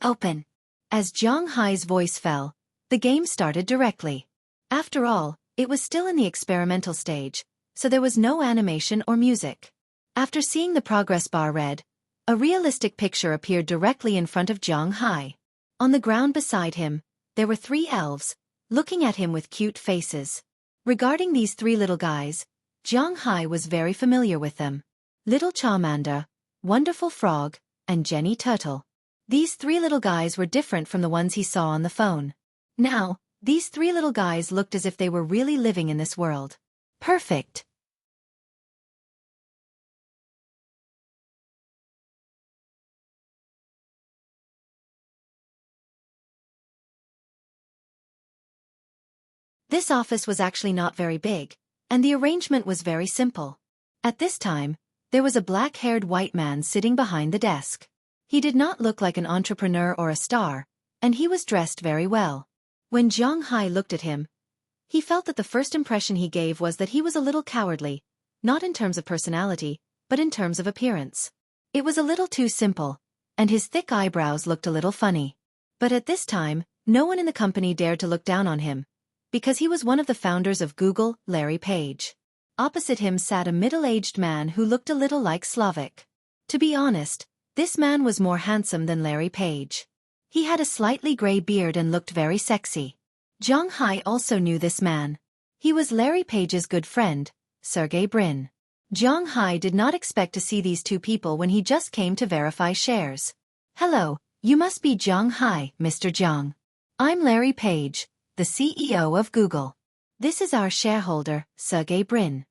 Open. As Zhang Hai's voice fell, The game started directly. After all, it was still in the experimental stage, so there was no animation or music. After seeing the progress bar read, a realistic picture appeared directly in front of Zhang Hai. On the ground beside him, there were 3 elves, looking at him with cute faces. Regarding these 3 little guys, Zhang Hai was very familiar with them. Little Charmander, Wonderful Frog, and Jenny Turtle. These 3 little guys were different from the ones he saw on the phone. Now, these 3 little guys looked as if they were really living in this world. Perfect. This office was actually not very big, and the arrangement was very simple. At this time, there was a black-haired white man sitting behind the desk. He did not look like an entrepreneur or a star, and he was dressed very well. When Zhang Hai looked at him, he felt that the first impression he gave was that he was a little cowardly, not in terms of personality, but in terms of appearance. It was a little too simple, and his thick eyebrows looked a little funny. But at this time, no one in the company dared to look down on him, because he was one of the founders of Google, Larry Page. Opposite him sat a middle-aged man who looked a little like Slavic. To be honest, this man was more handsome than Larry Page. He had a slightly gray beard and looked very sexy. Zhang Hai also knew this man. He was Larry Page's good friend, Sergey Brin. Zhang Hai did not expect to see these 2 people when he just came to verify shares. Hello, you must be Zhang Hai, Mr. Zhang. I'm Larry Page, the CEO of Google. This is our shareholder, Sergey Brin.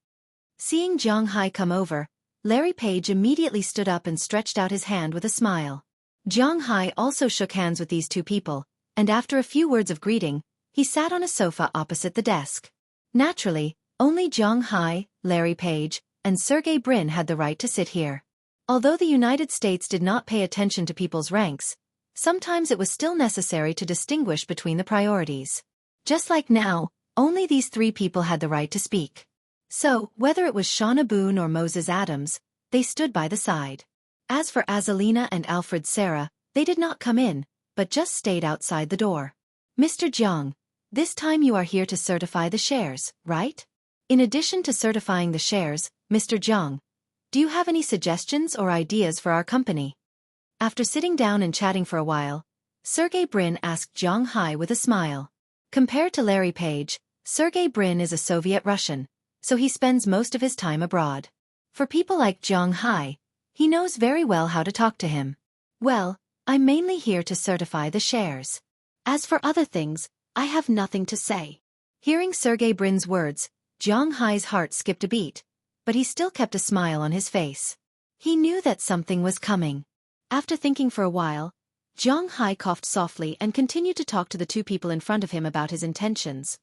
Seeing Zhang Hai come over, Larry Page immediately stood up and stretched out his hand with a smile. Zhang Hai also shook hands with these 2 people, and after a few words of greeting, he sat on a sofa opposite the desk. Naturally, only Zhang Hai, Larry Page, and Sergey Brin had the right to sit here. Although the United States did not pay attention to people's ranks, sometimes it was still necessary to distinguish between the priorities. Just like now, only these 3 people had the right to speak. So, whether it was Shauna Boone or Moses Adams, they stood by the side. As for Azalina and Alfred Sarah, they did not come in, but just stayed outside the door. Mr. Zhang, this time you are here to certify the shares, right? In addition to certifying the shares, Mr. Zhang, do you have any suggestions or ideas for our company? After sitting down and chatting for a while, Sergey Brin asked Zhang Hai with a smile. Compared to Larry Page, Sergey Brin is a Soviet Russian, so he spends most of his time abroad. For people like Zhang Hai, he knows very well how to talk to him. Well, I'm mainly here to certify the shares. As for other things, I have nothing to say. Hearing Sergey Brin's words, Zhang Hai's heart skipped a beat, but he still kept a smile on his face. He knew that something was coming. After thinking for a while, Zhang Hai coughed softly and continued to talk to the 2 people in front of him about his intentions.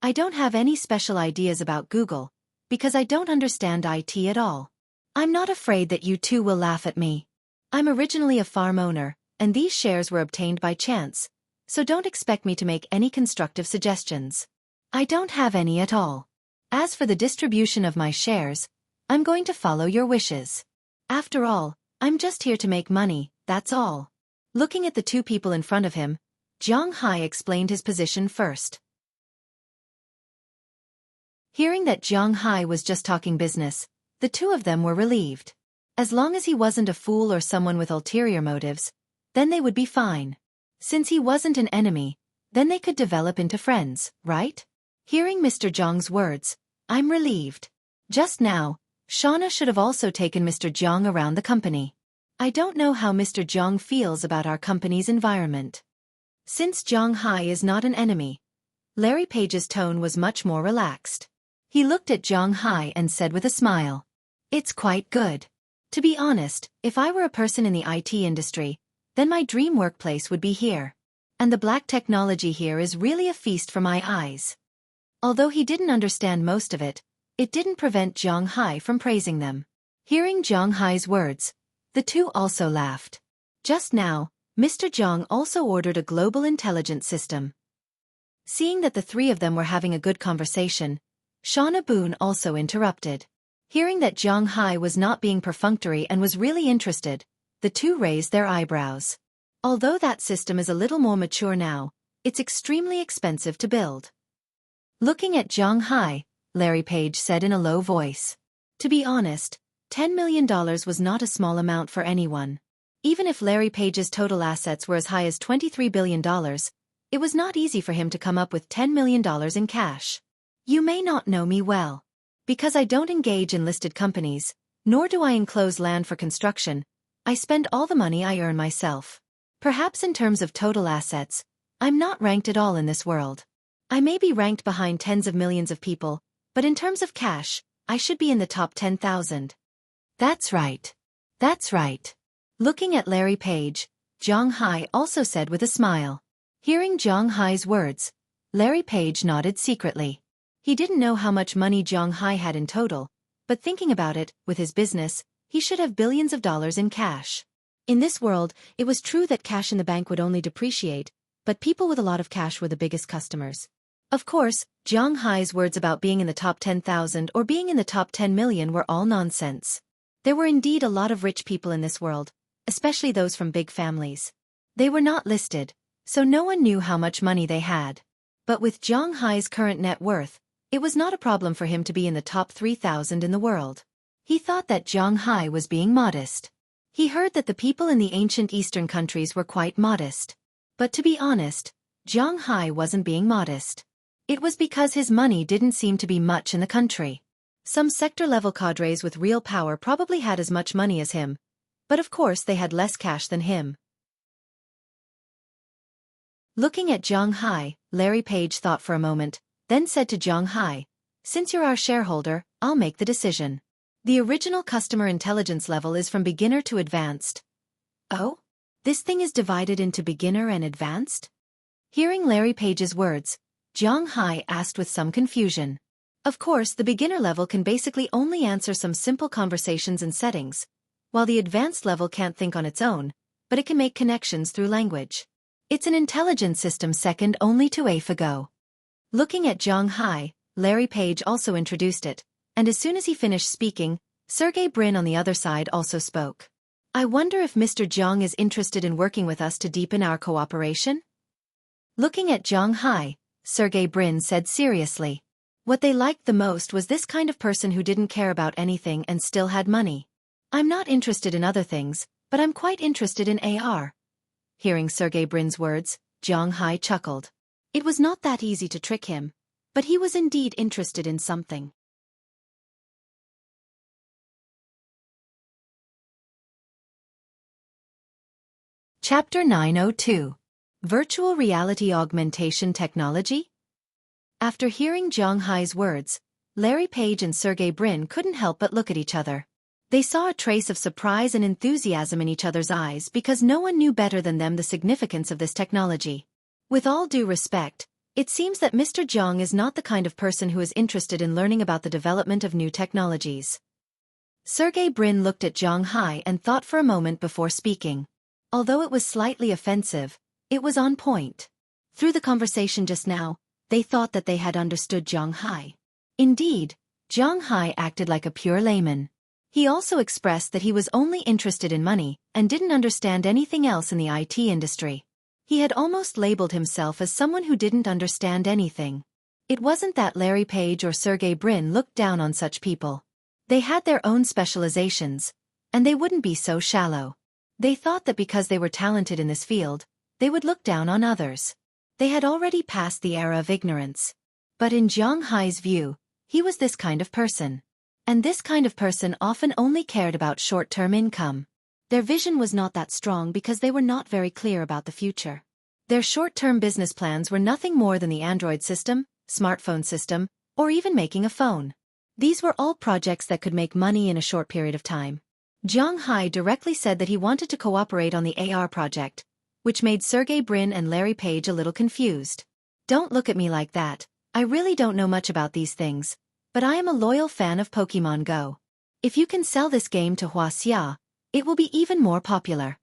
I don't have any special ideas about Google, because I don't understand IT at all. I'm not afraid that you 2 will laugh at me. I'm originally a farm owner, and these shares were obtained by chance, so don't expect me to make any constructive suggestions. I don't have any at all. As for the distribution of my shares, I'm going to follow your wishes. After all, I'm just here to make money, that's all. Looking at the 2 people in front of him, Zhang Hai explained his position first. Hearing that Zhang Hai was just talking business, the 2 of them were relieved. As long as he wasn't a fool or someone with ulterior motives, then they would be fine. Since he wasn't an enemy, then they could develop into friends, right? Hearing Mr. Zhang's words, I'm relieved. Just now, Shauna should have also taken Mr. Zhang around the company. I don't know how Mr. Zhang feels about our company's environment. Since Zhang Hai is not an enemy, Larry Page's tone was much more relaxed. He looked at Zhang Hai and said with a smile, "It's quite good. To be honest, if I were a person in the IT industry, then my dream workplace would be here. And the black technology here is really a feast for my eyes." Although he didn't understand most of it, it didn't prevent Zhang Hai from praising them. Hearing Zhang Hai's words, the 2 also laughed. Just now, Mr. Zhang also ordered a global intelligence system. Seeing that the 3 of them were having a good conversation, Shauna Boone also interrupted. Hearing that Zhang Hai was not being perfunctory and was really interested, the 2 raised their eyebrows. Although that system is a little more mature now, It's extremely expensive to build. Looking at Zhang Hai, Larry Page said in a low voice. To be honest, $10 million was not a small amount for anyone. Even if Larry Page's total assets were as high as $23 billion, it was not easy for him to come up with $10 million in cash. You may not know me well. Because I don't engage in listed companies, nor do I enclose land for construction, I spend all the money I earn myself. Perhaps in terms of total assets, I'm not ranked at all in this world. I may be ranked behind tens of millions of people, but in terms of cash, I should be in the top 10,000. That's right. That's right. Looking at Larry Page, Zhang Hai also said with a smile. Hearing Zhang Hai's words, Larry Page nodded secretly. He didn't know how much money Zhang Hai had in total, but thinking about it, with his business, he should have billions of dollars in cash. In this world, it was true that cash in the bank would only depreciate, but people with a lot of cash were the biggest customers. Of course, Zhang Hai's words about being in the top 10,000 or being in the top 10 million were all nonsense. There were indeed a lot of rich people in this world, especially those from big families. They were not listed, so no one knew how much money they had. But with Zhang Hai's current net worth, it was not a problem for him to be in the top 3,000 in the world. He thought that Zhang Hai was being modest. He heard that the people in the ancient Eastern countries were quite modest. But to be honest, Zhang Hai wasn't being modest. It was because his money didn't seem to be much in the country. Some sector-level cadres with real power probably had as much money as him, but of course they had less cash than him. Looking at Zhang Hai, Larry Page thought for a moment, then said to Zhang Hai, "Since you're our shareholder, I'll make the decision. The original customer intelligence level is from beginner to advanced." Oh? This thing is divided into beginner and advanced? Hearing Larry Page's words, Zhang Hai asked with some confusion. Of course, the beginner level can basically only answer some simple conversations and settings, while the advanced level can't think on its own, but it can make connections through language. It's an intelligence system second only to AlphaGo. Looking at Zhang Hai, Larry Page also introduced it, and as soon as he finished speaking, Sergey Brin on the other side also spoke. I wonder if Mr. Zhang is interested in working with us to deepen our cooperation? Looking at Zhang Hai, Sergey Brin said seriously. What they liked the most was this kind of person who didn't care about anything and still had money. I'm not interested in other things, but I'm quite interested in AR. Hearing Sergey Brin's words, Zhang Hai chuckled. It was not that easy to trick him, but he was indeed interested in something. Chapter 902. Virtual Reality Augmentation Technology? After hearing Zhang Hai's words, Larry Page and Sergey Brin couldn't help but look at each other. They saw a trace of surprise and enthusiasm in each other's eyes because no one knew better than them the significance of this technology. With all due respect, it seems that Mr. Zhang is not the kind of person who is interested in learning about the development of new technologies. Sergey Brin looked at Zhang Hai and thought for a moment before speaking. Although it was slightly offensive, it was on point. Through the conversation just now, they thought that they had understood Zhang Hai. Indeed, Zhang Hai acted like a pure layman. He also expressed that he was only interested in money and didn't understand anything else in the IT industry. He had almost labeled himself as someone who didn't understand anything. It wasn't that Larry Page or Sergey Brin looked down on such people. They had their own specializations, and they wouldn't be so shallow. They thought that because they were talented in this field, they would look down on others. They had already passed the era of ignorance. But in Zhang Hai's view, he was this kind of person. And this kind of person often only cared about short-term income. Their vision was not that strong because they were not very clear about the future. Their short-term business plans were nothing more than the Android system, smartphone system, or even making a phone. These were all projects that could make money in a short period of time. Zhang Hai directly said that he wanted to cooperate on the AR project, which made Sergey Brin and Larry Page a little confused. Don't look at me like that. I really don't know much about these things, but I am a loyal fan of Pokemon Go. If you can sell this game to Huaxia, it will be even more popular.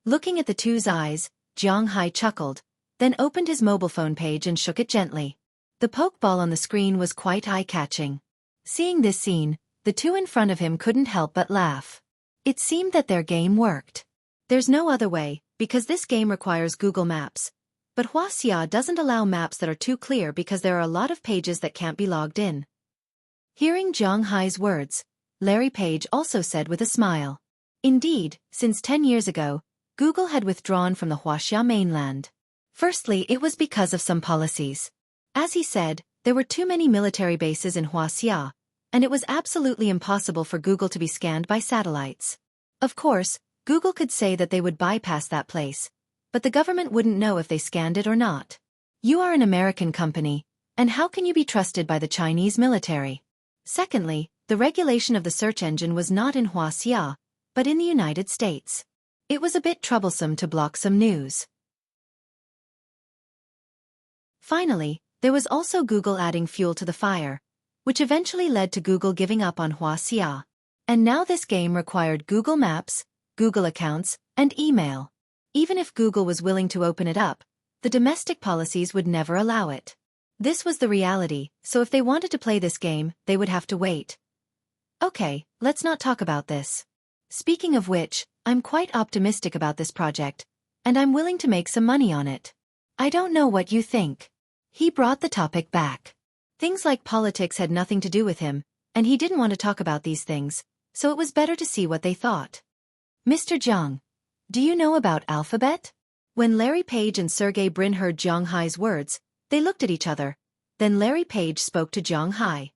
Looking at the two's eyes, Zhang Hai chuckled, then opened his mobile phone page and shook it gently. The Pokeball on the screen was quite eye-catching. Seeing this scene, the two in front of him couldn't help but laugh. It seemed that their game worked. There's no other way, because this game requires Google Maps, But Huaxia doesn't allow maps that are too clear because there are a lot of pages that can't be logged in. Hearing Zhang Hai's words, Larry Page also said with a smile. Indeed, since 10 years ago, Google had withdrawn from the Huaxia mainland. Firstly, it was because of some policies. As he said, there were too many military bases in Huaxia, and it was absolutely impossible for Google to be scanned by satellites. Of course, Google could say that they would bypass that place, but the government wouldn't know if they scanned it or not. You are an American company, and how can you be trusted by the Chinese military? Secondly, the regulation of the search engine was not in Huaxia, but in the United States. It was a bit troublesome to block some news. Finally, there was also Google adding fuel to the fire, which eventually led to Google giving up on Huaxia. And now this game required Google Maps, Google accounts, and email. Even if Google was willing to open it up, the domestic policies would never allow it. This was the reality, so if they wanted to play this game, they would have to wait. Okay, let's not talk about this. Speaking of which, I'm quite optimistic about this project, and I'm willing to make some money on it. I don't know what you think. He brought the topic back. Things like politics had nothing to do with him, and he didn't want to talk about these things, so it was better to see what they thought. Mr. Zhang, do you know about Alphabet? When Larry Page and Sergey Brin heard Zhang Hai's words, they looked at each other. Then Larry Page spoke to Zhang Hai.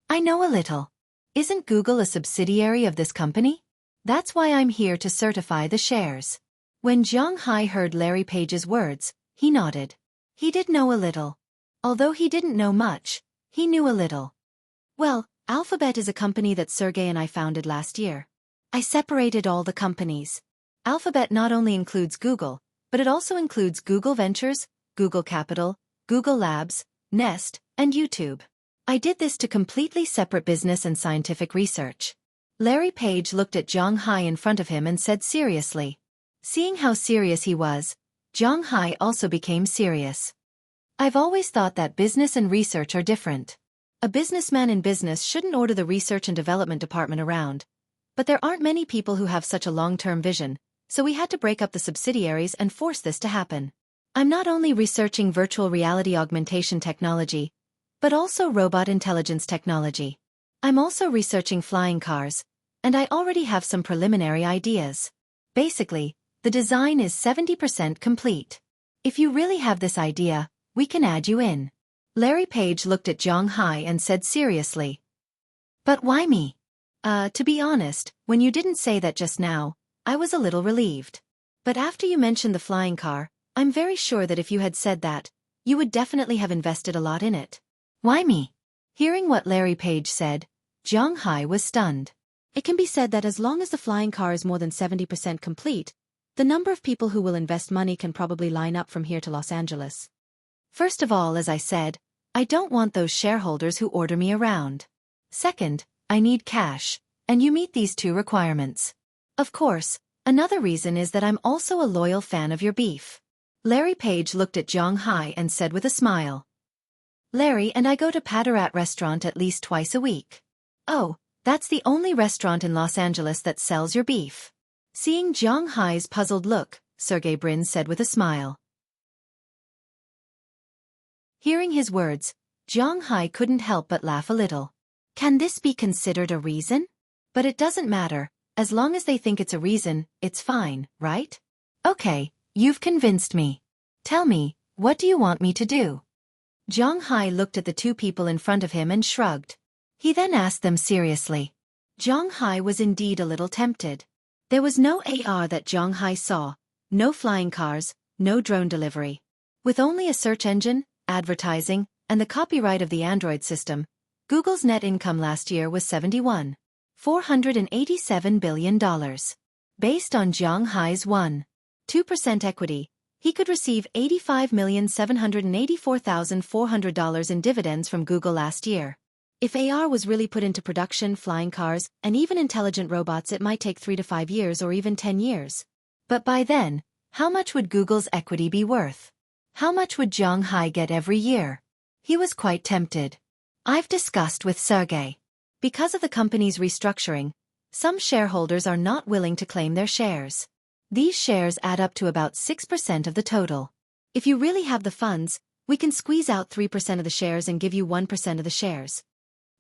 I know a little. Isn't Google a subsidiary of this company? That's why I'm here to certify the shares. When Zhang Hai heard Larry Page's words, he nodded. He did know a little. Although he didn't know much, he knew a little. Well, Alphabet is a company that Sergey and I founded last year. I separated all the companies. Alphabet not only includes Google, but it also includes Google Ventures, Google Capital, Google Labs, Nest, and YouTube. I did this to completely separate business and scientific research. Larry Page looked at Zhang Hai in front of him and said seriously. Seeing how serious he was, Zhang Hai also became serious. I've always thought that business and research are different. A businessman in business shouldn't order the research and development department around. But there aren't many people who have such a long-term vision, so we had to break up the subsidiaries and force this to happen. I'm not only researching virtual reality augmentation technology, but also robot intelligence technology. I'm also researching flying cars, and I already have some preliminary ideas. Basically, the design is 70% complete. If you really have this idea, we can add you in. Larry Page looked at Zhang Hai and said seriously. But why me? To be honest, when you didn't say that just now, I was a little relieved. But after you mentioned the flying car, I'm very sure that if you had said that, you would definitely have invested a lot in it. Why me? Hearing what Larry Page said, Zhang Hai was stunned. It can be said that as long as the flying car is more than 70% complete, the number of people who will invest money can probably line up from here to Los Angeles. First of all, as I said, I don't want those shareholders who order me around. Second, I need cash, and you meet these two requirements. Of course, another reason is that I'm also a loyal fan of your beef. Larry Page looked at Zhang Hai and said with a smile. Larry and I go to Padarat restaurant at least twice a week. Oh, that's the only restaurant in Los Angeles that sells your beef. Seeing Zhang Hai's puzzled look, Sergey Brin said with a smile. Hearing his words, Zhang Hai couldn't help but laugh a little. Can this be considered a reason? But it doesn't matter, as long as they think it's a reason, it's fine, right? Okay, you've convinced me. Tell me, what do you want me to do? Zhang Hai looked at the two people in front of him and shrugged. He then asked them seriously. Zhang Hai was indeed a little tempted. There was no AR that Zhang Hai saw, no flying cars, no drone delivery. With only a search engine, advertising, and the copyright of the Android system, Google's net income last year was $71.487 billion. Based on Zhang Hai's 1.2% equity, he could receive $85,784,400 in dividends from Google last year. If AR was really put into production, flying cars, and even intelligent robots, it might take 3 to 5 years or even 10 years. But by then, how much would Google's equity be worth? How much would Zhang Hai get every year? He was quite tempted. I've discussed with Sergey. Because of the company's restructuring, some shareholders are not willing to claim their shares. These shares add up to about 6% of the total. If you really have the funds, we can squeeze out 3% of the shares and give you 1% of the shares.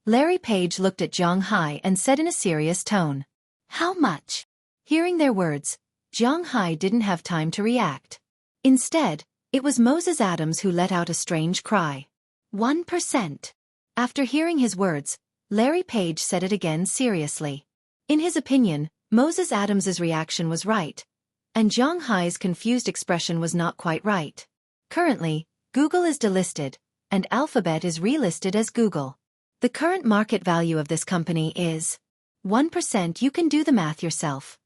Larry Page looked at Zhang Hai and said in a serious tone. How much? Hearing their words, Zhang Hai didn't have time to react. Instead, it was Moses Adams who let out a strange cry. 1%. After hearing his words, Larry Page said it again seriously. In his opinion, Moses Adams's reaction was right, and Zhang Hai's confused expression was not quite right. Currently, Google is delisted, and Alphabet is relisted as Google. The current market value of this company is 1%. You can do the math yourself.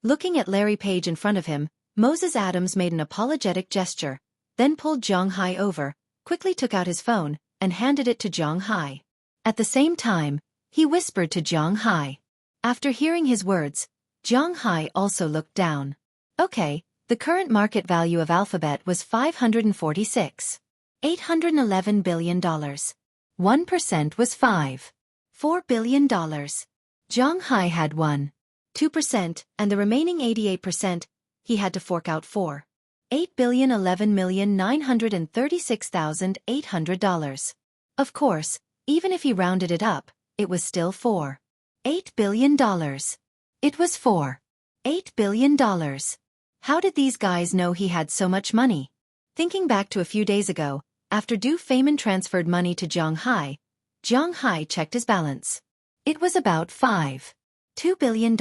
Looking at Larry Page in front of him, Moses Adams made an apologetic gesture, then pulled Zhang Hai over, quickly took out his phone, and handed it to Zhang Hai. At the same time, he whispered to Zhang Hai. After hearing his words, Zhang Hai also looked down. Okay, the current market value of Alphabet was $546.811 billion. 1% was $5.4 billion. Zhang Hai had 2%, and the remaining 88%, he had to fork out $8,011,936,800. Of course, even if he rounded it up, it was still $4.8 billion. It was $4.8 billion. How did these guys know he had so much money? Thinking back to a few days ago, after Du Feynman transferred money to Zhang Hai checked his balance. It was about $5.2 billion.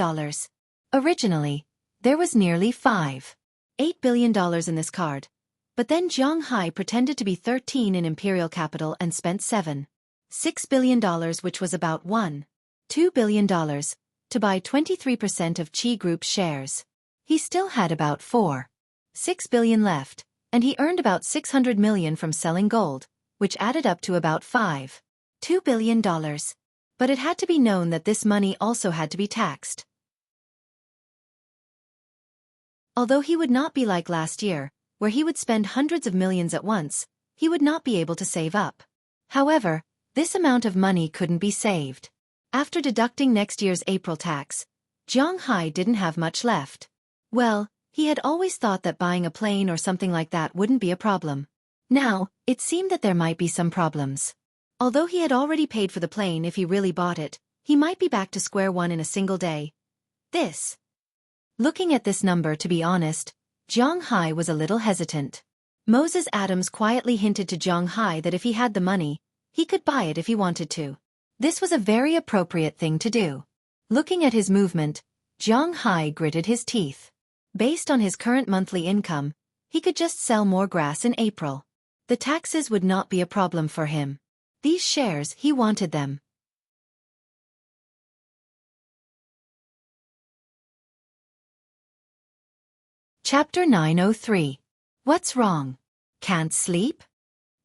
Originally, there was nearly $5.8 billion in this card, but then Zhang Hai pretended to be 13 in Imperial Capital and spent $7.6 billion, which was about $1.2 billion, to buy 23% of Qi Group's shares. He still had about $4.6 billion left, and he earned about $600 million from selling gold, which added up to about $5.2 billion. But it had to be known that this money also had to be taxed. Although he would not be like last year, where he would spend hundreds of millions at once, he would not be able to save up. However, this amount of money couldn't be saved. After deducting next year's April tax, Zhang Hai didn't have much left. Well, he had always thought that buying a plane or something like that wouldn't be a problem. Now, it seemed that there might be some problems. Although he had already paid for the plane if he really bought it, he might be back to square one in a single day. Looking at this number, to be honest, Zhang Hai was a little hesitant. Moses Adams quietly hinted to Zhang Hai that if he had the money, he could buy it if he wanted to. This was a very appropriate thing to do. Looking at his movement, Zhang Hai gritted his teeth. Based on his current monthly income, he could just sell more grass in April. The taxes would not be a problem for him. These shares, he wanted them. Chapter 903. What's wrong? Can't sleep?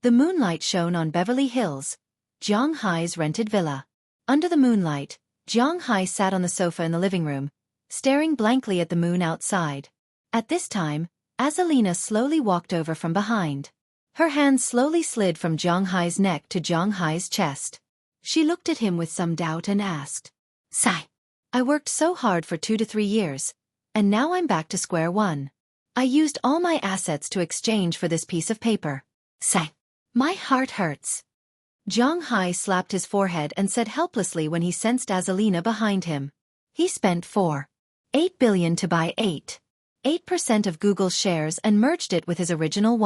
The moonlight shone on Beverly Hills, Zhang Hai's rented villa. Under the moonlight, Zhang Hai sat on the sofa in the living room, staring blankly at the moon outside. At this time, Azalina slowly walked over from behind. Her hand slowly slid from Zhang Hai's neck to Zhang Hai's chest. She looked at him with some doubt and asked, "Sai, I worked so hard for 2 to 3 years, and now I'm back to square one. I used all my assets to exchange for this piece of paper. Sai, my heart hurts." Zhang Hai slapped his forehead and said helplessly when he sensed Azalina behind him. He spent $4.8 billion to buy 8% of Google's shares and merged it with his original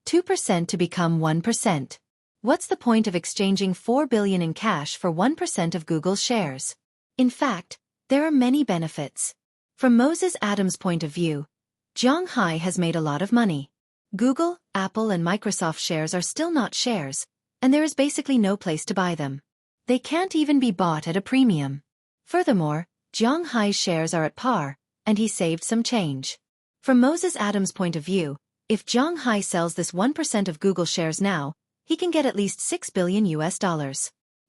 2% to become 1%. What's the point of exchanging $4 billion in cash for 1% of Google's shares? In fact, there are many benefits. From Moses Adams' point of view, Zhang Hai has made a lot of money. Google, Apple and Microsoft shares are still not shares, and there is basically no place to buy them. They can't even be bought at a premium. Furthermore, Zhang Hai's shares are at par, and he saved some change. From Moses Adams' point of view, if Zhang Hai sells this 1% of Google shares now, he can get at least $6 billion.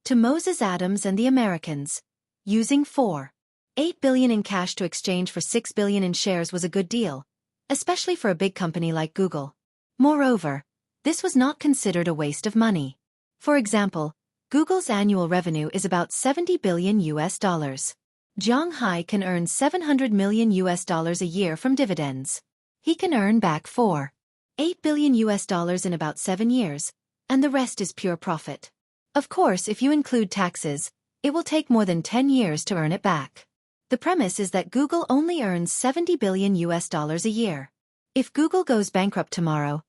To Moses Adams and the Americans, using $4.8 billion in cash to exchange for $6 billion in shares was a good deal, especially for a big company like Google. Moreover, this was not considered a waste of money. For example, Google's annual revenue is about $70 billion. Zhang Hai can earn $700 million a year from dividends. He can earn back $4.8 $8 billion in about 7 years, and the rest is pure profit. Of course, if you include taxes, it will take more than 10 years to earn it back. The premise is that Google only earns $70 billion a year. If Google goes bankrupt tomorrow,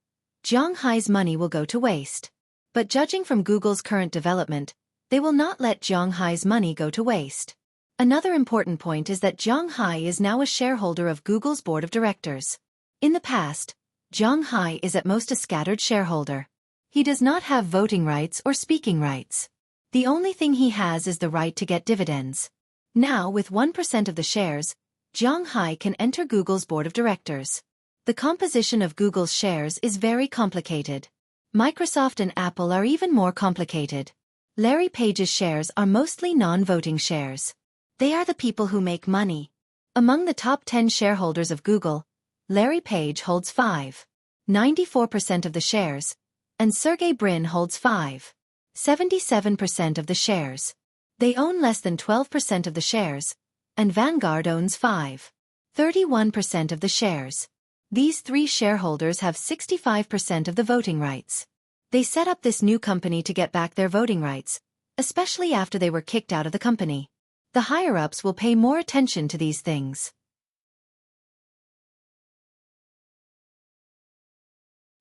Zhang Hai's money will go to waste. But judging from Google's current development, they will not let Zhang Hai's money go to waste. Another important point is that Zhang Hai is now a shareholder of Google's board of directors. In the past, Zhang Hai is at most a scattered shareholder. He does not have voting rights or speaking rights. The only thing he has is the right to get dividends. Now, with 1% of the shares, Zhang Hai can enter Google's board of directors. The composition of Google's shares is very complicated. Microsoft and Apple are even more complicated. Larry Page's shares are mostly non-voting shares. They are the people who make money. Among the top 10 shareholders of Google, Larry Page holds 5.94% of the shares, and Sergey Brin holds 5.77% of the shares. They own less than 12% of the shares, and Vanguard owns 5.31% of the shares. These three shareholders have 65% of the voting rights. They set up this new company to get back their voting rights, especially after they were kicked out of the company. The higher-ups will pay more attention to these things.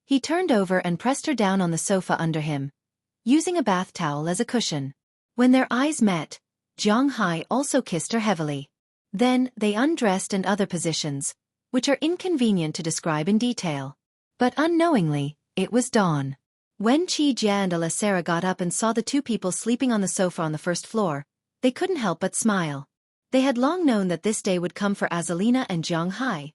He turned over and pressed her down on the sofa under him, using a bath towel as a cushion. When their eyes met, Zhang Hai also kissed her heavily. Then, they undressed and other positions, which are inconvenient to describe in detail. But unknowingly, it was dawn. When Qi Jie and Alasara got up and saw the two people sleeping on the sofa on the first floor, they couldn't help but smile. They had long known that this day would come for Azalina and Zhang Hai.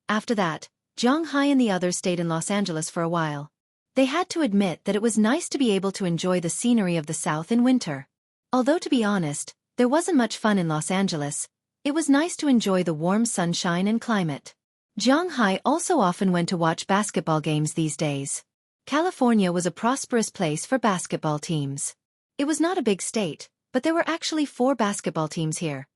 After that, Zhang Hai and the others stayed in Los Angeles for a while. They had to admit that it was nice to be able to enjoy the scenery of the South in winter. Although to be honest, there wasn't much fun in Los Angeles, it was nice to enjoy the warm sunshine and climate. Zhang Hai also often went to watch basketball games these days. California was a prosperous place for basketball teams. It was not a big state, but there were actually 4 basketball teams here.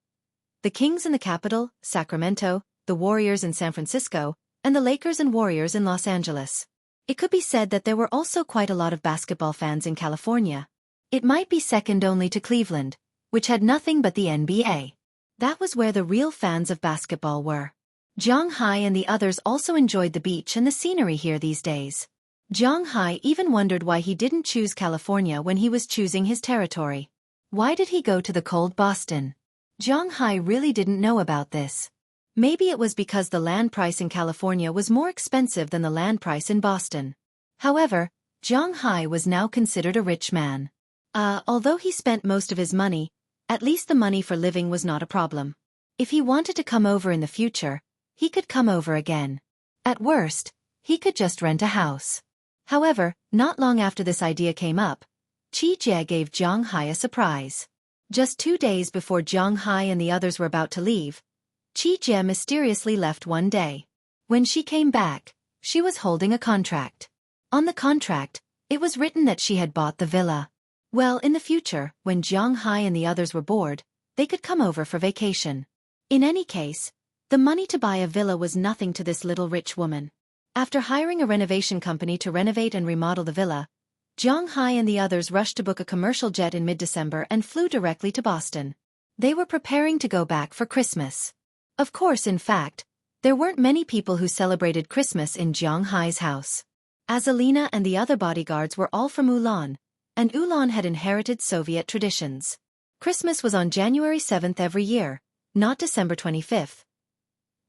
The Kings in the capital, Sacramento, the Warriors in San Francisco, and the Lakers and Warriors in Los Angeles. It could be said that there were also quite a lot of basketball fans in California. It might be second only to Cleveland, which had nothing but the NBA. That was where the real fans of basketball were. Zhang Hai and the others also enjoyed the beach and the scenery here these days. Zhang Hai even wondered why he didn't choose California when he was choosing his territory. Why did he go to the cold Boston? Zhang Hai really didn't know about this. Maybe it was because the land price in California was more expensive than the land price in Boston. However, Zhang Hai was now considered a rich man. Although he spent most of his money, at least the money for living was not a problem. If he wanted to come over in the future, he could come over again. At worst, he could just rent a house. However, not long after this idea came up, Qi Jie gave Zhang Hai a surprise. Just 2 days before Zhang Hai and the others were about to leave, Qi Jie mysteriously left one day. When she came back, she was holding a contract. On the contract, it was written that she had bought the villa. Well, in the future, when Zhang Hai and the others were bored, they could come over for vacation. In any case, the money to buy a villa was nothing to this little rich woman. After hiring a renovation company to renovate and remodel the villa, Zhang Hai and the others rushed to book a commercial jet in mid-December and flew directly to Boston. They were preparing to go back for Christmas. Of course, in fact, there weren't many people who celebrated Christmas in Zhang Hai's house. Azalina and the other bodyguards were all from Ulan, and Ulan had inherited Soviet traditions. Christmas was on January 7th every year, not December 25th.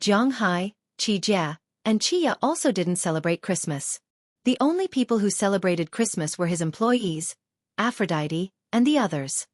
Zhang Hai, Qi Jie, and Qia also didn't celebrate Christmas. The only people who celebrated Christmas were his employees, Aphrodite, and the others.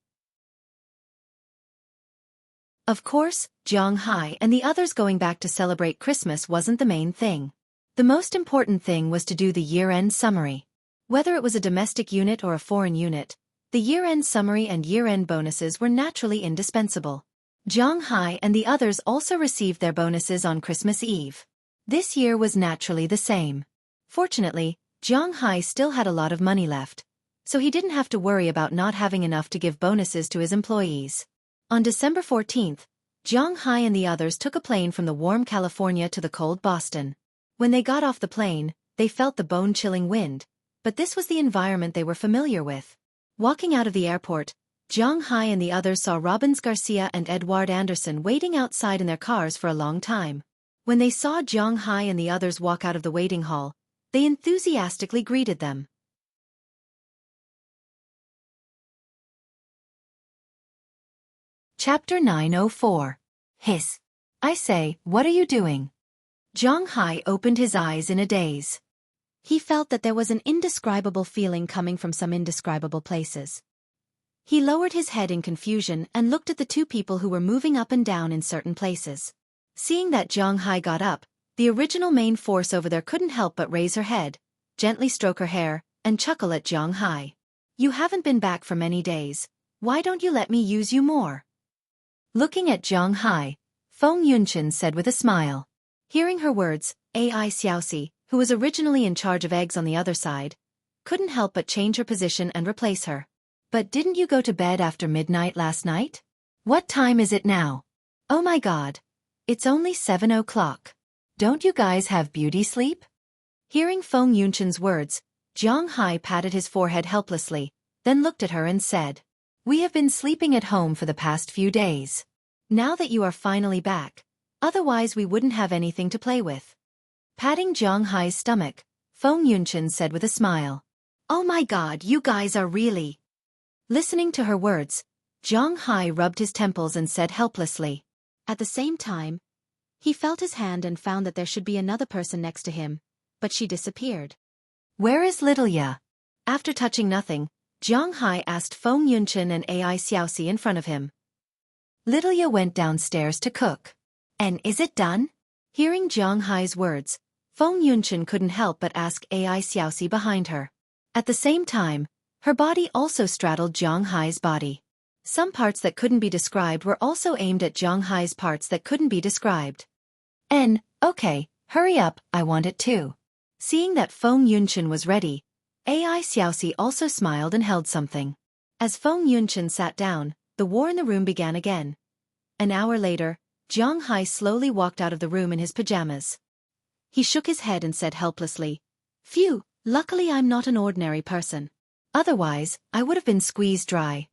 Of course, Zhang Hai and the others going back to celebrate Christmas wasn't the main thing. The most important thing was to do the year-end summary. Whether it was a domestic unit or a foreign unit, the year-end summary and year-end bonuses were naturally indispensable. Zhang Hai and the others also received their bonuses on Christmas Eve. This year was naturally the same. Fortunately, Zhang Hai still had a lot of money left, so he didn't have to worry about not having enough to give bonuses to his employees. On December 14th, Zhang Hai and the others took a plane from the warm California to the cold Boston. When they got off the plane, they felt the bone-chilling wind, but this was the environment they were familiar with. Walking out of the airport, Zhang Hai and the others saw Robbins Garcia and Edward Anderson waiting outside in their cars for a long time. When they saw Zhang Hai and the others walk out of the waiting hall, they enthusiastically greeted them. Chapter 904. Hiss. I say, what are you doing? Zhang Hai opened his eyes in a daze. He felt that there was an indescribable feeling coming from some indescribable places. He lowered his head in confusion and looked at the two people who were moving up and down in certain places. Seeing that Zhang Hai got up, the original main force over there couldn't help but raise her head, gently stroke her hair, and chuckle at Zhang Hai. You haven't been back for many days. Why don't you let me use you more? Looking at Zhang Hai, Feng Yunqin said with a smile. Hearing her words, AI Xueqi, who was originally in charge of eggs on the other side, couldn't help but change her position and replace her. But didn't you go to bed after midnight last night? What time is it now? Oh my god. It's only 7 o'clock. Don't you guys have beauty sleep? Hearing Feng Yunqin's words, Zhang Hai patted his forehead helplessly, then looked at her and said, We have been sleeping at home for the past few days. Now that you are finally back, otherwise we wouldn't have anything to play with. Patting Zhang Hai's stomach, Feng Yunqin said with a smile. Oh my god, you guys are really... Listening to her words, Zhang Hai rubbed his temples and said helplessly. At the same time, he felt his hand and found that there should be another person next to him, but she disappeared. Where is little Ya? After touching nothing, Zhang Hai asked Feng Yunqin and AI Xueqi in front of him. Little Ya went downstairs to cook. And is it done? Hearing Zhang Hai's words, Feng Yunqin couldn't help but ask AI Xueqi behind her. At the same time, her body also straddled Zhang Hai's body. Some parts that couldn't be described were also aimed at Zhang Hai's parts that couldn't be described. Okay, hurry up, I want it too. Seeing that Feng Yunqin was ready, AI Xueqi also smiled and held something. As Feng Yunqin sat down, the war in the room began again. An hour later, Zhang Hai slowly walked out of the room in his pajamas. He shook his head and said helplessly, Phew, luckily I'm not an ordinary person. Otherwise, I would have been squeezed dry.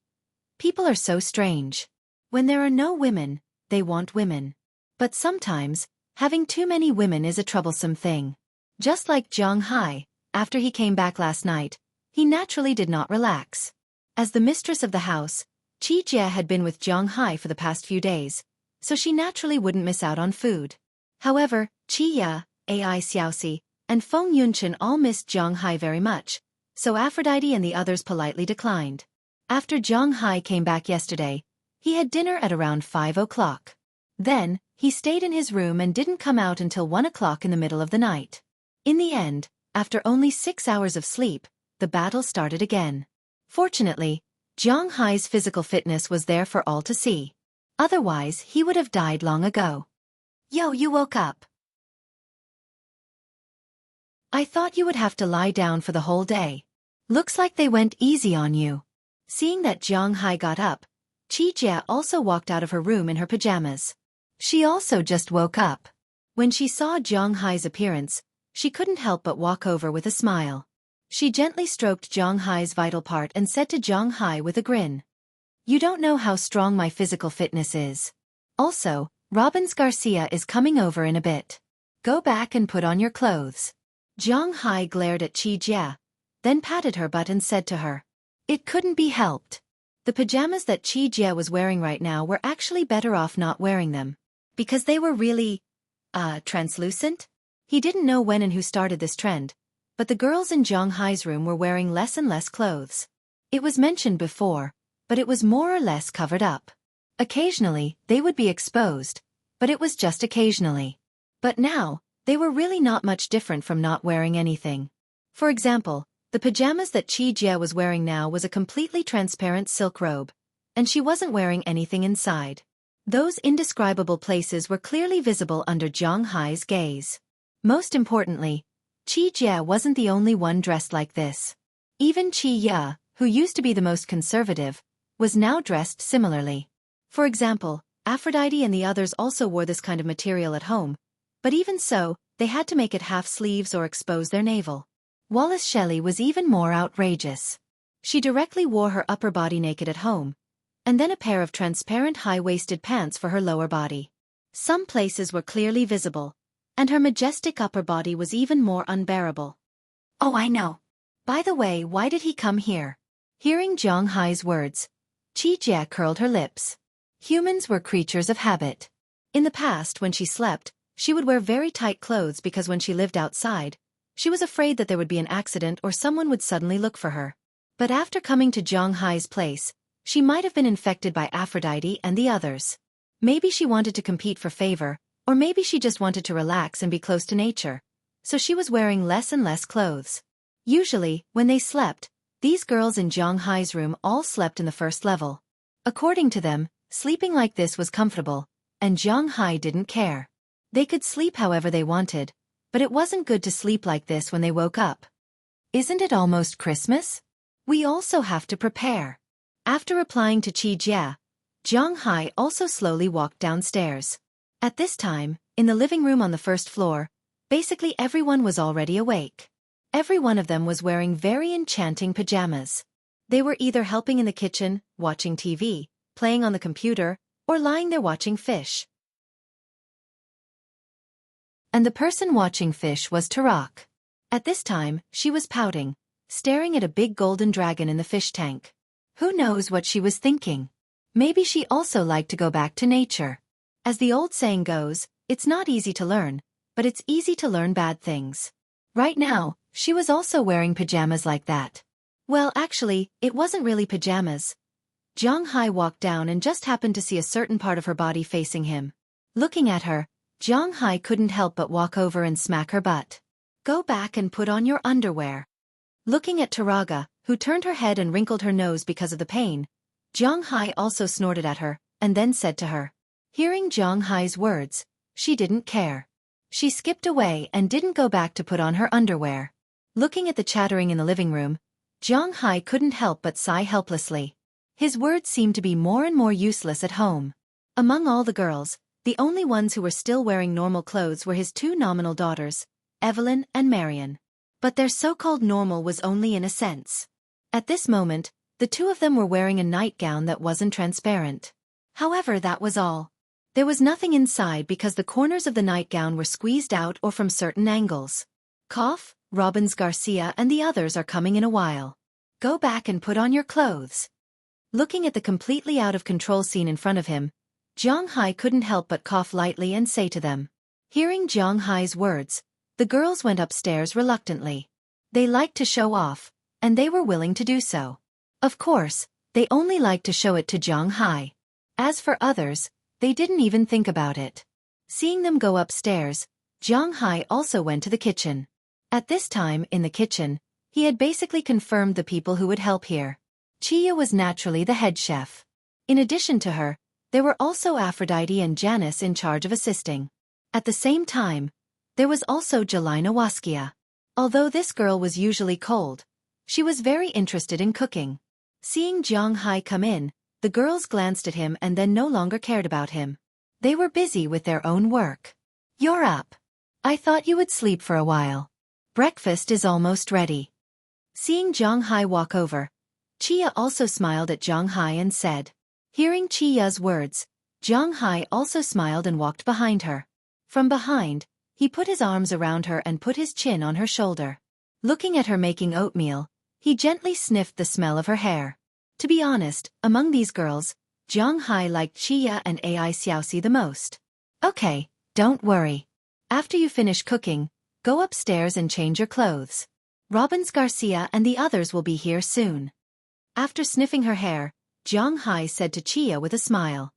People are so strange. When there are no women, they want women. But sometimes, having too many women is a troublesome thing. Just like Zhang Hai, after he came back last night, he naturally did not relax. As the mistress of the house, Qi Jie had been with Zhang Hai for the past few days, so she naturally wouldn't miss out on food. However, Qi Ye, AI Xueqi, and Feng Yunqin all missed Zhang Hai very much, so Aphrodite and the others politely declined. After Zhang Hai came back yesterday, he had dinner at around 5 o'clock. Then, he stayed in his room and didn't come out until 1 o'clock in the middle of the night. In the end, after only 6 hours of sleep, the battle started again. Fortunately, Zhang Hai's physical fitness was there for all to see. Otherwise, he would have died long ago. Yo, you woke up. I thought you would have to lie down for the whole day. Looks like they went easy on you. Seeing that Zhang Hai got up, Qi Jie also walked out of her room in her pajamas. She also just woke up. When she saw Zhang Hai's appearance, she couldn't help but walk over with a smile. She gently stroked Zhang Hai's vital part and said to Zhang Hai with a grin. You don't know how strong my physical fitness is. Also, Robbins Garcia is coming over in a bit. Go back and put on your clothes. Zhang Hai glared at Qi Jie, then patted her butt and said to her. It couldn't be helped. The pajamas that Qi Jie was wearing right now were actually better off not wearing them. Because they were really, translucent? He didn't know when and who started this trend, but the girls in Zhang Hai's room were wearing less and less clothes. It was mentioned before, but it was more or less covered up. Occasionally, they would be exposed, but it was just occasionally. But now, they were really not much different from not wearing anything. For example, the pajamas that Qi Jie was wearing now was a completely transparent silk robe, and she wasn't wearing anything inside. Those indescribable places were clearly visible under Zhang Hai's gaze. Most importantly, Qi Jie wasn't the only one dressed like this. Even Qi Ye, who used to be the most conservative, was now dressed similarly. For example, Aphrodite and the others also wore this kind of material at home, but even so, they had to make it half sleeves or expose their navel. Wallace Shelley was even more outrageous. She directly wore her upper body naked at home, and then a pair of transparent high-waisted pants for her lower body. Some places were clearly visible, and her majestic upper body was even more unbearable. Oh, I know. By the way, why did he come here? Hearing Zhang Hai's words, Qi Jie curled her lips. Humans were creatures of habit. In the past, when she slept, she would wear very tight clothes because when she lived outside, she was afraid that there would be an accident or someone would suddenly look for her. But after coming to Zhang Hai's place, she might have been infected by Aphrodite and the others. Maybe she wanted to compete for favor, or maybe she just wanted to relax and be close to nature. So she was wearing less and less clothes. Usually, when they slept, these girls in Zhang Hai's room all slept in the first level. According to them, sleeping like this was comfortable, and Zhang Hai didn't care. They could sleep however they wanted, but it wasn't good to sleep like this when they woke up. Isn't it almost Christmas? We also have to prepare. After replying to Qi Jie, Zhang Hai also slowly walked downstairs. At this time, in the living room on the first floor, basically everyone was already awake. Every one of them was wearing very enchanting pajamas. They were either helping in the kitchen, watching TV, playing on the computer, or lying there watching fish. And the person watching fish was Tarak. At this time, she was pouting, staring at a big golden dragon in the fish tank. Who knows what she was thinking? Maybe she also liked to go back to nature. As the old saying goes, it's not easy to learn, but it's easy to learn bad things. Right now, she was also wearing pajamas like that. Well, actually, it wasn't really pajamas. Zhang Hai walked down and just happened to see a certain part of her body facing him. Looking at her, Zhang Hai couldn't help but walk over and smack her butt. Go back and put on your underwear. Looking at Taraga, who turned her head and wrinkled her nose because of the pain, Zhang Hai also snorted at her, and then said to her. Hearing Zhang Hai's words, she didn't care. She skipped away and didn't go back to put on her underwear. Looking at the chattering in the living room, Zhang Hai couldn't help but sigh helplessly. His words seemed to be more and more useless at home. Among all the girls, the only ones who were still wearing normal clothes were his two nominal daughters, Evelyn and Marion. But their so-called normal was only in a sense. At this moment, the two of them were wearing a nightgown that wasn't transparent. However, that was all. There was nothing inside because the corners of the nightgown were squeezed out or from certain angles. Cough, Robbins Garcia and the others are coming in a while. Go back and put on your clothes. Looking at the completely out-of-control scene in front of him, Zhang Hai couldn't help but cough lightly and say to them. Hearing Zhang Hai's words, the girls went upstairs reluctantly. They liked to show off, and they were willing to do so. Of course, they only liked to show it to Zhang Hai. As for others, they didn't even think about it. Seeing them go upstairs, Zhang Hai also went to the kitchen. At this time, in the kitchen, he had basically confirmed the people who would help here. Chia was naturally the head chef. In addition to her, there were also Aphrodite and Janice in charge of assisting. At the same time, there was also Jelena Waskia. Although this girl was usually cold, she was very interested in cooking. Seeing Zhang Hai come in, the girls glanced at him and then no longer cared about him. They were busy with their own work. You're up. I thought you would sleep for a while. Breakfast is almost ready. Seeing Zhang Hai walk over, Chia also smiled at Zhang Hai and said. Hearing Chia's words, Zhang Hai also smiled and walked behind her. From behind, he put his arms around her and put his chin on her shoulder. Looking at her making oatmeal, he gently sniffed the smell of her hair. To be honest, among these girls, Zhang Hai liked Chia and Ai Xiaoxi the most. Okay, don't worry. After you finish cooking, go upstairs and change your clothes. Robbins Garcia and the others will be here soon. After sniffing her hair, Zhang Hai said to Chia with a smile.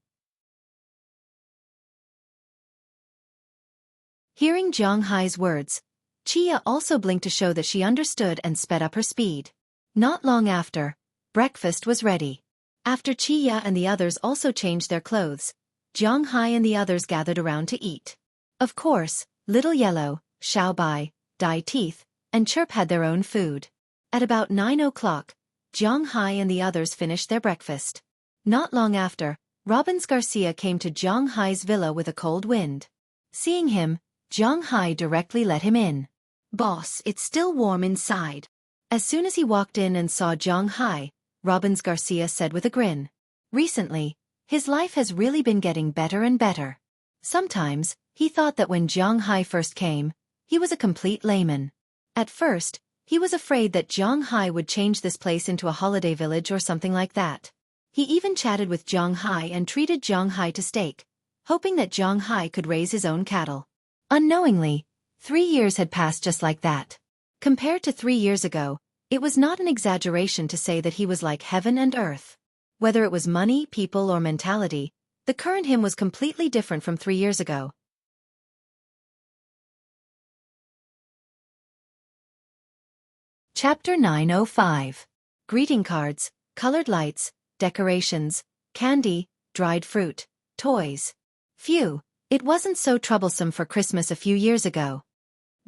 Hearing Zhang Hai's words, Chia also blinked to show that she understood and sped up her speed. Not long after, breakfast was ready. After Chia and the others also changed their clothes, Zhang Hai and the others gathered around to eat. Of course, Little Yellow, Xiaobai, Dai Teeth, and Chirp had their own food. At about 9 o'clock, Zhang Hai and the others finished their breakfast. Not long after, Robbins Garcia came to Zhang Hai's villa with a cold wind. Seeing him, Jiang Hai directly let him in. "Boss, it's still warm inside." As soon as he walked in and saw Jiang Hai, Robbins Garcia said with a grin. Recently, his life has really been getting better and better. Sometimes, he thought that when Jiang Hai first came, he was a complete layman. At first, he was afraid that Jiang Hai would change this place into a holiday village or something like that. He even chatted with Jiang Hai and treated Jiang Hai to steak, hoping that Jiang Hai could raise his own cattle. Unknowingly, 3 years had passed just like that. Compared to 3 years ago, it was not an exaggeration to say that he was like heaven and earth. Whether it was money, people, or mentality, the current him was completely different from 3 years ago. Chapter 905. Greeting cards, colored lights, decorations, candy, dried fruit, toys. Phew, it wasn't so troublesome for Christmas a few years ago.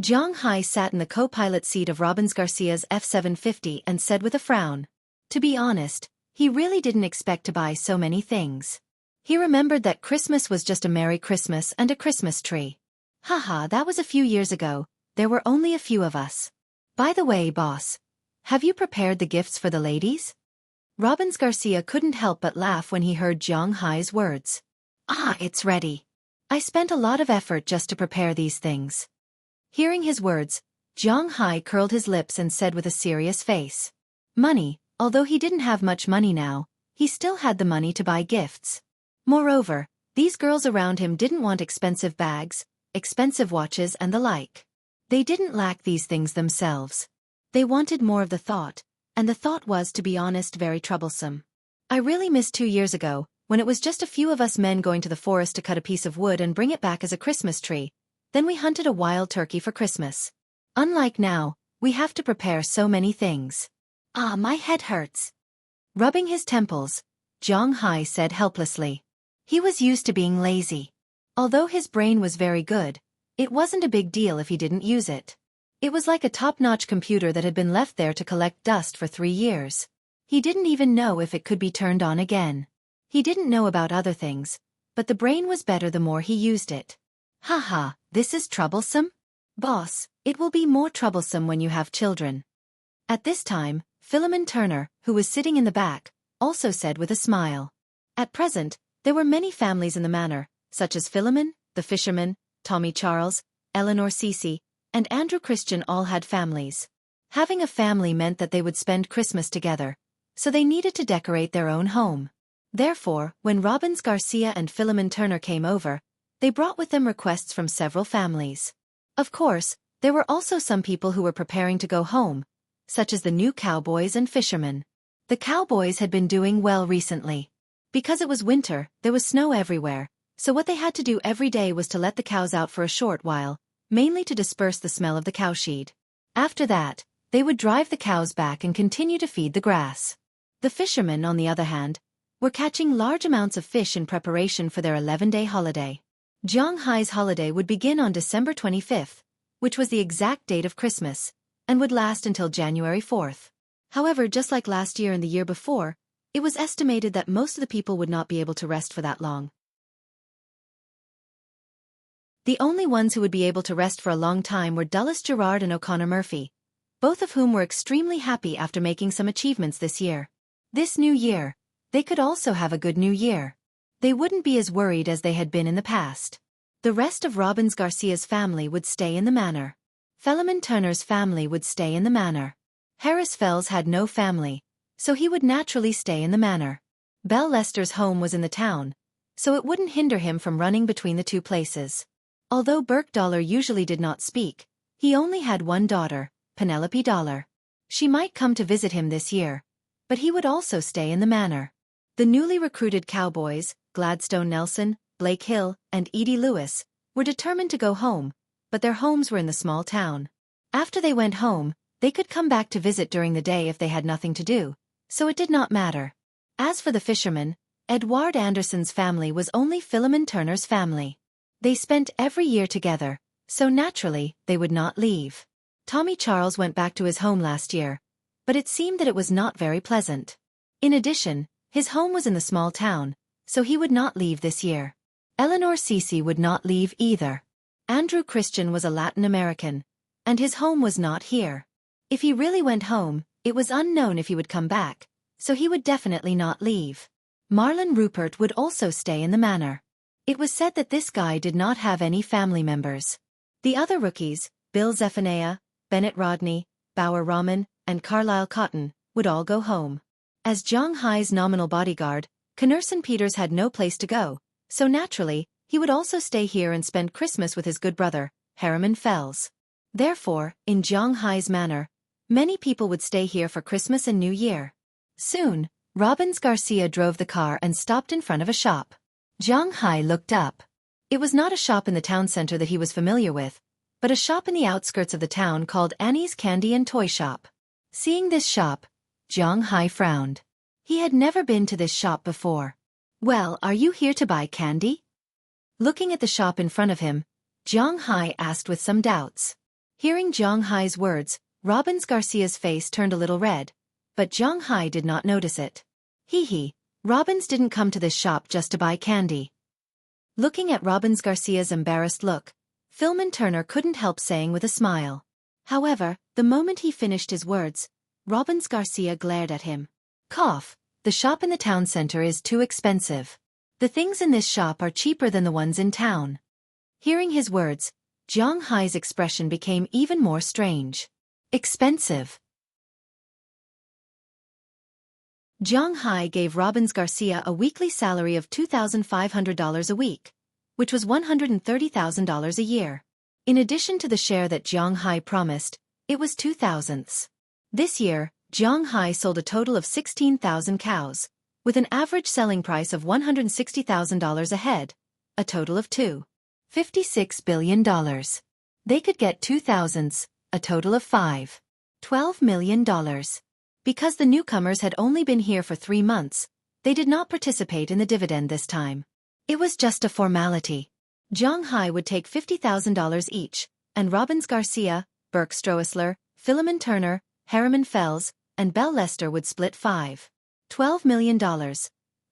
Jiang Hai sat in the co-pilot seat of Robbins Garcia's F-750 and said with a frown. To be honest, he really didn't expect to buy so many things. He remembered that Christmas was just a Merry Christmas and a Christmas tree. Haha, that was a few years ago, there were only a few of us. By the way, boss, have you prepared the gifts for the ladies? Robbins Garcia couldn't help but laugh when he heard Jiang Hai's words. Ah, it's ready. I spent a lot of effort just to prepare these things. Hearing his words, Jiang Hai curled his lips and said with a serious face. Money, although he didn't have much money now, he still had the money to buy gifts. Moreover, these girls around him didn't want expensive bags, expensive watches and the like. They didn't lack these things themselves. They wanted more of the thought, and the thought was, to be honest, very troublesome. I really miss 2 years ago, when it was just a few of us men going to the forest to cut a piece of wood and bring it back as a Christmas tree. Then we hunted a wild turkey for Christmas. Unlike now, we have to prepare so many things. Ah, my head hurts. Rubbing his temples, Jiang Hai said helplessly. He was used to being lazy. Although his brain was very good, it wasn't a big deal if he didn't use it. It was like a top-notch computer that had been left there to collect dust for 3 years. He didn't even know if it could be turned on again. He didn't know about other things, but the brain was better the more he used it. Haha, this is troublesome? Boss, it will be more troublesome when you have children. At this time, Philemon Turner, who was sitting in the back, also said with a smile. At present, there were many families in the manor, such as Philemon, the fisherman, Tommy Charles, Eleanor Xueqi, and Andrew Christian all had families. Having a family meant that they would spend Christmas together, so they needed to decorate their own home. Therefore, when Robbins Garcia and Philemon Turner came over, they brought with them requests from several families. Of course, there were also some people who were preparing to go home, such as the new cowboys and fishermen. The cowboys had been doing well recently. Because it was winter, there was snow everywhere, so what they had to do every day was to let the cows out for a short while, mainly to disperse the smell of the cowshed. After that, they would drive the cows back and continue to feed the grass. The fishermen, on the other hand, were catching large amounts of fish in preparation for their 11-day holiday. Jiang Hai's holiday would begin on December 25th, which was the exact date of Christmas, and would last until January 4th. However, just like last year and the year before, it was estimated that most of the people would not be able to rest for that long. The only ones who would be able to rest for a long time were Dulles Gerard and O'Connor Murphy, both of whom were extremely happy after making some achievements this year. This new year, they could also have a good new year. They wouldn't be as worried as they had been in the past. The rest of Robbins Garcia's family would stay in the manor. Philemon Turner's family would stay in the manor. Harris Fells had no family, so he would naturally stay in the manor. Belle Lester's home was in the town, so it wouldn't hinder him from running between the two places. Although Burke Dollar usually did not speak, he only had one daughter, Penelope Dollar. She might come to visit him this year, but he would also stay in the manor. The newly recruited cowboys, Gladstone Nelson, Blake Hill, and Edie Lewis, were determined to go home, but their homes were in the small town. After they went home, they could come back to visit during the day if they had nothing to do, so it did not matter. As for the fishermen, Edward Anderson's family was only Philemon Turner's family. They spent every year together, so naturally, they would not leave. Tommy Charles went back to his home last year, but it seemed that it was not very pleasant. In addition, his home was in the small town, so he would not leave this year. Eleanor Xueqi would not leave either. Andrew Christian was a Latin American, and his home was not here. If he really went home, it was unknown if he would come back, so he would definitely not leave. Marlon Rupert would also stay in the manor. It was said that this guy did not have any family members. The other rookies, Bill Zephaniah, Bennett Rodney, Bauer Rahman, and Carlisle Cotton, would all go home. As Zhang Hai's nominal bodyguard, Knerson Peters had no place to go, so naturally, he would also stay here and spend Christmas with his good brother, Harriman Fells. Therefore, in Zhang Hai's manor, many people would stay here for Christmas and New Year. Soon, Robbins Garcia drove the car and stopped in front of a shop. Zhang Hai looked up. It was not a shop in the town center that he was familiar with, but a shop in the outskirts of the town called Annie's Candy and Toy Shop. Seeing this shop, Zhang Hai frowned. He had never been to this shop before. "Well, are you here to buy candy?" Looking at the shop in front of him, Zhang Hai asked with some doubts. Hearing Zhang Hai's words, Robbins Garcia's face turned a little red, but Zhang Hai did not notice it. Hee, Robbins didn't come to this shop just to buy candy. Looking at Robbins Garcia's embarrassed look, Philman Turner couldn't help saying with a smile. However, the moment he finished his words, Robbins Garcia glared at him. "Cough, the shop in the town center is too expensive. The things in this shop are cheaper than the ones in town." Hearing his words, Zhang Hai's expression became even more strange. Expensive. Zhang Hai gave Robbins Garcia a weekly salary of $2,500 a week, which was $130,000 a year. In addition to the share that Zhang Hai promised, it was 2,000ths. This year, Zhang Hai sold a total of 16,000 cows, with an average selling price of $160,000 a head, a total of $2.56 billion. They could get 2,000ths, a total of $5.12 million. Because the newcomers had only been here for 3 months, they did not participate in the dividend this time. It was just a formality. Zhang Hai would take $50,000 each, and Robbins Garcia, Burke Stroessler, Philemon Turner, Harriman Fells, and Bell Lester would split $5.12 million,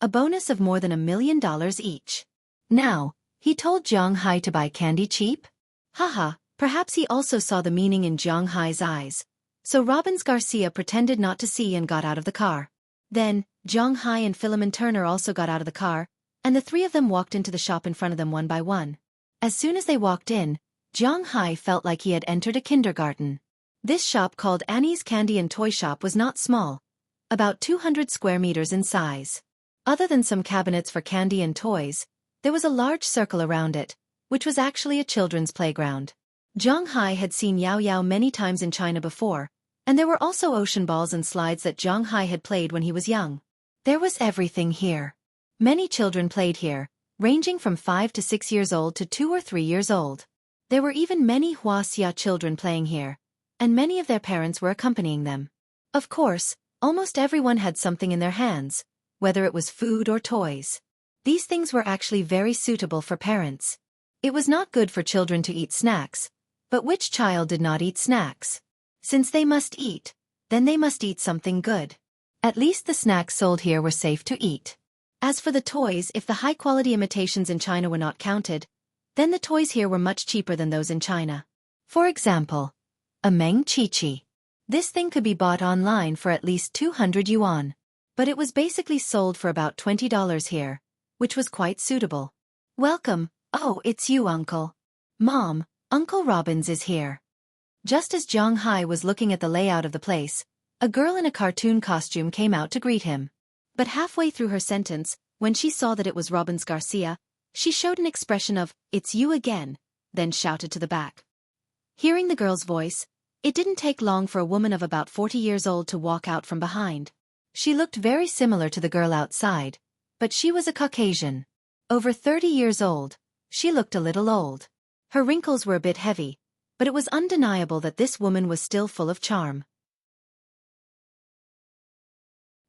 a bonus of more than $1 million each. Now, he told Zhang Hai to buy candy cheap? Haha, perhaps he also saw the meaning in Zhang Hai's eyes. So Robbins Garcia pretended not to see and got out of the car. Then, Zhang Hai and Philemon Turner also got out of the car, and the three of them walked into the shop in front of them one by one. As soon as they walked in, Zhang Hai felt like he had entered a kindergarten. This shop called Annie's Candy and Toy Shop was not small, about 200 square meters in size. Other than some cabinets for candy and toys, there was a large circle around it, which was actually a children's playground. Zhang Hai had seen Yao Yao many times in China before, and there were also ocean balls and slides that Zhang Hai had played when he was young. There was everything here. Many children played here, ranging from 5 to 6 years old to 2 or 3 years old. There were even many Huaxia children playing here, and many of their parents were accompanying them. Of course, almost everyone had something in their hands, whether it was food or toys. These things were actually very suitable for parents. It was not good for children to eat snacks, but which child did not eat snacks? Since they must eat, then they must eat something good. At least the snacks sold here were safe to eat. As for the toys, if the high-quality imitations in China were not counted, then the toys here were much cheaper than those in China. For example, a Meng Chi-Chi. This thing could be bought online for at least 200 yuan. But it was basically sold for about $20 here, which was quite suitable. "Welcome, oh, it's you, Uncle. Mom, Uncle Robbins is here." Just as Zhang Hai was looking at the layout of the place, a girl in a cartoon costume came out to greet him. But halfway through her sentence, when she saw that it was Robbins Garcia, she showed an expression of, "It's you again," then shouted to the back. Hearing the girl's voice, it didn't take long for a woman of about 40 years old to walk out from behind. She looked very similar to the girl outside, but she was a Caucasian. Over 30 years old, she looked a little old. Her wrinkles were a bit heavy, but it was undeniable that this woman was still full of charm.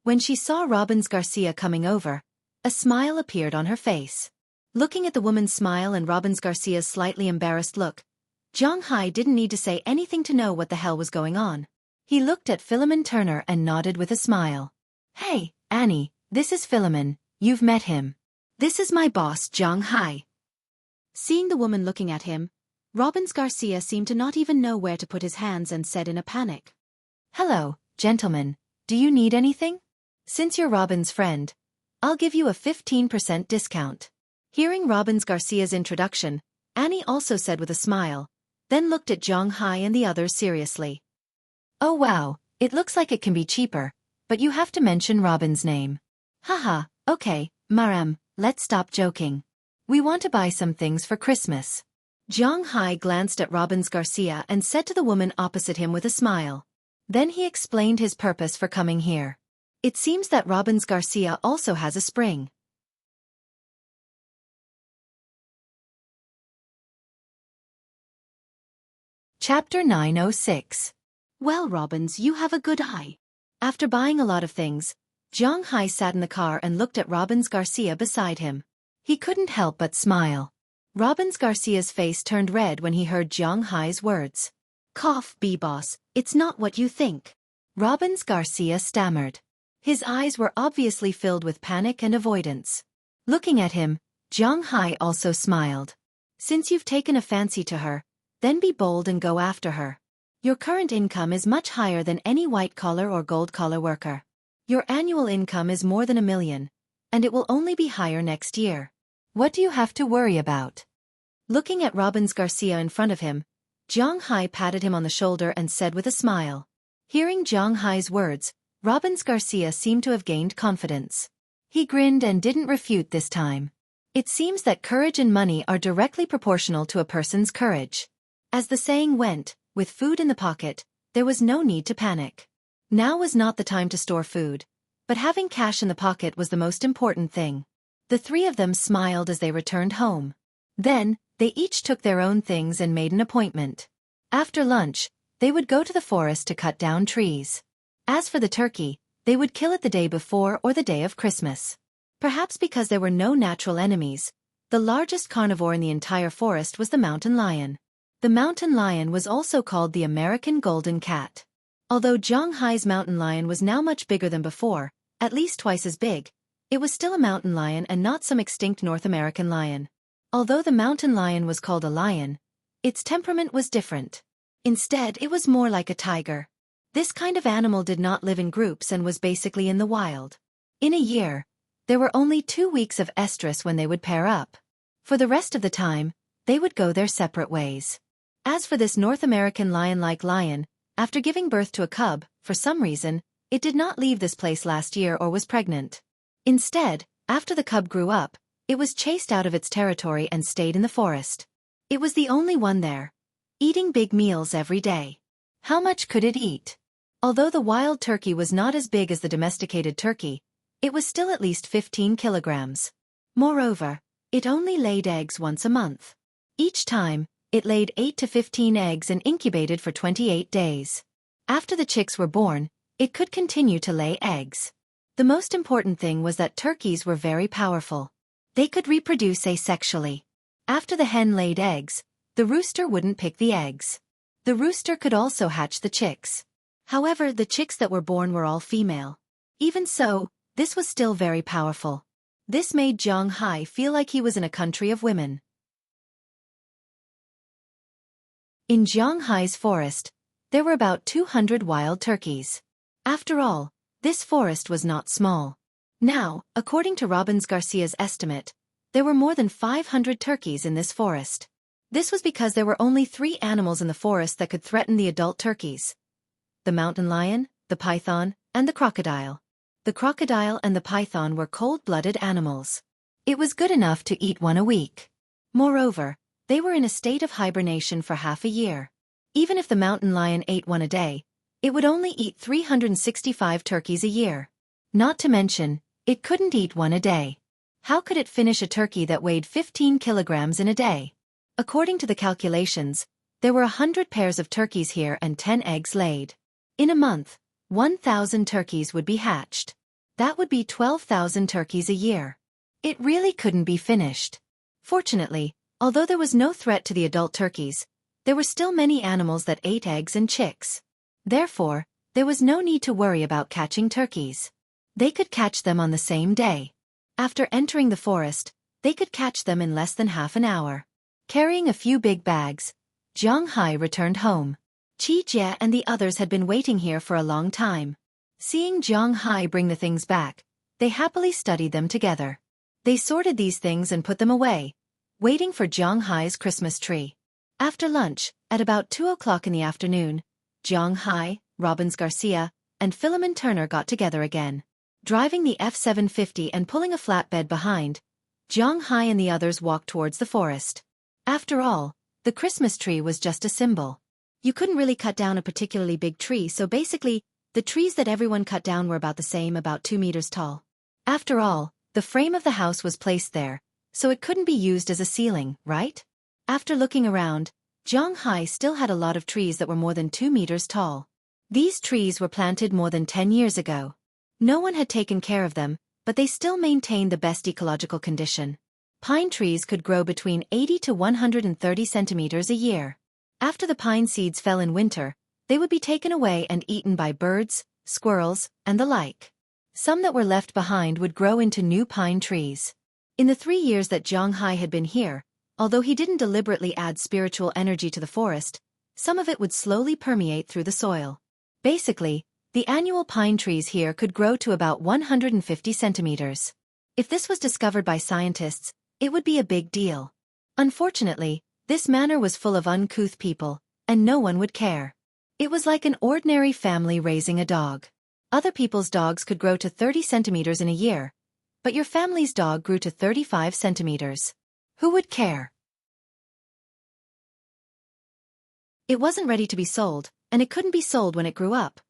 When she saw Robbins Garcia coming over, a smile appeared on her face. Looking at the woman's smile and Robbins Garcia's slightly embarrassed look, Zhang Hai didn't need to say anything to know what the hell was going on. He looked at Philemon Turner and nodded with a smile. "Hey, Annie, this is Philemon, you've met him. This is my boss, Zhang Hai." Seeing the woman looking at him, Robbins Garcia seemed to not even know where to put his hands and said in a panic. "Hello, gentlemen, do you need anything? Since you're Robin's friend, I'll give you a 15% discount." Hearing Robbins Garcia's introduction, Annie also said with a smile, then looked at Zhang Hai and the others seriously. "Oh wow, it looks like it can be cheaper, but you have to mention Robin's name." "Haha, okay, Maram, let's stop joking. We want to buy some things for Christmas." Zhang Hai glanced at Robbins Garcia and said to the woman opposite him with a smile. Then he explained his purpose for coming here. It seems that Robbins Garcia also has a spring. Chapter 906. Well, Robbins, you have a good eye. After buying a lot of things, Zhang Hai sat in the car and looked at Robbins Garcia beside him. He couldn't help but smile. Robbins Garcia's face turned red when he heard Zhang Hai's words. "Cough, B-boss, it's not what you think." Robbins Garcia stammered. His eyes were obviously filled with panic and avoidance. Looking at him, Zhang Hai also smiled. "Since you've taken a fancy to her, then be bold and go after her. Your current income is much higher than any white-collar or gold-collar worker. Your annual income is more than $1 million, and it will only be higher next year. What do you have to worry about?" Looking at Robbins Garcia in front of him, Zhang Hai patted him on the shoulder and said with a smile. Hearing Zhang Hai's words, Robbins Garcia seemed to have gained confidence. He grinned and didn't refute this time. It seems that courage and money are directly proportional to a person's courage. As the saying went, with food in the pocket, there was no need to panic. Now was not the time to store food, but having cash in the pocket was the most important thing. The three of them smiled as they returned home. Then, they each took their own things and made an appointment. After lunch, they would go to the forest to cut down trees. As for the turkey, they would kill it the day before or the day of Christmas. Perhaps because there were no natural enemies, the largest carnivore in the entire forest was the mountain lion. The mountain lion was also called the American golden cat. Although Zhang Hai's mountain lion was now much bigger than before, at least twice as big, it was still a mountain lion and not some extinct North American lion. Although the mountain lion was called a lion, its temperament was different. Instead, it was more like a tiger. This kind of animal did not live in groups and was basically in the wild. In a year, there were only 2 weeks of estrus when they would pair up. For the rest of the time, they would go their separate ways. As for this North American lion-like lion, after giving birth to a cub, for some reason, it did not leave this place last year or was pregnant. Instead, after the cub grew up, it was chased out of its territory and stayed in the forest. It was the only one there, eating big meals every day. How much could it eat? Although the wild turkey was not as big as the domesticated turkey, it was still at least 15 kilograms. Moreover, it only laid eggs once a month. Each time, it laid 8 to 15 eggs and incubated for 28 days. After the chicks were born, it could continue to lay eggs. The most important thing was that turkeys were very powerful. They could reproduce asexually. After the hen laid eggs, the rooster wouldn't pick the eggs. The rooster could also hatch the chicks. However, the chicks that were born were all female. Even so, this was still very powerful. This made Zhang Hai feel like he was in a country of women. In Zhang Hai's forest, there were about 200 wild turkeys. After all, this forest was not small. Now, according to Robbins Garcia's estimate, there were more than 500 turkeys in this forest. This was because there were only 3 animals in the forest that could threaten the adult turkeys: the mountain lion, the python, and the crocodile. The crocodile and the python were cold-blooded animals. It was good enough to eat one a week. Moreover, they were in a state of hibernation for half a year. Even if the mountain lion ate one a day, it would only eat 365 turkeys a year. Not to mention, it couldn't eat one a day. How could it finish a turkey that weighed 15 kilograms in a day? According to the calculations, there were 100 pairs of turkeys here and 10 eggs laid. In a month, 1,000 turkeys would be hatched. That would be 12,000 turkeys a year. It really couldn't be finished. Fortunately, although there was no threat to the adult turkeys, there were still many animals that ate eggs and chicks. Therefore, there was no need to worry about catching turkeys. They could catch them on the same day. After entering the forest, they could catch them in less than half an hour. Carrying a few big bags, Zhang Hai returned home. Qi Jie and the others had been waiting here for a long time. Seeing Zhang Hai bring the things back, they happily studied them together. They sorted these things and put them away, waiting for Zhang Hai's Christmas tree. After lunch, at about 2 o'clock in the afternoon, Zhang Hai, Robbins Garcia, and Philemon Turner got together again. Driving the F-750 and pulling a flatbed behind, Zhang Hai and the others walked towards the forest. After all, the Christmas tree was just a symbol. You couldn't really cut down a particularly big tree, so basically, the trees that everyone cut down were about the same, about 2 meters tall. After all, the frame of the house was placed there, so it couldn't be used as a ceiling, right? After looking around, Zhang Hai still had a lot of trees that were more than 2 meters tall. These trees were planted more than 10 years ago. No one had taken care of them, but they still maintained the best ecological condition. Pine trees could grow between 80 to 130 centimeters a year. After the pine seeds fell in winter, they would be taken away and eaten by birds, squirrels, and the like. Some that were left behind would grow into new pine trees. In the 3 years that Zhang Hai had been here, although he didn't deliberately add spiritual energy to the forest, some of it would slowly permeate through the soil. Basically, the annual pine trees here could grow to about 150 centimeters. If this was discovered by scientists, it would be a big deal. Unfortunately, this manor was full of uncouth people, and no one would care. It was like an ordinary family raising a dog. Other people's dogs could grow to 30 centimeters in a year, but your family's dog grew to 35 centimeters. Who would care? It wasn't ready to be sold, and it couldn't be sold when it grew up.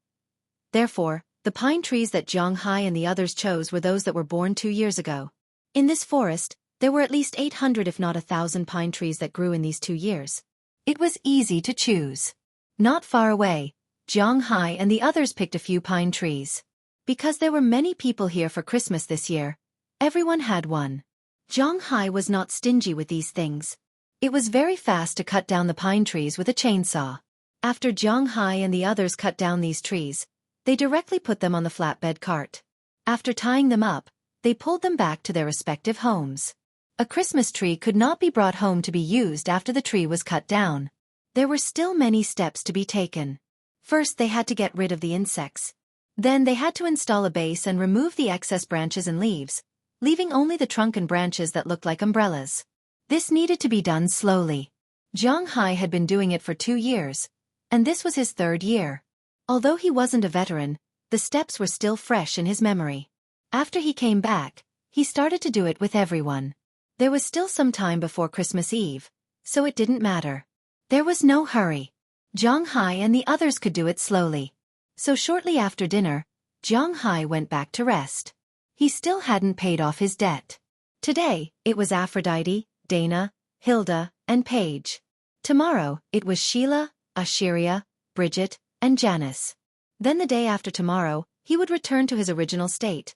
Therefore, the pine trees that Zhang Hai and the others chose were those that were born 2 years ago. In this forest, there were at least 800 if not 1,000 pine trees that grew in these 2 years. It was easy to choose. Not far away, Zhang Hai and the others picked a few pine trees. Because there were many people here for Christmas this year, everyone had one. Zhang Hai was not stingy with these things. It was very fast to cut down the pine trees with a chainsaw. After Zhang Hai and the others cut down these trees, they directly put them on the flatbed cart. After tying them up, they pulled them back to their respective homes. A Christmas tree could not be brought home to be used after the tree was cut down. There were still many steps to be taken. First, they had to get rid of the insects. Then they had to install a base and remove the excess branches and leaves, leaving only the trunk and branches that looked like umbrellas. This needed to be done slowly. Zhang Hai had been doing it for 2 years, and this was his 3rd year. Although he wasn't a veteran, the steps were still fresh in his memory. After he came back, he started to do it with everyone. There was still some time before Christmas Eve, so it didn't matter. There was no hurry. Zhang Hai and the others could do it slowly. So shortly after dinner, Zhang Hai went back to rest. He still hadn't paid off his debt. Today, it was Aphrodite, Dana, Hilda, and Paige. Tomorrow, it was Sheila, Asheria, Bridget, and Janice. Then the day after tomorrow, he would return to his original state.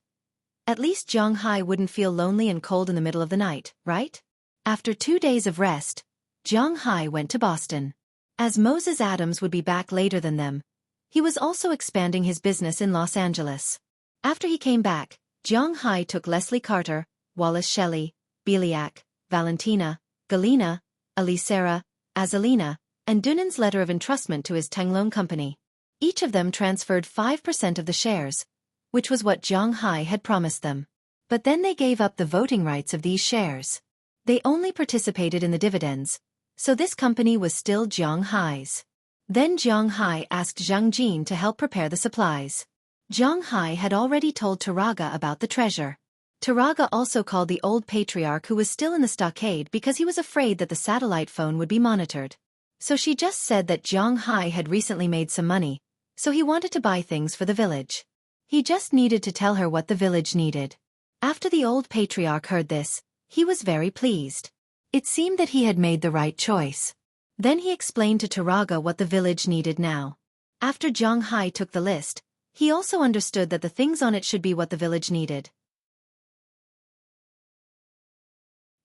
At least Zhang Hai wouldn't feel lonely and cold in the middle of the night, right? After 2 days of rest, Zhang Hai went to Boston. As Moses Adams would be back later than them, he was also expanding his business in Los Angeles. After he came back, Zhang Hai took Leslie Carter, Wallace Shelley, Beliak, Valentina, Galena, Elisera, Azalina, and Dunan's letter of entrustment to his Tenglong company. Each of them transferred 5% of the shares, which was what Zhang Hai had promised them. But then they gave up the voting rights of these shares. They only participated in the dividends, so this company was still Zhang Hai's. Then Zhang Hai asked Zhang Jin to help prepare the supplies. Zhang Hai had already told Taraga about the treasure. Taraga also called the old patriarch who was still in the stockade because he was afraid that the satellite phone would be monitored. So she just said that Zhang Hai had recently made some money, so he wanted to buy things for the village. He just needed to tell her what the village needed. After the old patriarch heard this, he was very pleased. It seemed that he had made the right choice. Then he explained to Taraga what the village needed now. After Zhang Hai took the list, he also understood that the things on it should be what the village needed.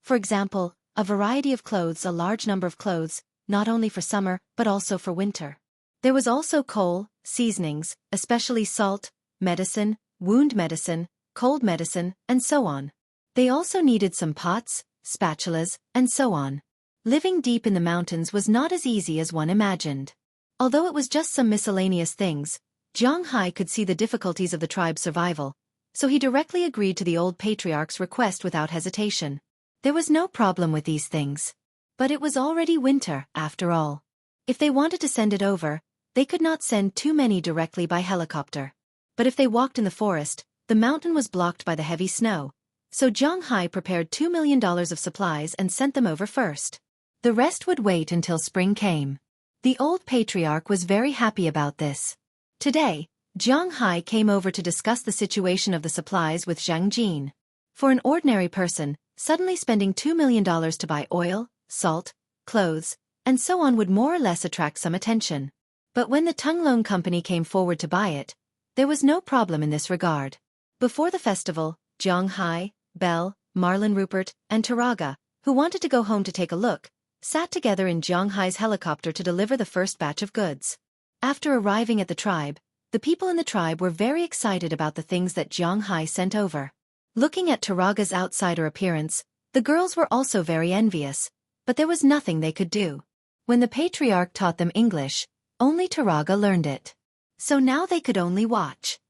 For example, a variety of clothes, a large number of clothes, not only for summer, but also for winter. There was also coal, seasonings, especially salt, medicine, wound medicine, cold medicine, and so on. They also needed some pots, spatulas, and so on. Living deep in the mountains was not as easy as one imagined. Although it was just some miscellaneous things, Zhang Hai could see the difficulties of the tribe's survival, so he directly agreed to the old patriarch's request without hesitation. There was no problem with these things. But it was already winter, after all. If they wanted to send it over, they could not send too many directly by helicopter. But if they walked in the forest, the mountain was blocked by the heavy snow, so Zhang Hai prepared $2 million of supplies and sent them over first. The rest would wait until spring came. The old patriarch was very happy about this. Today, Zhang Hai came over to discuss the situation of the supplies with Zhang Jin. For an ordinary person, suddenly spending $2 million to buy oil, salt, clothes, and so on would more or less attract some attention. But when the Tunglong company came forward to buy it, there was no problem in this regard. Before the festival, Zhang Hai, Belle, Marlon Rupert, and Taraga, who wanted to go home to take a look, sat together in Zhang Hai's helicopter to deliver the first batch of goods. After arriving at the tribe, the people in the tribe were very excited about the things that Zhang Hai sent over. Looking at Taraga's outsider appearance, the girls were also very envious, but there was nothing they could do. When the patriarch taught them English, only Taraga learned it. So now they could only watch.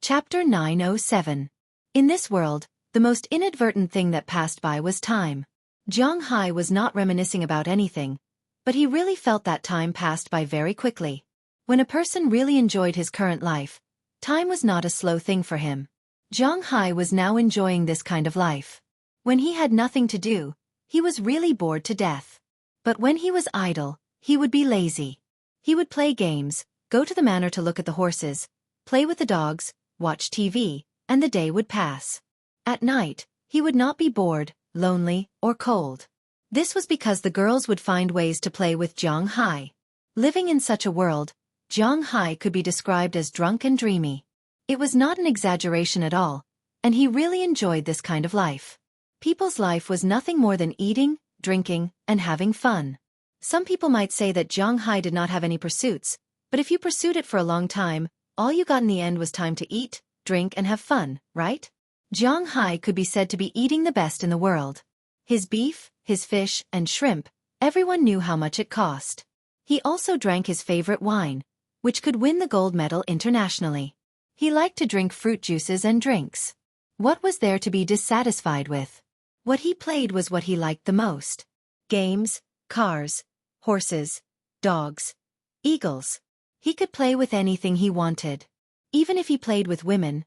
Chapter 907. In this world, the most inadvertent thing that passed by was time. Zhang Hai was not reminiscing about anything, but he really felt that time passed by very quickly. When a person really enjoyed his current life, time was not a slow thing for him. Zhang Hai was now enjoying this kind of life. When he had nothing to do, he was really bored to death. But when he was idle, he would be lazy. He would play games, go to the manor to look at the horses, play with the dogs, watch TV, and the day would pass. At night, he would not be bored, lonely, or cold. This was because the girls would find ways to play with Zhang Hai. Living in such a world, Zhang Hai could be described as drunk and dreamy. It was not an exaggeration at all, and he really enjoyed this kind of life. People's life was nothing more than eating, drinking, and having fun. Some people might say that Zhang Hai did not have any pursuits, but if you pursued it for a long time, all you got in the end was time to eat, drink, and have fun, right? Zhang Hai could be said to be eating the best in the world. His beef, his fish, and shrimp, everyone knew how much it cost. He also drank his favorite wine, which could win the gold medal internationally. He liked to drink fruit juices and drinks. What was there to be dissatisfied with? What he played was what he liked the most. Games, cars, horses, dogs, eagles. He could play with anything he wanted. Even if he played with women,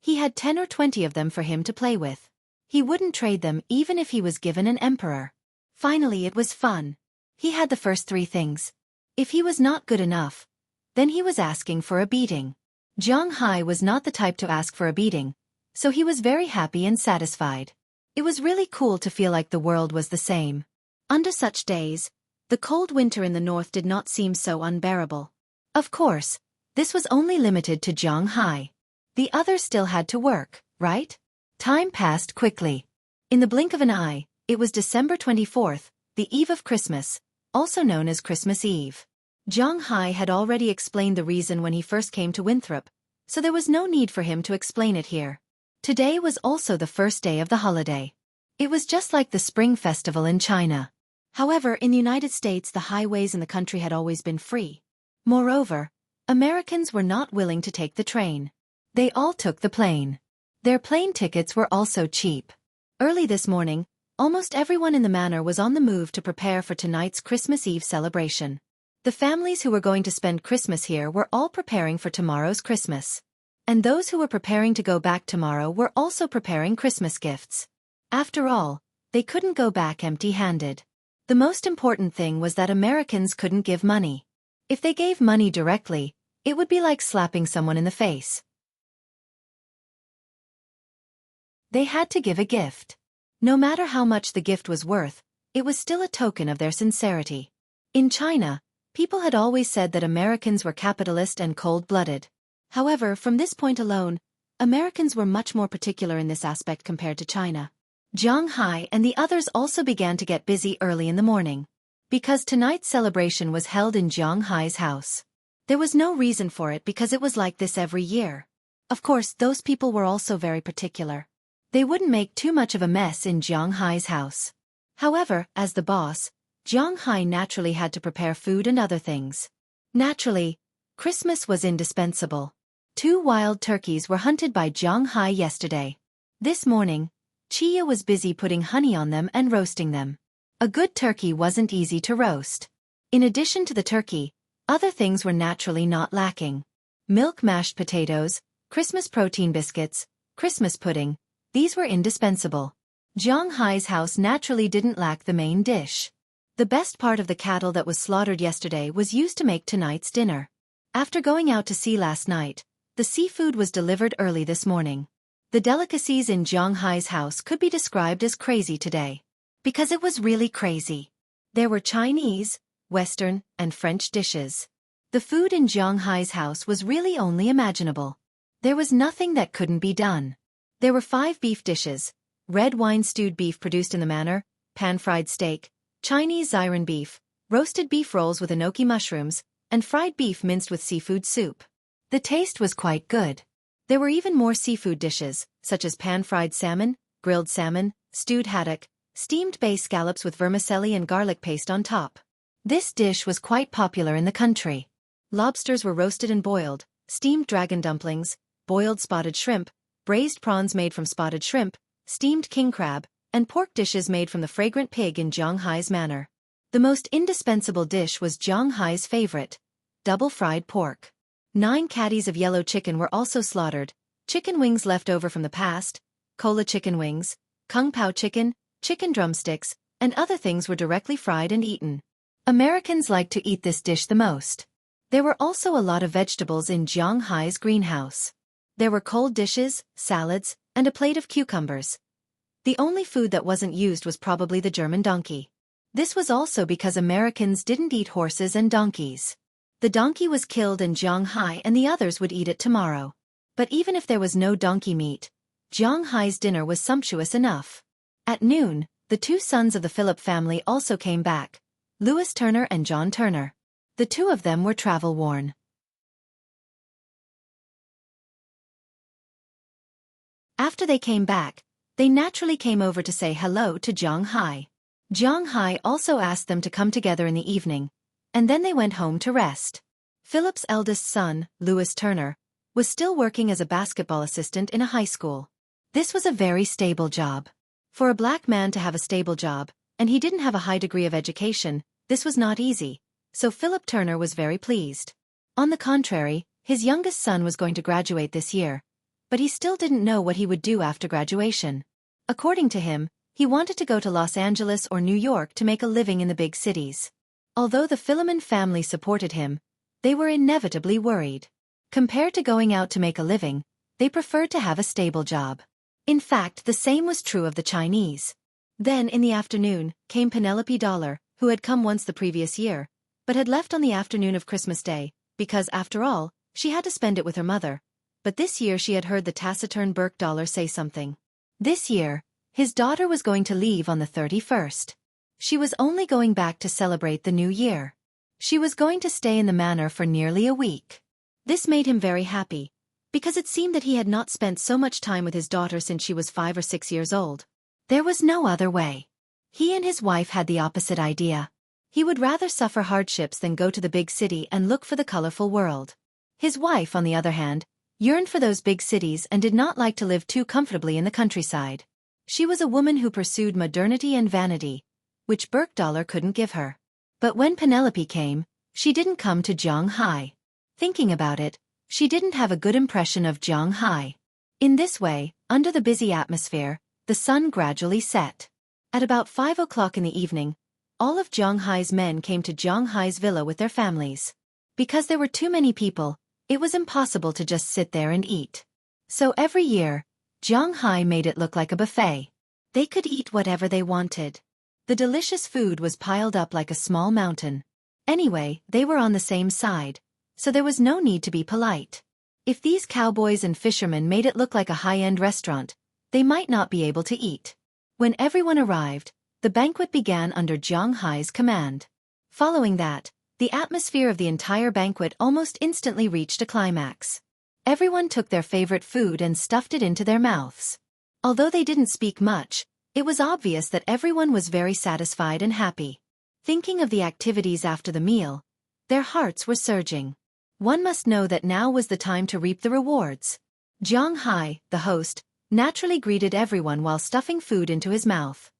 he had 10 or 20 of them for him to play with. He wouldn't trade them even if he was given an emperor. Finally, it was fun. He had the first 3 things. If he was not good enough, then he was asking for a beating. Zhang Hai was not the type to ask for a beating, so he was very happy and satisfied. It was really cool to feel like the world was the same. Under such days, the cold winter in the north did not seem so unbearable. Of course, this was only limited to Zhang Hai. The others still had to work, right? Time passed quickly. In the blink of an eye, it was December 24th, the eve of Christmas, also known as Christmas Eve. Zhang Hai had already explained the reason when he first came to Winthrop, so there was no need for him to explain it here. Today was also the first day of the holiday. It was just like the Spring Festival in China. However, in the United States the highways in the country had always been free. Moreover, Americans were not willing to take the train. They all took the plane. Their plane tickets were also cheap. Early this morning, almost everyone in the manor was on the move to prepare for tonight's Christmas Eve celebration. The families who were going to spend Christmas here were all preparing for tomorrow's Christmas. And those who were preparing to go back tomorrow were also preparing Christmas gifts. After all, they couldn't go back empty-handed. The most important thing was that Americans couldn't give money. If they gave money directly, it would be like slapping someone in the face. They had to give a gift. No matter how much the gift was worth, it was still a token of their sincerity. In China, people had always said that Americans were capitalist and cold-blooded. However, from this point alone, Americans were much more particular in this aspect compared to China. Zhang Hai and the others also began to get busy early in the morning. Because tonight's celebration was held in Zhang Hai's house. There was no reason for it because it was like this every year. Of course, those people were also very particular. They wouldn't make too much of a mess in Jiang Hai's house. However, as the boss, Jiang Hai naturally had to prepare food and other things. Naturally, Christmas was indispensable. 2 wild turkeys were hunted by Jiang Hai yesterday. This morning, Chia was busy putting honey on them and roasting them. A good turkey wasn't easy to roast. In addition to the turkey, other things were naturally not lacking. Milk mashed potatoes, Christmas protein biscuits, Christmas pudding, these were indispensable. Jiang Hai's house naturally didn't lack the main dish. The best part of the cattle that was slaughtered yesterday was used to make tonight's dinner. After going out to sea last night, the seafood was delivered early this morning. The delicacies in Jiang Hai's house could be described as crazy today. Because it was really crazy. There were Chinese, Western, and French dishes. The food in Jiang Hai's house was really only imaginable. There was nothing that couldn't be done. There were 5 beef dishes: red wine stewed beef produced in the manner, pan-fried steak, Chinese Xiran beef, roasted beef rolls with enoki mushrooms, and fried beef minced with seafood soup. The taste was quite good. There were even more seafood dishes, such as pan-fried salmon, grilled salmon, stewed haddock, steamed bay scallops with vermicelli and garlic paste on top. This dish was quite popular in the country. Lobsters were roasted and boiled, steamed dragon dumplings, boiled spotted shrimp, braised prawns made from spotted shrimp, steamed king crab, and pork dishes made from the fragrant pig in Jiang Hai's manner. The most indispensable dish was Jiang Hai's favorite: double fried pork. 9 caddies of yellow chicken were also slaughtered, chicken wings left over from the past, cola chicken wings, kung pao chicken, chicken drumsticks, and other things were directly fried and eaten. Americans like to eat this dish the most. There were also a lot of vegetables in Jiang Hai's greenhouse. There were cold dishes, salads, and a plate of cucumbers. The only food that wasn't used was probably the German donkey. This was also because Americans didn't eat horses and donkeys. The donkey was killed in Jiang Hai and the others would eat it tomorrow. But even if there was no donkey meat, Jiang Hai's dinner was sumptuous enough. At noon, the 2 sons of the Phillip family also came back, Louis Turner and John Turner. The 2 of them were travel-worn. After they came back, they naturally came over to say hello to Jiang Hai. Jiang Hai also asked them to come together in the evening, and then they went home to rest. Philip's eldest son, Louis Turner, was still working as a basketball assistant in a high school. This was a very stable job. For a black man to have a stable job, and he didn't have a high degree of education, this was not easy, so Philip Turner was very pleased. On the contrary, his youngest son was going to graduate this year, but he still didn't know what he would do after graduation. According to him, he wanted to go to Los Angeles or New York to make a living in the big cities. Although the Philemon family supported him, they were inevitably worried. Compared to going out to make a living, they preferred to have a stable job. In fact, the same was true of the Chinese. Then in the afternoon, came Penelope Dollar, who had come once the previous year, but had left on the afternoon of Christmas Day, because, after all, she had to spend it with her mother. But this year she had heard the taciturn Burke Dollar say something. This year, his daughter was going to leave on the 31st. She was only going back to celebrate the new year. She was going to stay in the manor for nearly a week. This made him very happy, because it seemed that he had not spent so much time with his daughter since she was 5 or 6 years old. There was no other way. He and his wife had the opposite idea. He would rather suffer hardships than go to the big city and look for the colorful world. His wife, on the other hand, yearned for those big cities and did not like to live too comfortably in the countryside. She was a woman who pursued modernity and vanity, which Burke Dollar couldn't give her. But when Penelope came, she didn't come to Jiang Hai. Thinking about it, she didn't have a good impression of Jiang Hai. In this way, under the busy atmosphere, the sun gradually set. At about 5 o'clock in the evening, all of Jiang Hai's men came to Jiang Hai's villa with their families. Because there were too many people, it was impossible to just sit there and eat. So every year, Jiang Hai made it look like a buffet. They could eat whatever they wanted. The delicious food was piled up like a small mountain. Anyway, they were on the same side, so there was no need to be polite. If these cowboys and fishermen made it look like a high-end restaurant, they might not be able to eat. When everyone arrived, the banquet began under Jiang Hai's command. Following that, the atmosphere of the entire banquet almost instantly reached a climax. Everyone took their favorite food and stuffed it into their mouths. Although they didn't speak much, it was obvious that everyone was very satisfied and happy. Thinking of the activities after the meal, their hearts were surging. One must know that now was the time to reap the rewards. Jiang Hai, the host, naturally greeted everyone while stuffing food into his mouth.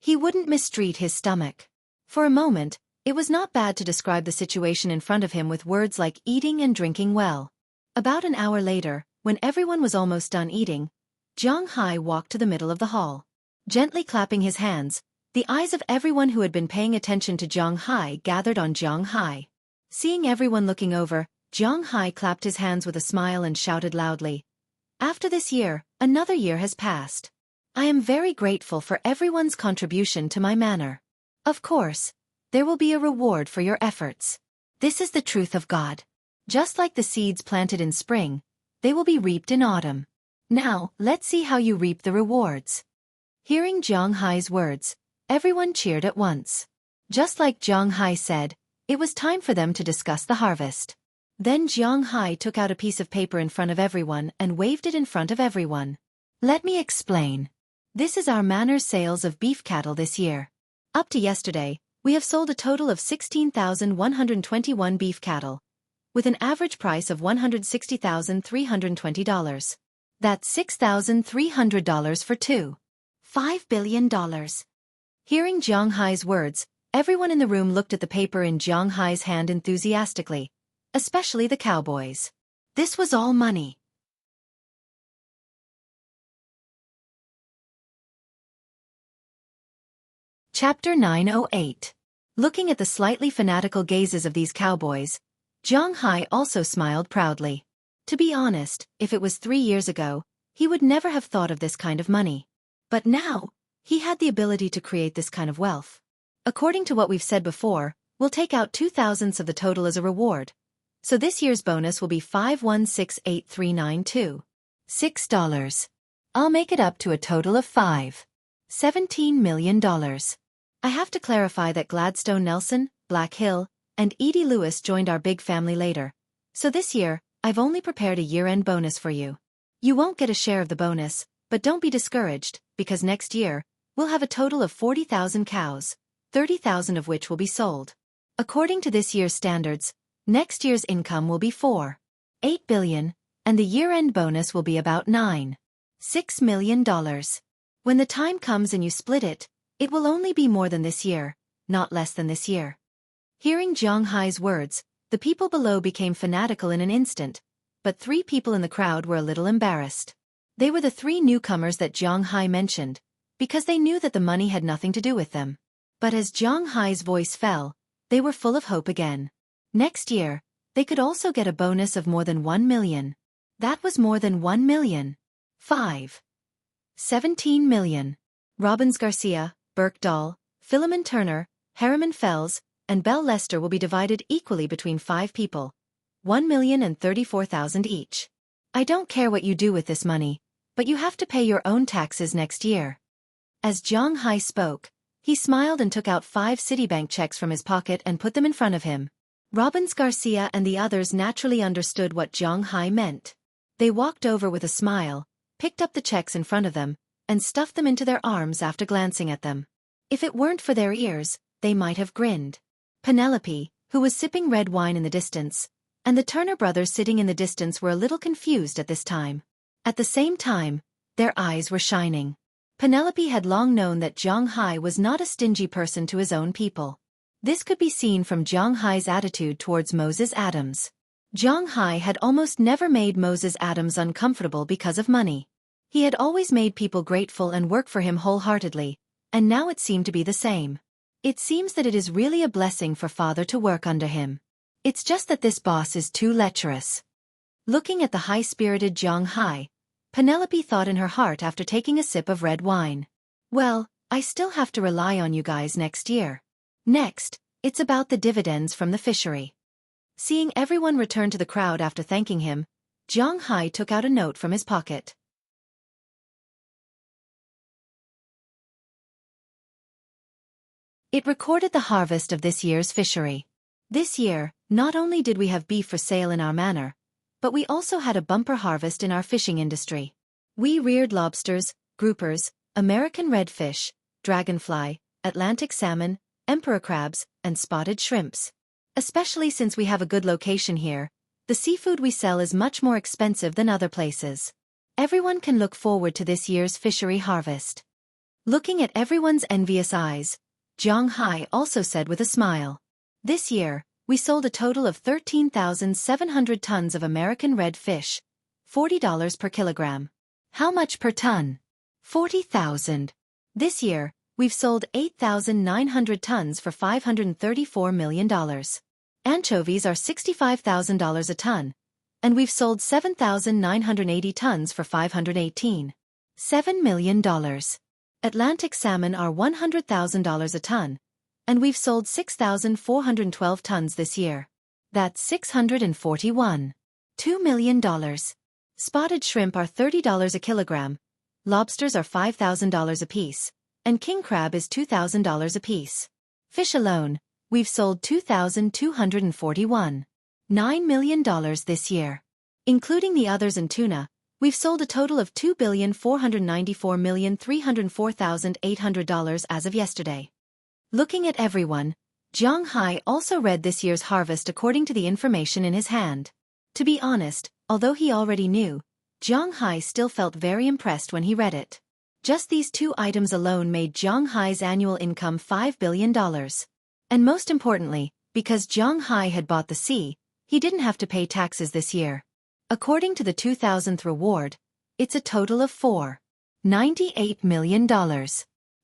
He wouldn't mistreat his stomach. For a moment, it was not bad to describe the situation in front of him with words like eating and drinking well. About an hour later, when everyone was almost done eating, Jiang Hai walked to the middle of the hall. Gently clapping his hands, the eyes of everyone who had been paying attention to Jiang Hai gathered on Jiang Hai. Seeing everyone looking over, Jiang Hai clapped his hands with a smile and shouted loudly, "After this year, another year has passed. I am very grateful for everyone's contribution to my manor. Of course, there will be a reward for your efforts. This is the truth of God. Just like the seeds planted in spring, they will be reaped in autumn. Now, let's see how you reap the rewards." Hearing Jiang Hai's words, everyone cheered at once. Just like Jiang Hai said, it was time for them to discuss the harvest. Then Jiang Hai took out a piece of paper in front of everyone and waved it in front of everyone. "Let me explain. This is our manor's sales of beef cattle this year. Up to yesterday, we have sold a total of 16,121 beef cattle, with an average price of $160,320. That's $6,300 for $2.5 billion. Hearing Jiang Hai's words, everyone in the room looked at the paper in Jiang Hai's hand enthusiastically, especially the cowboys. This was all money. Chapter 908. Looking at the slightly fanatical gazes of these cowboys, Jiang Hai also smiled proudly. To be honest, if it was 3 years ago, he would never have thought of this kind of money. But now, he had the ability to create this kind of wealth. According to what we've said before, we'll take out 2/1000 of the total as a reward. So this year's bonus will be $5168392. I'll make it up to a total of $5.17 million. I have to clarify that Gladstone Nelson, Black Hill, and Edie Lewis joined our big family later. So this year, I've only prepared a year-end bonus for you. You won't get a share of the bonus, but don't be discouraged, because next year, we'll have a total of 40,000 cows, 30,000 of which will be sold. According to this year's standards, next year's income will be $4.8 billion, and the year-end bonus will be about $9.6 million. When the time comes and you split it, it will only be more than this year, not less than this year. Hearing Jiang Hai's words, the people below became fanatical in an instant, but 3 people in the crowd were a little embarrassed. They were the 3 newcomers that Jiang Hai mentioned, because they knew that the money had nothing to do with them. But as Jiang Hai's voice fell, they were full of hope again. Next year, they could also get a bonus of more than 1 million. That was more than 1 million. 17 million. Robbins Garcia, Burke Dahl, Philemon Turner, Harriman Fells, and Belle Lester will be divided equally between 5 people. 1,034,000 each. I don't care what you do with this money, but you have to pay your own taxes next year. As Jiang Hai spoke, he smiled and took out 5 Citibank checks from his pocket and put them in front of him. Robbins Garcia and the others naturally understood what Jiang Hai meant. They walked over with a smile, picked up the checks in front of them, and stuffed them into their arms after glancing at them. If it weren't for their ears, they might have grinned. Penelope, who was sipping red wine in the distance, and the Turner brothers sitting in the distance were a little confused at this time. At the same time, their eyes were shining. Penelope had long known that Jiang Hai was not a stingy person to his own people. This could be seen from Jiang Hai's attitude towards Moses Adams. Jiang Hai had almost never made Moses Adams uncomfortable because of money. He had always made people grateful and work for him wholeheartedly, and now it seemed to be the same. It seems that it is really a blessing for father to work under him. It's just that this boss is too lecherous. Looking at the high-spirited Jiang Hai, Penelope thought in her heart after taking a sip of red wine. Well, I still have to rely on you guys next year. Next, it's about the dividends from the fishery. Seeing everyone return to the crowd after thanking him, Jiang Hai took out a note from his pocket. It recorded the harvest of this year's fishery. This year, not only did we have beef for sale in our manor, but we also had a bumper harvest in our fishing industry. We reared lobsters, groupers, American redfish, dragonfly, Atlantic salmon, emperor crabs, and spotted shrimps. Especially since we have a good location here, the seafood we sell is much more expensive than other places. Everyone can look forward to this year's fishery harvest. Looking at everyone's envious eyes, Zhang Hai also said with a smile. This year, we sold a total of 13,700 tons of American red fish, $40 per kilogram. How much per ton? 40,000. This year, we've sold 8,900 tons for $534 million. Anchovies are $65,000 a ton, and we've sold 7,980 tons for $518.7 million. Atlantic salmon are $100,000 a ton, and we've sold 6,412 tons this year. That's $641.2 million. Spotted shrimp are $30 a kilogram, lobsters are $5,000 apiece, and king crab is $2,000 apiece. Fish alone, we've sold $2,241.9 million this year. Including the others and tuna, we've sold a total of $2,494,304,800 as of yesterday. Looking at everyone, Zhang Hai also read this year's harvest according to the information in his hand. To be honest, although he already knew, Zhang Hai still felt very impressed when he read it. Just these two items alone made Zhang Hai's annual income $5 billion. And most importantly, because Zhang Hai had bought the sea, he didn't have to pay taxes this year. According to the 2000th reward, it's a total of $98 million.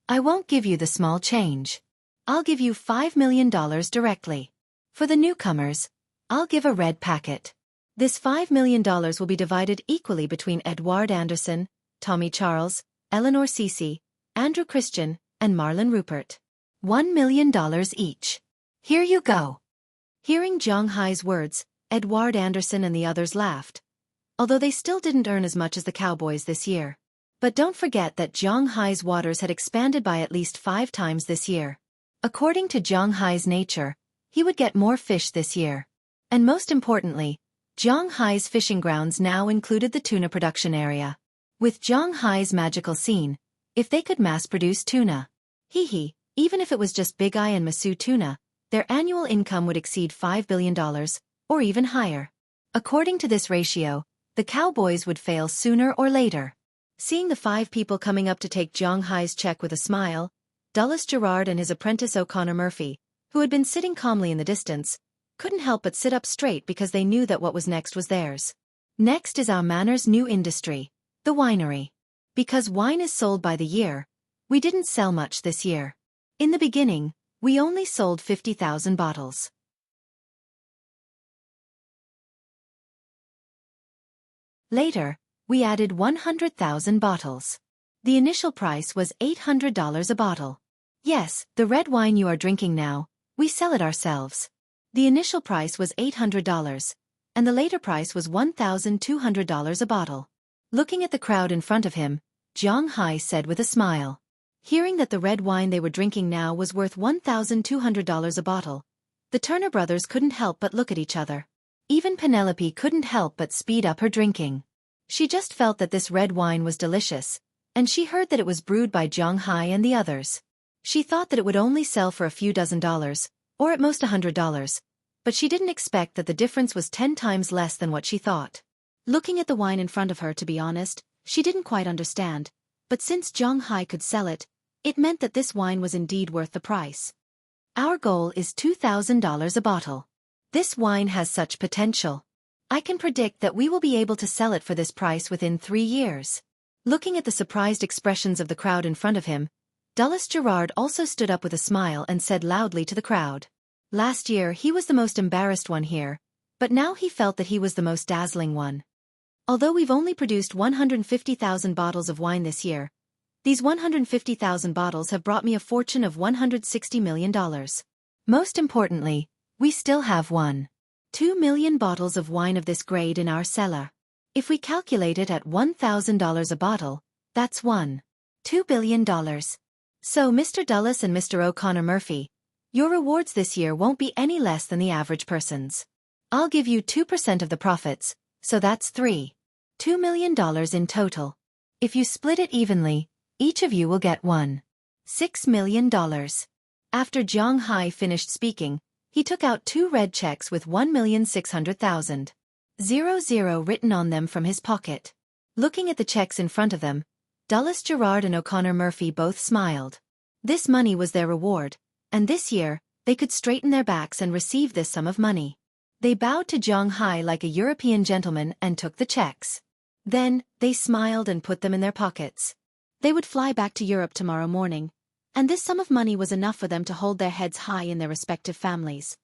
I won't give you the small change. I'll give you $5 million directly. For the newcomers, I'll give a red packet. This $5 million will be divided equally between Edward Anderson, Tommy Charles, Eleanor Cece, Andrew Christian, and Marlon Rupert. $1 million each. Here you go. Hearing Zhang Hai's words, Edward Anderson and the others laughed. Although they still didn't earn as much as the cowboys this year. But don't forget that Zhang Hai's waters had expanded by at least 5 times this year. According to Zhang Hai's nature, he would get more fish this year. And most importantly, Zhang Hai's fishing grounds now included the tuna production area. With Zhang Hai's magical scene, if they could mass-produce tuna, even if it was just Big Eye and Masu tuna, their annual income would exceed $5 billion, or even higher. According to this ratio, the cowboys would fail sooner or later. Seeing the 5 people coming up to take Zhang Hai's check with a smile, Dulles Gerard and his apprentice O'Connor Murphy, who had been sitting calmly in the distance, couldn't help but sit up straight because they knew that what was next was theirs. Next is our manor's new industry, the winery. Because wine is sold by the year, we didn't sell much this year. In the beginning, we only sold 50,000 bottles. Later, we added 100,000 bottles. The initial price was $800 a bottle. Yes, the red wine you are drinking now, we sell it ourselves. The initial price was $800, and the later price was $1,200 a bottle. Looking at the crowd in front of him, Zhang Hai said with a smile. Hearing that the red wine they were drinking now was worth $1,200 a bottle, the Turner brothers couldn't help but look at each other. Even Penelope couldn't help but speed up her drinking. She just felt that this red wine was delicious, and she heard that it was brewed by Zhang Hai and the others. She thought that it would only sell for a few dozen dollars, or at most $100, but she didn't expect that the difference was 10 times less than what she thought. Looking at the wine in front of her, to be honest, she didn't quite understand, but since Zhang Hai could sell it, it meant that this wine was indeed worth the price. Our goal is $2,000 a bottle. This wine has such potential. I can predict that we will be able to sell it for this price within 3 years. Looking at the surprised expressions of the crowd in front of him, Dulles Gerard also stood up with a smile and said loudly to the crowd. Last year he was the most embarrassed one here, but now he felt that he was the most dazzling one. Although we've only produced 150,000 bottles of wine this year, these 150,000 bottles have brought me a fortune of $160 million. Most importantly, we still have 2 million bottles of wine of this grade in our cellar. If we calculate it at $1,000 a bottle, that's $2 billion. So Mr. Dulles and Mr. O'Connor Murphy, Your rewards this year won't be any less than the average person's. I'll give you 2% of the profits, so that's $2 million in total. If you split it evenly, each of you will get $6 million. After Zhang Hai finished speaking, he took out 2 red checks with 1,600,000 written on them from his pocket. Looking at the checks in front of them, Dulles Gerard and O'Connor Murphy both smiled. This money was their reward, and this year, they could straighten their backs and receive this sum of money. They bowed to Zhang Hai like a European gentleman and took the checks. Then, they smiled and put them in their pockets. They would fly back to Europe tomorrow morning, and this sum of money was enough for them to hold their heads high in their respective families.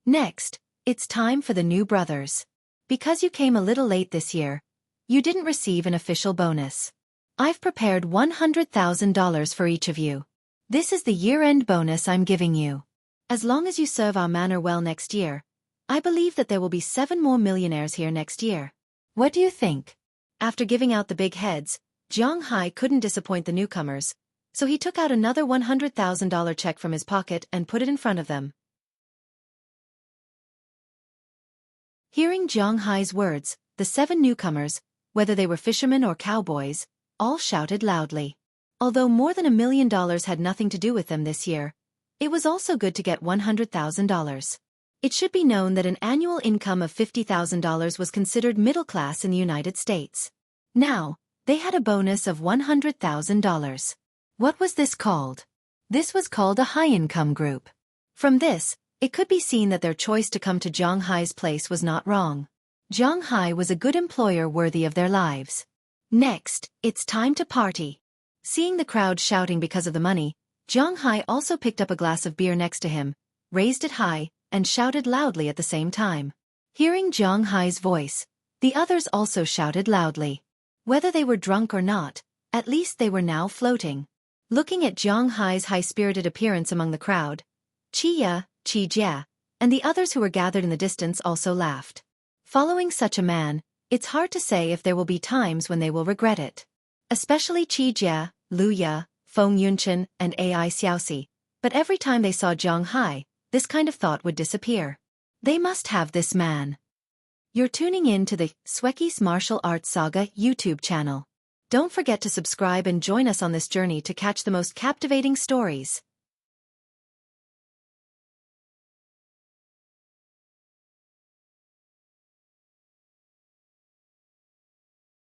Next, it's time for the new brothers. Because you came a little late this year, you didn't receive an official bonus. I've prepared $100,000 for each of you. This is the year-end bonus I'm giving you. As long as you serve our manor well next year, I believe that there will be 7 more millionaires here next year. What do you think? After giving out the big heads, Zhang Hai couldn't disappoint the newcomers, so he took out another $100,000 check from his pocket and put it in front of them. Hearing Zhang Hai's words, the 7 newcomers, whether they were fishermen or cowboys, all shouted loudly. Although more than $1 million had nothing to do with them this year, it was also good to get $100,000. It should be known that an annual income of $50,000 was considered middle class in the United States. Now, they had a bonus of $100,000. What was this called? This was called a high-income group. From this, it could be seen that their choice to come to Zhang Hai's place was not wrong. Zhang Hai was a good employer worthy of their lives. Next, it's time to party. Seeing the crowd shouting because of the money, Zhang Hai also picked up a glass of beer next to him, raised it high, and shouted loudly at the same time. Hearing Zhang Hai's voice, the others also shouted loudly. Whether they were drunk or not, at least they were now floating. Looking at Zhang Hai's high-spirited appearance among the crowd, Qi Jia, and the others who were gathered in the distance also laughed. Following such a man, it's hard to say if there will be times when they will regret it. Especially Qi Jia, Lu Ya, Feng Yunchen, and Ai Xiaoxi, but every time they saw Zhang Hai, this kind of thought would disappear. They must have this man. You're tuning in to the Xueqi's Martial Arts Saga YouTube channel. Don't forget to subscribe and join us on this journey to catch the most captivating stories.